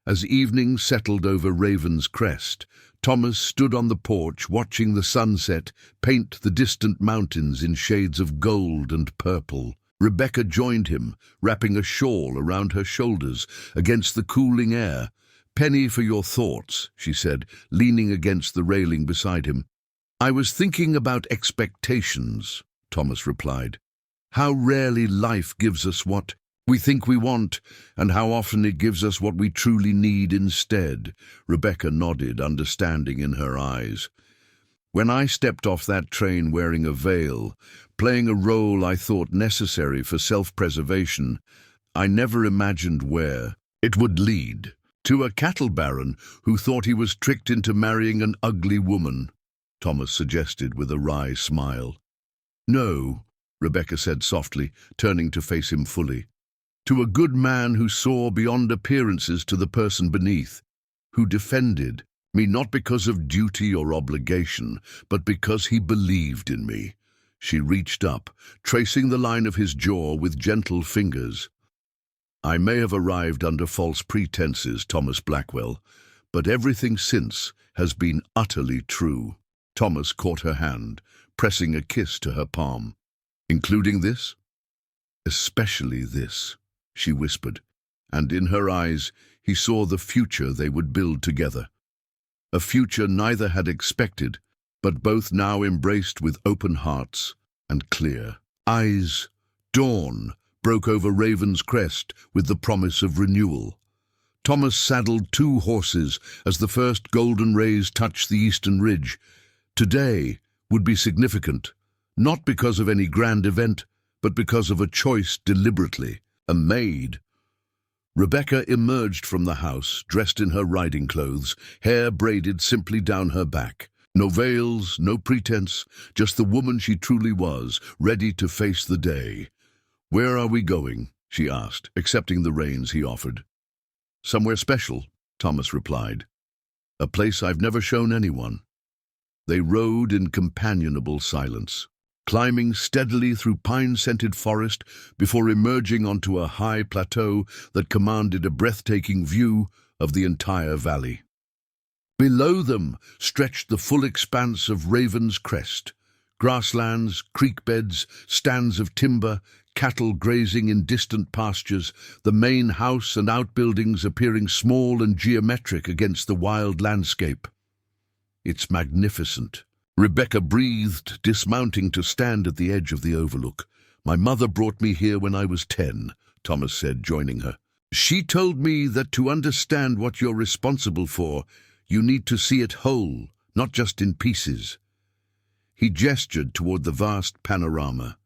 As evening settled over Raven's Crest, Thomas stood on the porch watching the sunset paint the distant mountains in shades of gold and purple. Rebecca joined him, wrapping a shawl around her shoulders against the cooling air. "Penny for your thoughts," she said, leaning against the railing beside him. "I was thinking about expectations," Thomas replied. "How rarely life gives us what we think we want, and how often it gives us what we truly need instead." Rebecca nodded, understanding in her eyes. "When I stepped off that train wearing a veil, playing a role I thought necessary for self-preservation, I never imagined where it would lead. To a cattle baron who thought he was tricked into marrying an ugly woman," Thomas suggested with a wry smile. "No," Rebecca said softly, turning to face him fully. "To a good man who saw beyond appearances to the person beneath, who defended me not because of duty or obligation, but because he believed in me." She reached up, tracing the line of his jaw with gentle fingers. "I may have arrived under false pretenses, Thomas Blackwell, but everything since has been utterly true." Thomas caught her hand, pressing a kiss to her palm. "Including this?" "Especially this," she whispered, and in her eyes he saw the future they would build together. A future neither had expected, but both now embraced with open hearts and clear eyes. Dawn broke over Raven's Crest with the promise of renewal. Thomas saddled 2 horses as the first golden rays touched the eastern ridge. Today would be significant, not because of any grand event, but because of a choice deliberately, a maid. Rebecca emerged from the house, dressed in her riding clothes, hair braided simply down her back. No veils, no pretense, just the woman she truly was, ready to face the day. "Where are we going?" she asked, accepting the reins he offered. "Somewhere special," Thomas replied. "A place I've never shown anyone." They rode in companionable silence, climbing steadily through pine-scented forest before emerging onto a high plateau that commanded a breathtaking view of the entire valley. Below them stretched the full expanse of Raven's Crest, grasslands, creek beds, stands of timber, cattle grazing in distant pastures, the main house and outbuildings appearing small and geometric against the wild landscape. "It's magnificent," Rebecca breathed, dismounting to stand at the edge of the overlook. "My mother brought me here when I was 10, Thomas said, joining her. "She told me that to understand what you're responsible for, you need to see it whole, not just in pieces." He gestured toward the vast panorama.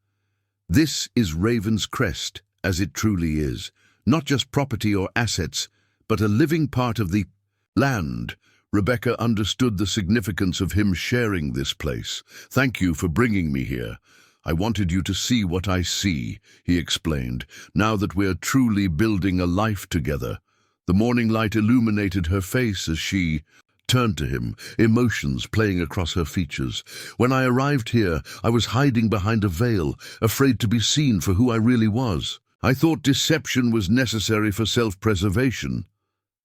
"This is Raven's Crest, as it truly is, not just property or assets, but a living part of the land." Rebecca understood the significance of him sharing this place. "Thank you for bringing me here. I wanted you to see what I see," he explained, "now that we're truly building a life together." The morning light illuminated her face as she turned to him, emotions playing across her features. "When I arrived here, I was hiding behind a veil, afraid to be seen for who I really was. I thought deception was necessary for self-preservation.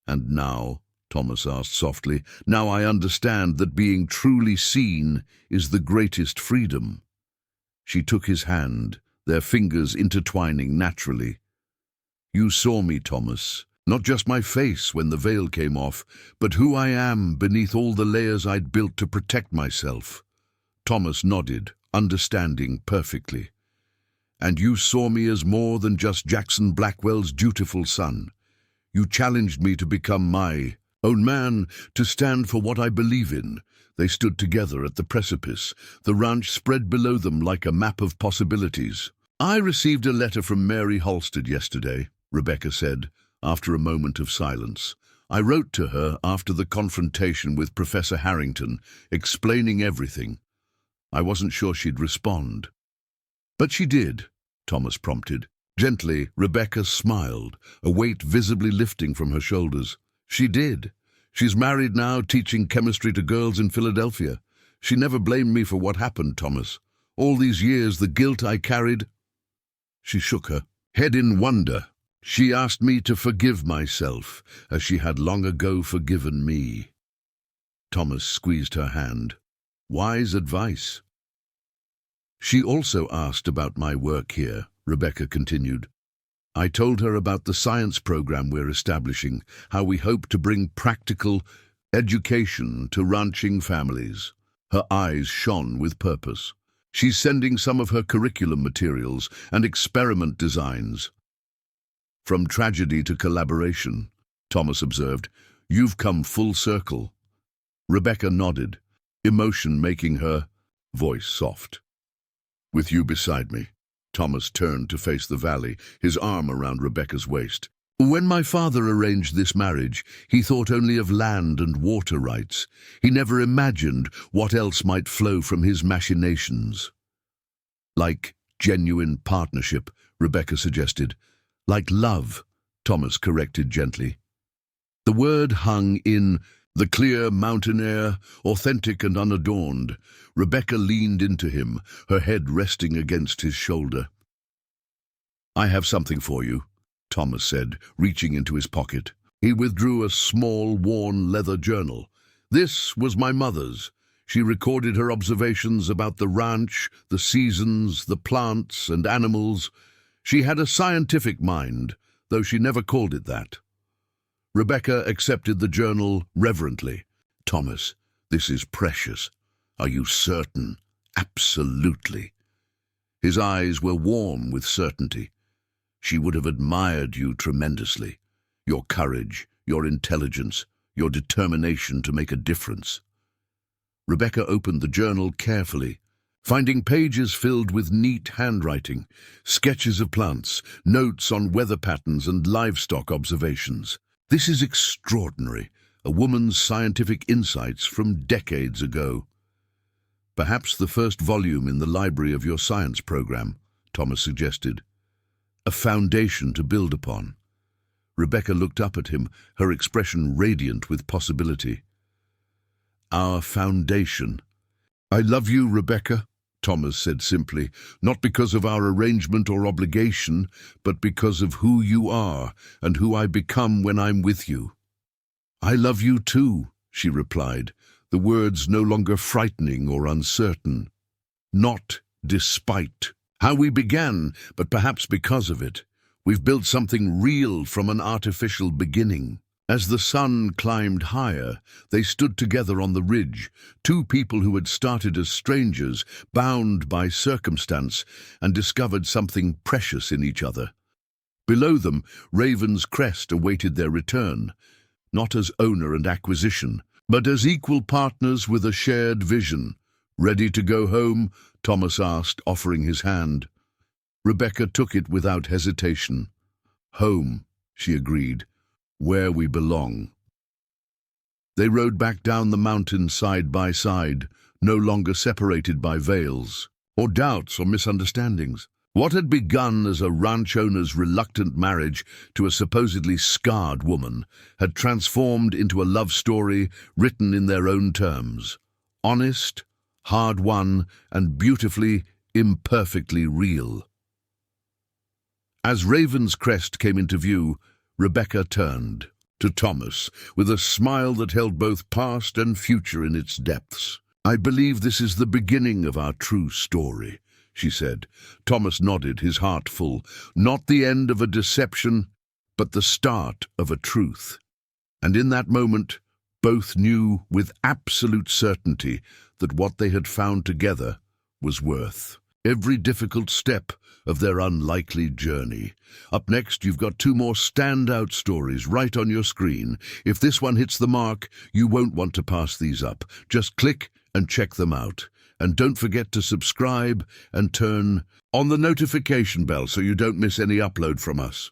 And now Thomas asked softly. Now I understand that being truly seen is the greatest freedom. She took his hand, their fingers intertwining naturally. You saw me, Thomas. Not just my face when the veil came off, but who I am beneath all the layers I'd built to protect myself. Thomas nodded, understanding perfectly. And you saw me as more than just Jackson Blackwell's dutiful son. You challenged me to become my own man, to stand for what I believe in. They stood together at the precipice, the ranch spread below them like a map of possibilities. I received a letter from Mary Halstead yesterday, Rebecca said, after a moment of silence. I wrote to her after the confrontation with Professor Harrington, explaining everything. I wasn't sure she'd respond. But she did, Thomas prompted. Gently, Rebecca smiled, a weight visibly lifting from her shoulders. She did. She's married now, teaching chemistry to girls in Philadelphia. She never blamed me for what happened, Thomas. All these years, the guilt I carried. She shook her head in wonder. She asked me to forgive myself, as she had long ago forgiven me. Thomas squeezed her hand. Wise advice. She also asked about my work here, Rebecca continued. I told her about the science program we're establishing, how we hope to bring practical education to ranching families. Her eyes shone with purpose. She's sending some of her curriculum materials and experiment designs. From tragedy to collaboration, Thomas observed. You've come full circle. Rebecca nodded, emotion making her voice soft. With you beside me. Thomas turned to face the valley, his arm around Rebecca's waist. When my father arranged this marriage, he thought only of land and water rights. He never imagined what else might flow from his machinations. Like genuine partnership, Rebecca suggested. Like love, Thomas corrected gently. The word hung in the clear mountain air, authentic and unadorned. Rebecca leaned into him, her head resting against his shoulder. I have something for you, Thomas said, reaching into his pocket. He withdrew a small, worn leather journal. This was my mother's. She recorded her observations about the ranch, the seasons, the plants and animals. She had a scientific mind, though she never called it that. Rebecca accepted the journal reverently. Thomas, this is precious. Are you certain? Absolutely. His eyes were warm with certainty. She would have admired you tremendously. Your courage, your intelligence, your determination to make a difference. Rebecca opened the journal carefully, finding pages filled with neat handwriting, sketches of plants, notes on weather patterns and livestock observations. This is extraordinary, a woman's scientific insights from decades ago. Perhaps the first volume in the library of your science program, Thomas suggested. A foundation to build upon. Rebecca looked up at him, her expression radiant with possibility. Our foundation. I love you, Rebecca, Thomas said simply, not because of our arrangement or obligation, but because of who you are and who I become when I'm with you. I love you too, she replied, the words no longer frightening or uncertain. Not despite how we began, but perhaps because of it. We've built something real from an artificial beginning. As the sun climbed higher, they stood together on the ridge, two people who had started as strangers, bound by circumstance, and discovered something precious in each other. Below them, Raven's Crest awaited their return, not as owner and acquisition, but as equal partners with a shared vision. Ready to go home? Thomas asked, offering his hand. Rebecca took it without hesitation. Home, she agreed. Where we belong. They rode back down the mountain side by side, no longer separated by veils, or doubts or misunderstandings. What had begun as a ranch owner's reluctant marriage to a supposedly scarred woman had transformed into a love story written in their own terms. Honest, hard-won, and beautifully, imperfectly real. As Raven's Crest came into view, Rebecca turned. to Thomas, with a smile that held both past and future in its depths. "I believe this is the beginning of our true story," she said. Thomas nodded, his heart full. Not the end of a deception, but the start of a truth. And in that moment, both knew with absolute certainty that what they had found together was worth every difficult step of their unlikely journey. Up next, you've got two more standout stories right on your screen. If this one hits the mark, you won't want to pass these up. Just click and check them out. And don't forget to subscribe and turn on the notification bell so you don't miss any upload from us.